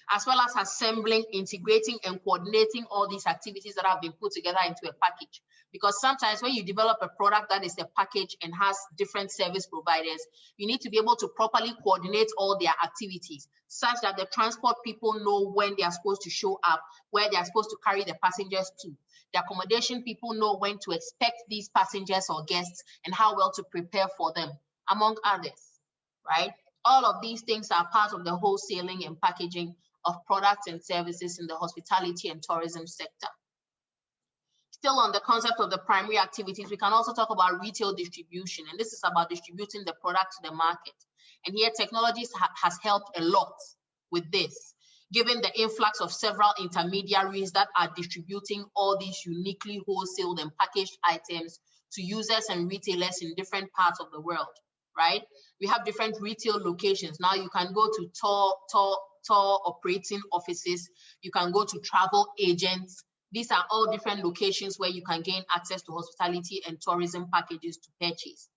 as well as assembling, integrating, and coordinating all these activities that have been put together into a package. Because sometimes when you develop a product that is a package and has different service providers, you need to be able to properly coordinate all their activities such that the transport people know when they are supposed to show up, where they are supposed to carry the passengers to. The accommodation people know when to expect these passengers or guests and how well to prepare for them, among others, right? All of these things are part of the wholesaling and packaging of products and services in the hospitality and tourism sector. Still on the concept of the primary activities, we can also talk about retail distribution, and this is about distributing the product to the market. And here technologies has helped a lot with this, given the influx of several intermediaries that are distributing all these uniquely wholesaled and packaged items to users and retailers in different parts of the world, right? We have different retail locations. Now you can go to tour operating offices. You can go to travel agents. These are all different locations where you can gain access to hospitality and tourism packages to purchase,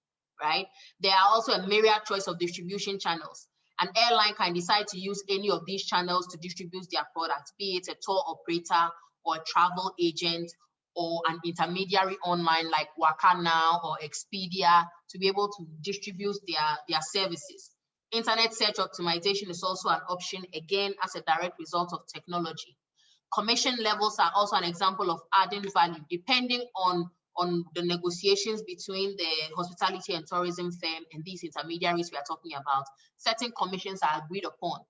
right? There are also a myriad choice of distribution channels. An airline can decide to use any of these channels to distribute their products, be it a tour operator or a travel agent or an intermediary online like Waka Now or Expedia to be able to distribute their services. Internet search optimization is also an option, again, as a direct result of technology. Commission levels are also an example of adding value, depending on the negotiations between the hospitality and tourism firm and these intermediaries we are talking about. Certain commissions are agreed upon,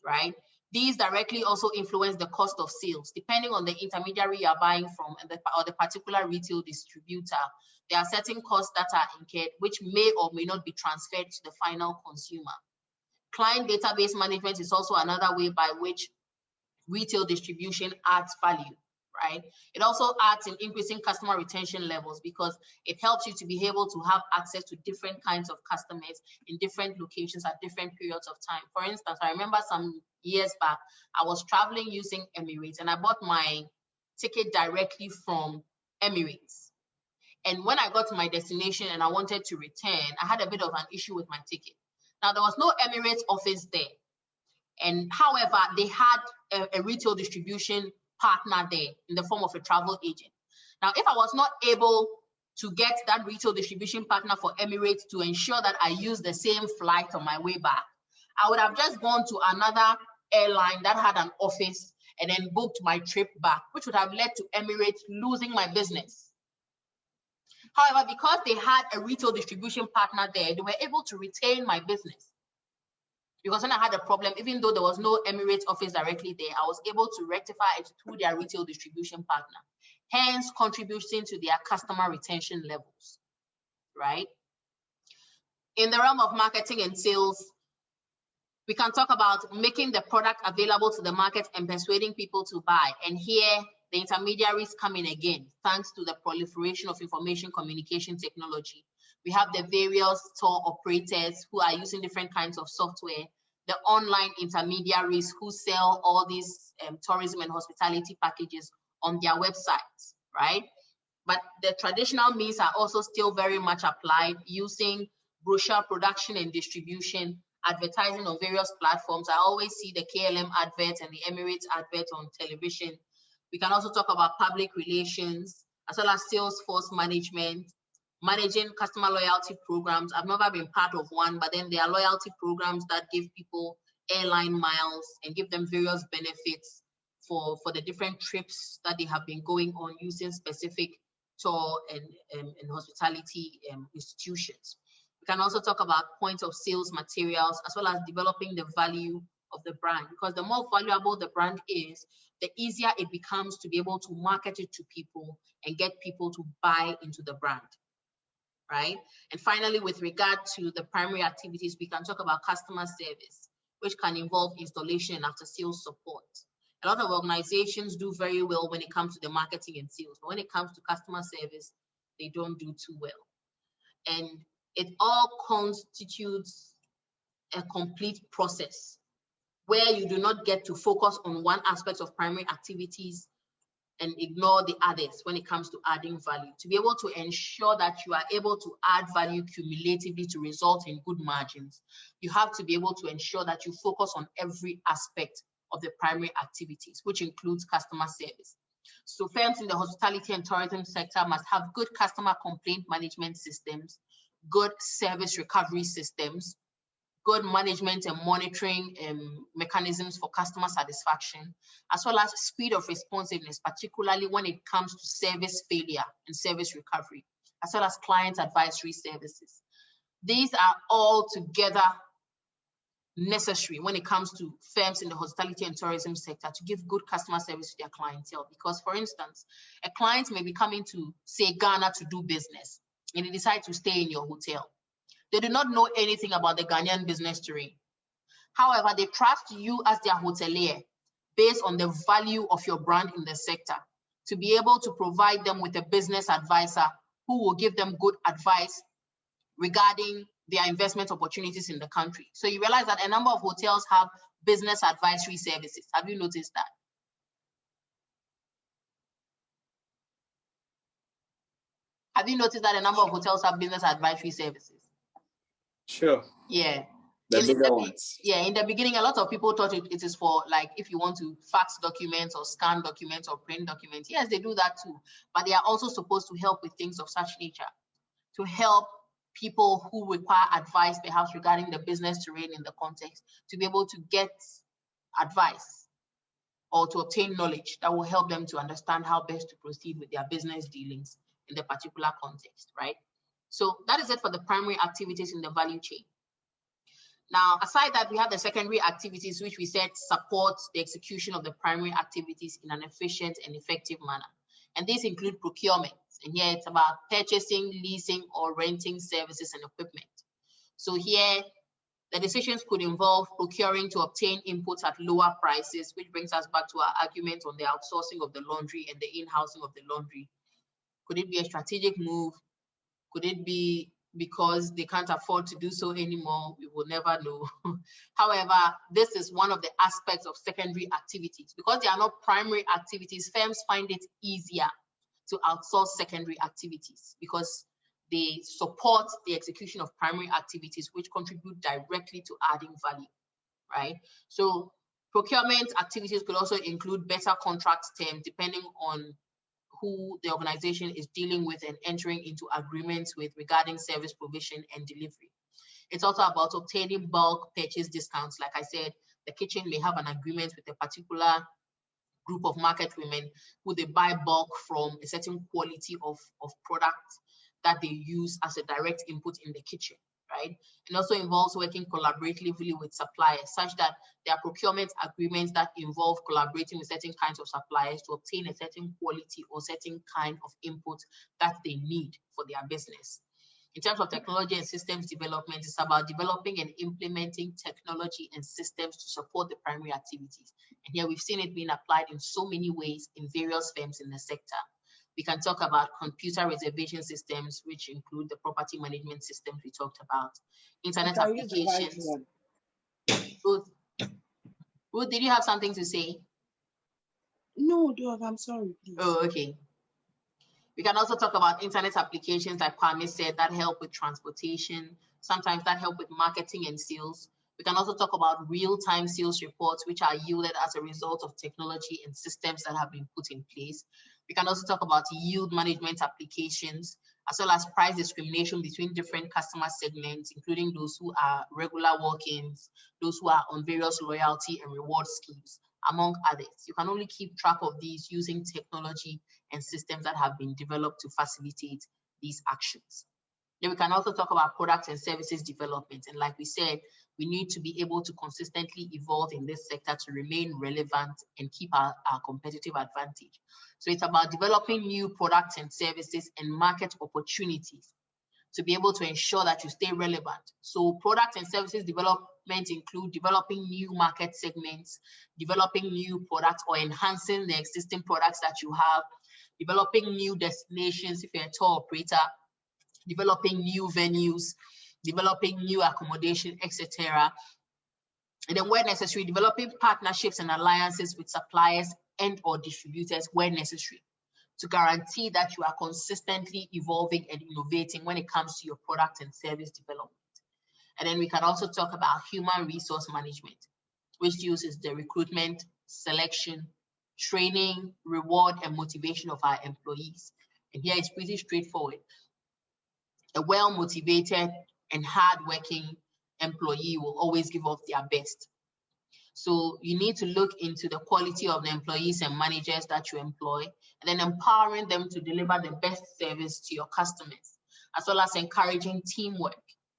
right? These directly also influence the cost of sales. Depending on the intermediary you are buying from or the particular retail distributor, there are certain costs that are incurred, which may or may not be transferred to the final consumer. Client database management is also another way by which retail distribution adds value, right? It also adds in increasing customer retention levels because it helps you to be able to have access to different kinds of customers in different locations at different periods of time. For instance, I remember some years back, I was traveling using Emirates and I bought my ticket directly from Emirates. And when I got to my destination and I wanted to return, I had a bit of an issue with my ticket. Now, there was no Emirates office there. And however, they had a retail distribution partner there in the form of a travel agent. Now, if I was not able to get that retail distribution partner for Emirates to ensure that I use the same flight on my way back, I would have just gone to another airline that had an office and then booked my trip back, which would have led to Emirates losing my business. However, because they had a retail distribution partner there, they were able to retain my business. Because when I had a problem, even though there was no Emirates office directly there, I was able to rectify it through their retail distribution partner, hence contributing to their customer retention levels, right? In the realm of marketing and sales, we can talk about making the product available to the market and persuading people to buy. And here, the intermediaries come in again, thanks to the proliferation of information communication technology. We have the various tour operators who are using different kinds of software, the online intermediaries who sell all these tourism and hospitality packages on their websites, right? But the traditional means are also still very much applied, using brochure production and distribution, advertising on various platforms. I always see the KLM advert and the Emirates advert on television. We can also talk about public relations, as well as sales force management, managing customer loyalty programs. I've never been part of one, but then there are loyalty programs that give people airline miles and give them various benefits for the different trips that they have been going on using specific tour and hospitality institutions. We can also talk about point of sales materials, as well as developing the value of the brand, because the more valuable the brand is, the easier it becomes to be able to market it to people and get people to buy into the brand. Right? And finally, with regard to the primary activities, we can talk about customer service, which can involve installation and after sales support. A lot of organizations do very well when it comes to the marketing and sales, but when it comes to customer service, they don't do too well. And it all constitutes a complete process where you do not get to focus on one aspect of primary activities and ignore the others when it comes to adding value. To be able to ensure that you are able to add value cumulatively to result in good margins, you have to be able to ensure that you focus on every aspect of the primary activities, which includes customer service. So firms in the hospitality and tourism sector must have good customer complaint management systems, good service recovery systems, good management and monitoring mechanisms for customer satisfaction, as well as speed of responsiveness, particularly when it comes to service failure and service recovery, as well as client advisory services. These are all together necessary when it comes to firms in the hospitality and tourism sector to give good customer service to their clientele. Because, for instance, a client may be coming to, say, Ghana to do business, and they decide to stay in your hotel. They do not know anything about the Ghanaian business terrain. However, they trust you as their hotelier based on the value of your brand in the sector to be able to provide them with a business advisor who will give them good advice regarding their investment opportunities in the country. So you realize that a number of hotels have business advisory services. Have you noticed that? Have you noticed that a number of hotels have business advisory services? Sure. Yeah. The bigger ones. Yeah, in the beginning, a lot of people thought it is for, like, if you want to fax documents or scan documents or print documents. Yes, they do that too. But they are also supposed to help with things of such nature, to help people who require advice, perhaps regarding the business terrain in the context, to be able to get advice or to obtain knowledge that will help them to understand how best to proceed with their business dealings in the particular context, right? So that is it for the primary activities in the value chain. Now, aside that, we have the secondary activities, which we said support the execution of the primary activities in an efficient and effective manner. And these include procurement. And here it's about purchasing, leasing, or renting services and equipment. So here, the decisions could involve procuring to obtain inputs at lower prices, which brings us back to our argument on the outsourcing of the laundry and the in-housing of the laundry. Could it be a strategic move? Could it be because they can't afford to do so anymore? We will never know. However, this is one of the aspects of secondary activities. Because they are not primary activities, firms find it easier to outsource secondary activities because they support the execution of primary activities, which contribute directly to adding value, right? So procurement activities could also include better contract terms depending on who the organization is dealing with and entering into agreements with regarding service provision and delivery. It's also about obtaining bulk purchase discounts. Like I said, the kitchen may have an agreement with a particular group of market women who they buy bulk from a certain quality of product that they use as a direct input in the kitchen, right? It also involves working collaboratively with suppliers such that there are procurement agreements that involve collaborating with certain kinds of suppliers to obtain a certain quality or certain kind of input that they need for their business. In terms of technology and systems development, it's about developing and implementing technology and systems to support the primary activities. And here we've seen it being applied in so many ways in various firms in the sector. We can talk about computer reservation systems, which include the property management systems we talked about, internet applications. Ruth, did you have something to say? No, Dove, I'm sorry. Please. Oh, okay. We can also talk about internet applications, like Kwame said, that help with transportation. Sometimes that help with marketing and sales. We can also talk about real-time sales reports, which are yielded as a result of technology and systems that have been put in place. We can also talk about yield management applications, as well as price discrimination between different customer segments, including those who are regular walk-ins, those who are on various loyalty and reward schemes, among others. You can only keep track of these using technology and systems that have been developed to facilitate these actions. Then we can also talk about products and services development. And like we said, we need to be able to consistently evolve in this sector to remain relevant and keep our competitive advantage. So it's about developing new products and services and market opportunities to be able to ensure that you stay relevant. So products and services development include developing new market segments, developing new products or enhancing the existing products that you have, developing new destinations if you're a tour operator, developing new venues, developing new accommodation, etc. And then where necessary, developing partnerships and alliances with suppliers and or distributors where necessary to guarantee that you are consistently evolving and innovating when it comes to your product and service development. And then we can also talk about human resource management, which deals with the recruitment, selection, training, reward, and motivation of our employees. And here it's pretty straightforward. A well-motivated and hard-working employee will always give off their best. So you need to look into the quality of the employees and managers that you employ, and then empowering them to deliver the best service to your customers, as well as encouraging teamwork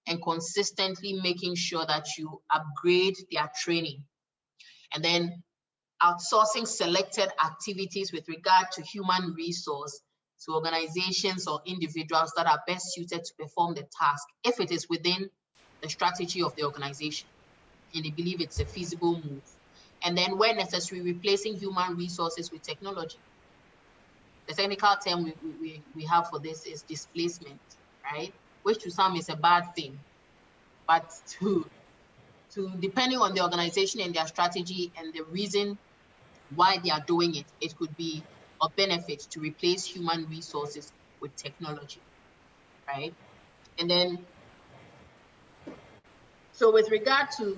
and consistently making sure that you upgrade their training. And then outsourcing selected activities with regard to human resource to organizations or individuals that are best suited to perform the task if it is within the strategy of the organization and they believe it's a feasible move. And then where necessary, replacing human resources with technology. The technical term we have for this is displacement, right? Which to some is a bad thing, but to depending on the organization and their strategy and the reason why they are doing it, it could be of benefit to replace human resources with technology, right? And then, with regard to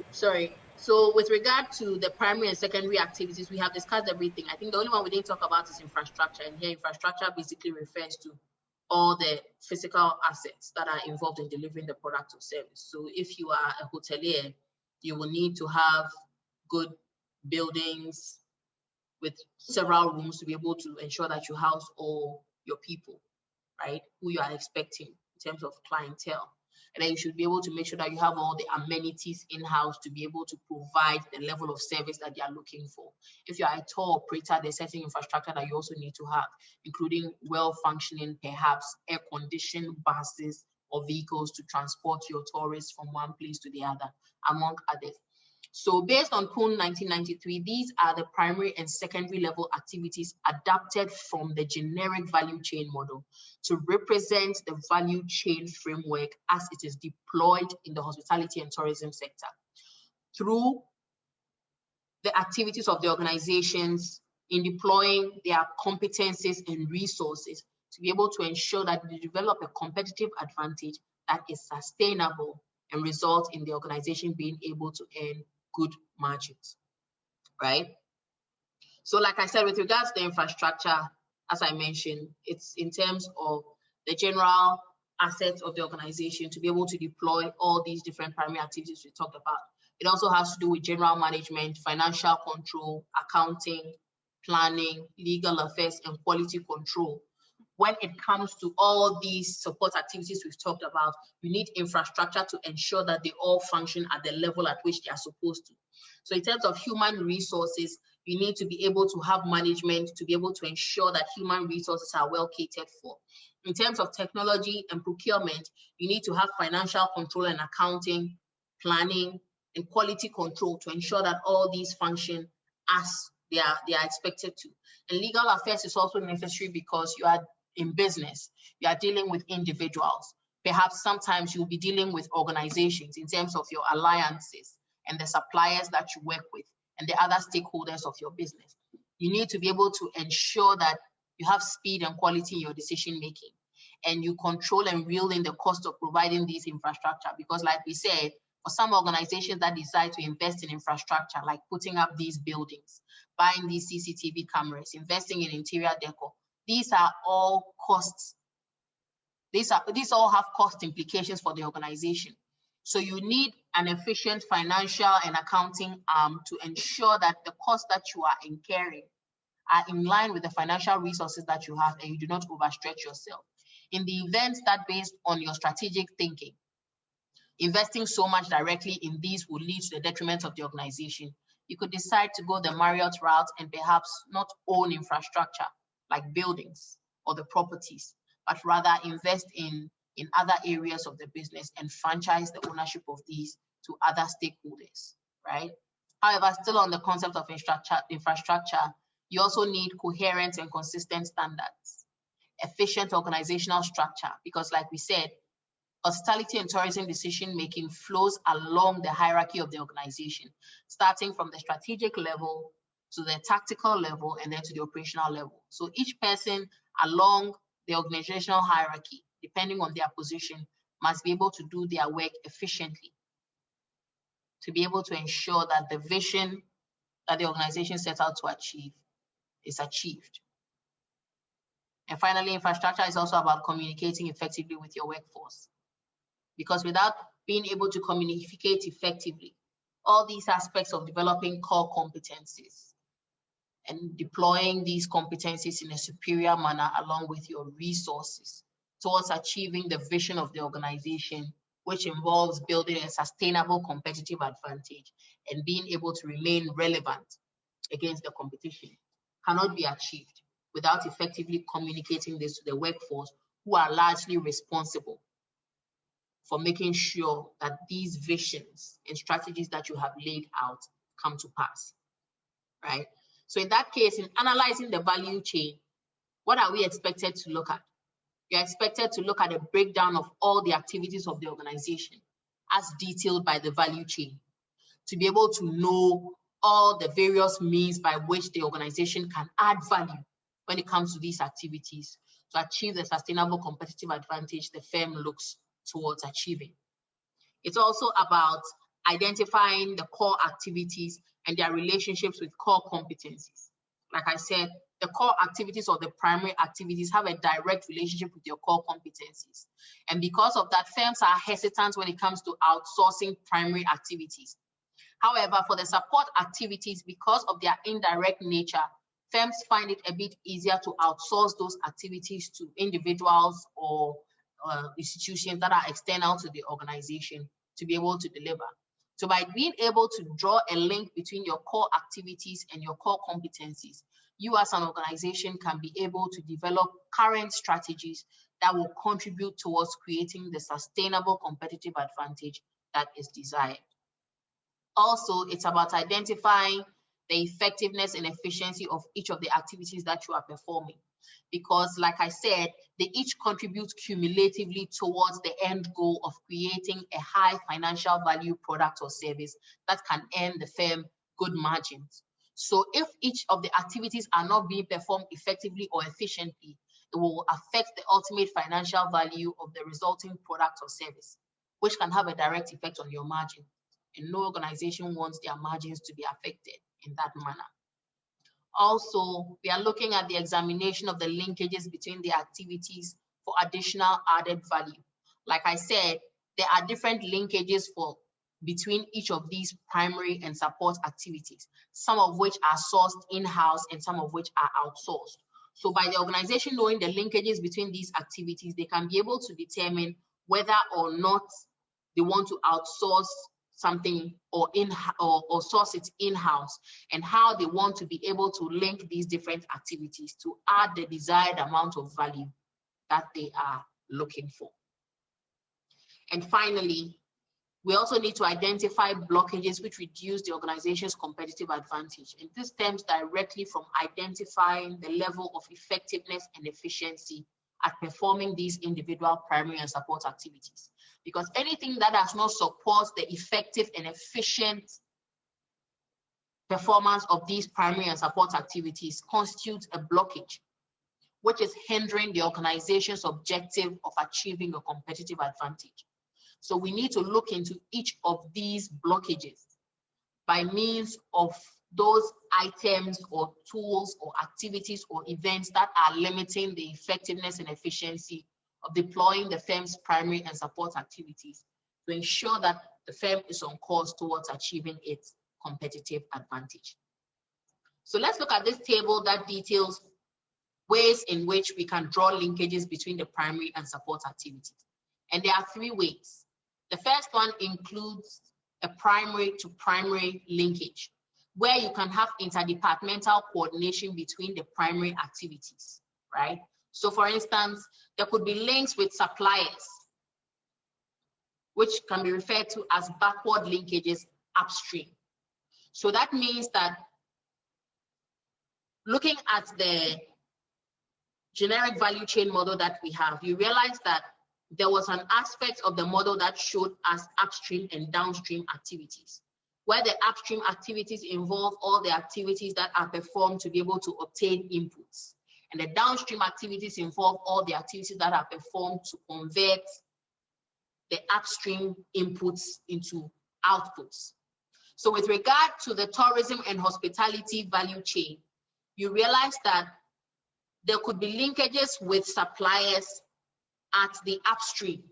the primary and secondary activities, we have discussed everything. I think the only one we didn't talk about is infrastructure. And here infrastructure basically refers to all the physical assets that are involved in delivering the product or service. So if you are a hotelier, you will need to have good buildings with several rooms to be able to ensure that you house all your people, right? Who you are expecting in terms of clientele. And then you should be able to make sure that you have all the amenities in-house to be able to provide the level of service that they are looking for. If you are a tour operator, there's certain infrastructure that you also need to have, including well-functioning, perhaps air-conditioned buses or vehicles to transport your tourists from one place to the other, among others. So based on PUN 1993, these are the primary and secondary level activities adapted from the generic value chain model to represent the value chain framework as it is deployed in the hospitality and tourism sector through the activities of the organizations in deploying their competencies and resources to be able to ensure that they develop a competitive advantage that is sustainable and result in the organization being able to earn good margins, right? So like I said, with regards to the infrastructure, as I mentioned, it's in terms of the general assets of the organization to be able to deploy all these different primary activities we talked about. It also has to do with general management, financial control, accounting, planning, legal affairs, and quality control. When it comes to all these support activities we've talked about, you need infrastructure to ensure that they all function at the level at which they are supposed to. So in terms of human resources, you need to be able to have management to be able to ensure that human resources are well catered for. In terms of technology and procurement, you need to have financial control and accounting, planning, and quality control to ensure that all these function as they are expected to. And legal affairs is also necessary because you are in business, you are dealing with individuals. Perhaps sometimes you'll be dealing with organizations in terms of your alliances and the suppliers that you work with and the other stakeholders of your business. You need to be able to ensure that you have speed and quality in your decision making, and you control and reel in the cost of providing these infrastructure. Because like we said, for some organizations that decide to invest in infrastructure, like putting up these buildings, buying these CCTV cameras, investing in interior decor, these are all costs. These all have cost implications for the organization. So you need an efficient financial and accounting arm to ensure that the costs that you are incurring are in line with the financial resources that you have and you do not overstretch yourself. In the event that based on your strategic thinking, investing so much directly in these will lead to the detriment of the organization, you could decide to go the Marriott route and perhaps not own infrastructure like buildings or the properties, but rather invest in other areas of the business and franchise the ownership of these to other stakeholders, right? However, still on the concept of infrastructure, you also need coherent and consistent standards, efficient organizational structure, because like we said, hospitality and tourism decision-making flows along the hierarchy of the organization, starting from the strategic level to the tactical level and then to the operational level. So each person along the organizational hierarchy, depending on their position, must be able to do their work efficiently to be able to ensure that the vision that the organization sets out to achieve is achieved. And finally, infrastructure is also about communicating effectively with your workforce. Because without being able to communicate effectively, all these aspects of developing core competencies and deploying these competencies in a superior manner along with your resources towards achieving the vision of the organization, which involves building a sustainable competitive advantage and being able to remain relevant against the competition, cannot be achieved without effectively communicating this to the workforce, who are largely responsible for making sure that these visions and strategies that you have laid out come to pass, right? So in that case, in analyzing the value chain, what are we expected to look at? You're expected to look at a breakdown of all the activities of the organization as detailed by the value chain, to be able to know all the various means by which the organization can add value when it comes to these activities to achieve the sustainable competitive advantage the firm looks towards achieving. It's also about identifying the core activities and their relationships with core competencies. Like I said, the core activities or the primary activities have a direct relationship with your core competencies. And because of that, firms are hesitant when it comes to outsourcing primary activities. However, for the support activities, because of their indirect nature, firms find it a bit easier to outsource those activities to individuals or institutions that are external to the organization to be able to deliver. So by being able to draw a link between your core activities and your core competencies, you as an organization can be able to develop current strategies that will contribute towards creating the sustainable competitive advantage that is desired. Also, it's about identifying the effectiveness and efficiency of each of the activities that you are performing. Because like I said, they each contribute cumulatively towards the end goal of creating a high financial value product or service that can earn the firm good margins. So if each of the activities are not being performed effectively or efficiently, it will affect the ultimate financial value of the resulting product or service, which can have a direct effect on your margin. And no organization wants their margins to be affected in that manner. Also, we are looking at the examination of the linkages between the activities for additional added value. Like I said, there are different linkages between each of these primary and support activities, some of which are sourced in-house and some of which are outsourced. So by the organization knowing the linkages between these activities, they can be able to determine whether or not they want to outsource something or source it in-house, and how they want to be able to link these different activities to add the desired amount of value that they are looking for. And finally, we also need to identify blockages which reduce the organization's competitive advantage. And this stems directly from identifying the level of effectiveness and efficiency at performing these individual primary and support activities. Because anything that does not support the effective and efficient performance of these primary and support activities constitutes a blockage, which is hindering the organization's objective of achieving a competitive advantage. So we need to look into each of these blockages by means of those items or tools or activities or events that are limiting the effectiveness and efficiency of deploying the firm's primary and support activities to ensure that the firm is on course towards achieving its competitive advantage. So let's look at this table that details ways in which we can draw linkages between the primary and support activities. And there are 3 ways. The first one includes a primary to primary linkage, where you can have interdepartmental coordination between the primary activities, right? So for instance, there could be links with suppliers, which can be referred to as backward linkages upstream. So that means that looking at the generic value chain model that we have, you realize that there was an aspect of the model that showed us upstream and downstream activities, where the upstream activities involve all the activities that are performed to be able to obtain inputs. And the downstream activities involve all the activities that are performed to convert the upstream inputs into outputs. So with regard to the tourism and hospitality value chain, you realize that there could be linkages with suppliers at the upstream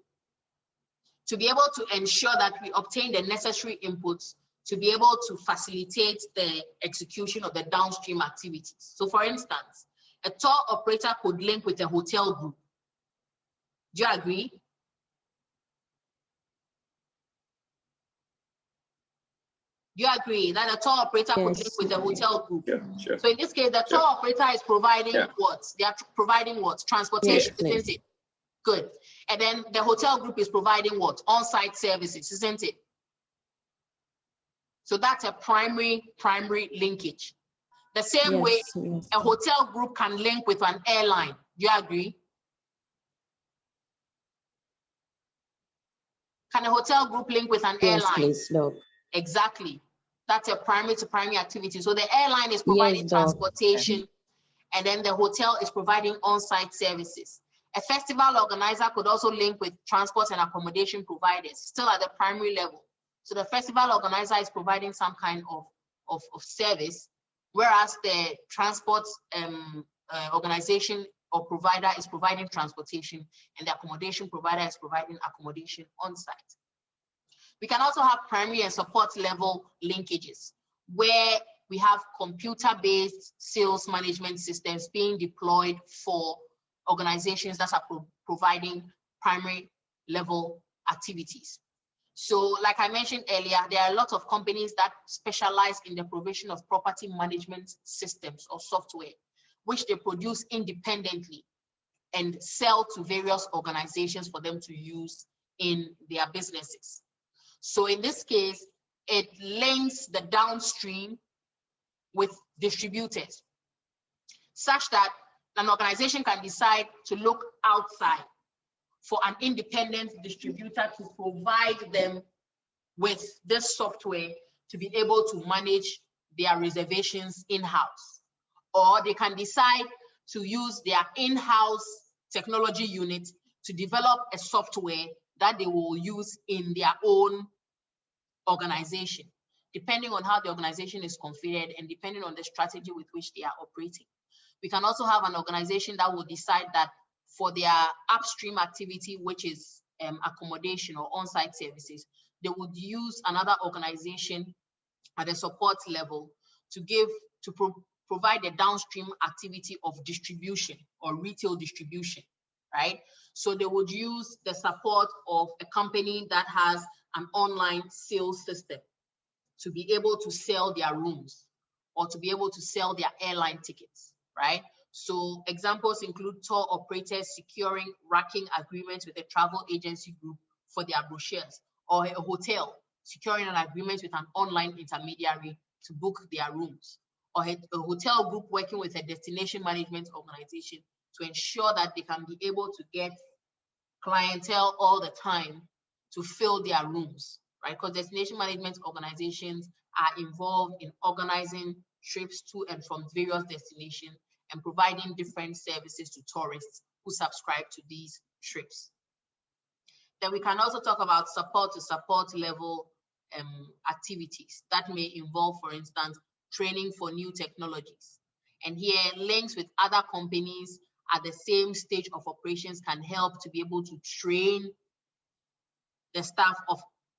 to be able to ensure that we obtain the necessary inputs to be able to facilitate the execution of the downstream activities. So for instance, a tour operator could link with a hotel group. Do you agree? Do you agree that a tour operator could link with a hotel group? Yeah, sure. So in this case, the tour operator is providing what? They are providing what? Transportation, isn't it? Good. And then the hotel group is providing what? On-site services, isn't it? So that's a primary linkage. The same way a hotel group can link with an airline. Do you agree? Can a hotel group link with an airline? Please, no. Exactly. That's a primary to primary activity. So the airline is providing transportation, and then the hotel is providing on-site services. A festival organizer could also link with transport and accommodation providers, still at the primary level. So the festival organizer is providing some kind of service, whereas the transport organization or provider is providing transportation, and the accommodation provider is providing accommodation on site. We can also have primary and support level linkages, where we have computer-based sales management systems being deployed for organizations that are providing primary level activities. So like I mentioned earlier, there are a lot of companies that specialize in the provision of property management systems or software, which they produce independently and sell to various organizations for them to use in their businesses. So in this case, it links the downstream with distributors, such that an organization can decide to look outside for an independent distributor to provide them with this software to be able to manage their reservations in-house. Or they can decide to use their in-house technology unit to develop a software that they will use in their own organization, depending on how the organization is configured and depending on the strategy with which they are operating. We can also have an organization that will decide that for their upstream activity, which is accommodation or on-site services, they would use another organization at a support level to provide the downstream activity of distribution or retail distribution, right? So they would use the support of a company that has an online sales system to be able to sell their rooms or to be able to sell their airline tickets, right? So examples include tour operators securing racking agreements with a travel agency group for their brochures, or a hotel securing an agreement with an online intermediary to book their rooms, or a hotel group working with a destination management organization to ensure that they can be able to get clientele all the time to fill their rooms, right? Because destination management organizations are involved in organizing trips to and from various destinations and providing different services to tourists who subscribe to these trips. Then we can also talk about support to support level activities that may involve, for instance, training for new technologies. And here, links with other companies at the same stage of operations can help to be able to train the staff of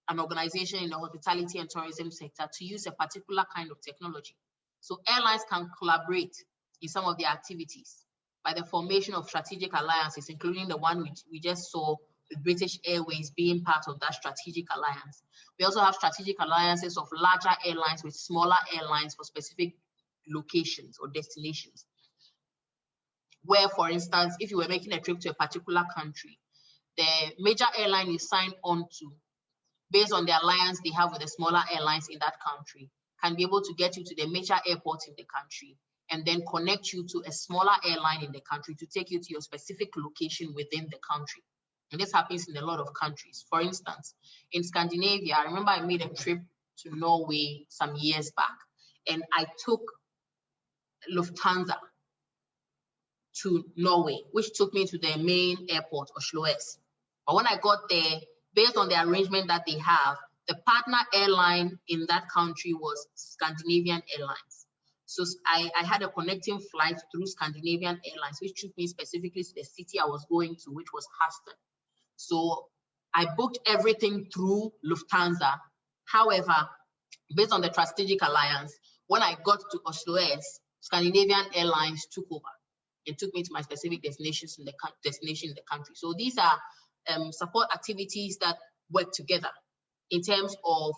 an organization in the hospitality and tourism sector to use a particular kind of technology. So airlines can collaborate in some of their activities by the formation of strategic alliances, including the one which we just saw with British Airways being part of that strategic alliance. We also have strategic alliances of larger airlines with smaller airlines for specific locations or destinations. Where, for instance, if you were making a trip to a particular country, the major airline you sign on to, based on the alliance they have with the smaller airlines in that country, can be able to get you to the major airport in the country and then connect you to a smaller airline in the country to take you to your specific location within the country. And this happens in a lot of countries. For instance, in Scandinavia, I remember I made a trip to Norway some years back, and I took Lufthansa to Norway, which took me to the main airport, Oslo S. But when I got there, based on the arrangement that they have, the partner airline in that country was Scandinavian Airlines. So I had a connecting flight through Scandinavian Airlines, which took me specifically to the city I was going to, which was Houston. So I booked everything through Lufthansa. However, based on the strategic alliance, when I got to Oslo S, Scandinavian Airlines took over and took me to my specific destinations in the country. So these are support activities that work together in terms of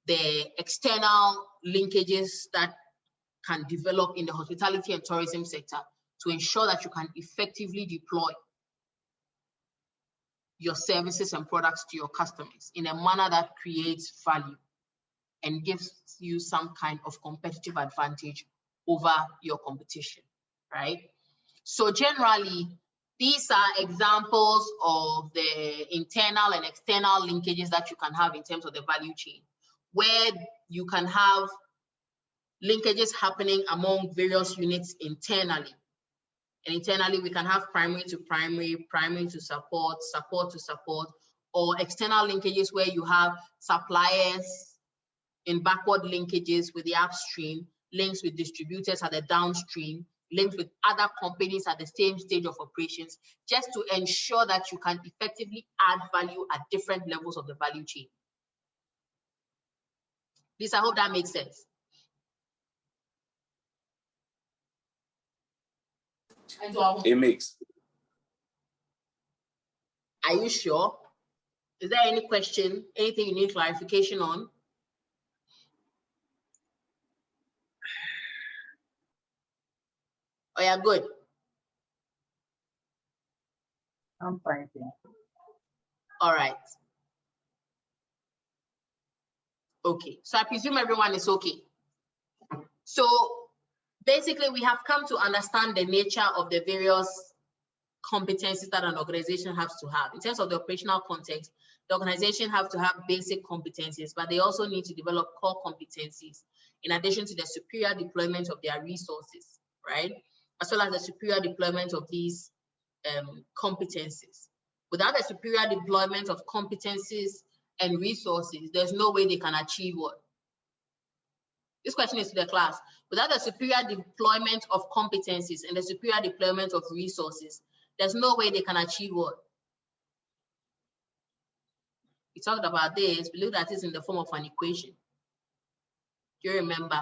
the external linkages that can develop in the hospitality and tourism sector to ensure that you can effectively deploy your services and products to your customers in a manner that creates value and gives you some kind of competitive advantage over your competition, right? So generally, these are examples of the internal and external linkages that you can have in terms of the value chain, where you can have linkages happening among various units internally. And internally, we can have primary to primary, primary to support, support to support, or external linkages where you have suppliers in backward linkages with the upstream, links with distributors at the downstream, links with other companies at the same stage of operations, just to ensure that you can effectively add value at different levels of the value chain. Please, I hope that makes sense. It makes. Are you sure? Is there any question, anything you need clarification on? Oh, yeah, good. I'm fine. All right. Okay, so I presume everyone is okay. So basically, we have come to understand the nature of the various competencies that an organization has to have. In terms of the operational context, the organization has to have basic competencies, but they also need to develop core competencies in addition to the superior deployment of their resources, right? As well as the superior deployment of these competencies. Without the superior deployment of competencies and resources, there's no way they can achieve what? This question is to the class. Without the superior deployment of competencies and the superior deployment of resources, there's no way they can achieve what? We talked about this. We looked at this in the form of an equation. Do you remember?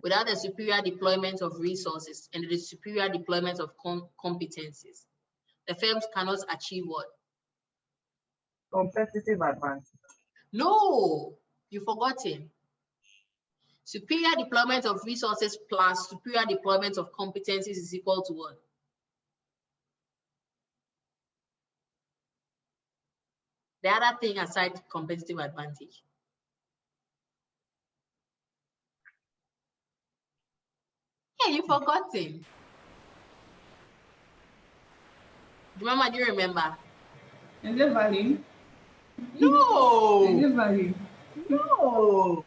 Without the superior deployment of resources and the superior deployment of competencies, the firms cannot achieve what? Competitive advantage. No, you've forgotten. Superior deployment of resources plus superior deployment of competencies is equal to what? The other thing aside competitive advantage. Yeah, you've forgotten. Remember, do you remember? Is it value? No. Is it value? No.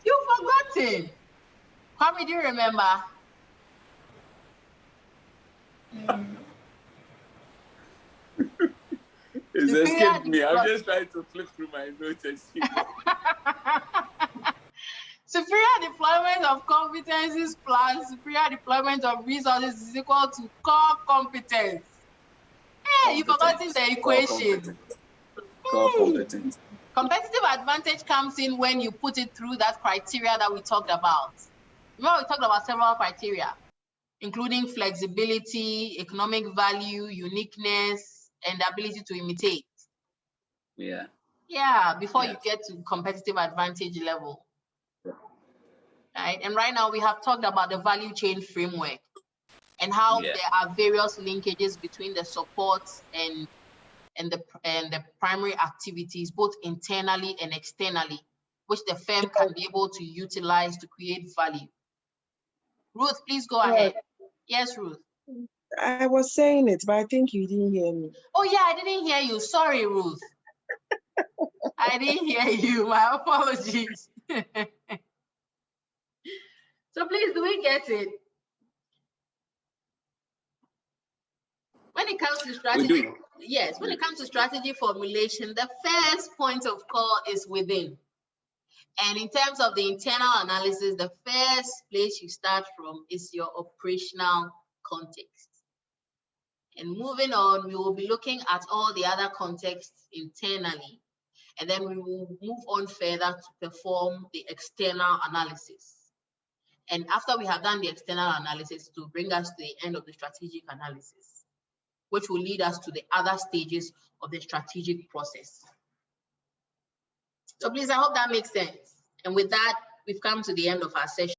You've forgotten. Kwame, do you remember? It's escaped me. I'm just trying to flip through my notes and see. Superior deployment of competencies plus superior deployment of resources is equal to core competence. Hey, you've forgotten the equation. Core competence. Competitive advantage comes in when you put it through that criteria that we talked about. Remember, we talked about several criteria, including flexibility, economic value, uniqueness, and the ability to imitate. Yeah. Yeah, before you get to competitive advantage level. Right? And right now we have talked about the value chain framework and how there are various linkages between the support and the primary activities, both internally and externally, which the firm can be able to utilize to create value. Ruth, please go ahead. Yes, Ruth. I was saying it, but I think you didn't hear me. Oh yeah, I didn't hear you. Sorry, Ruth. I didn't hear you. My apologies. So please, do we get it? When it comes to strategy, yes, when it comes to strategy formulation, the first point of call is within. And in terms of the internal analysis, the first place you start from is your operational context. And moving on, we will be looking at all the other contexts internally. And then we will move on further to perform the external analysis. And after we have done the external analysis, to bring us to the end of the strategic analysis, which will lead us to the other stages of the strategic process. So please, I hope that makes sense. And with that, we've come to the end of our session.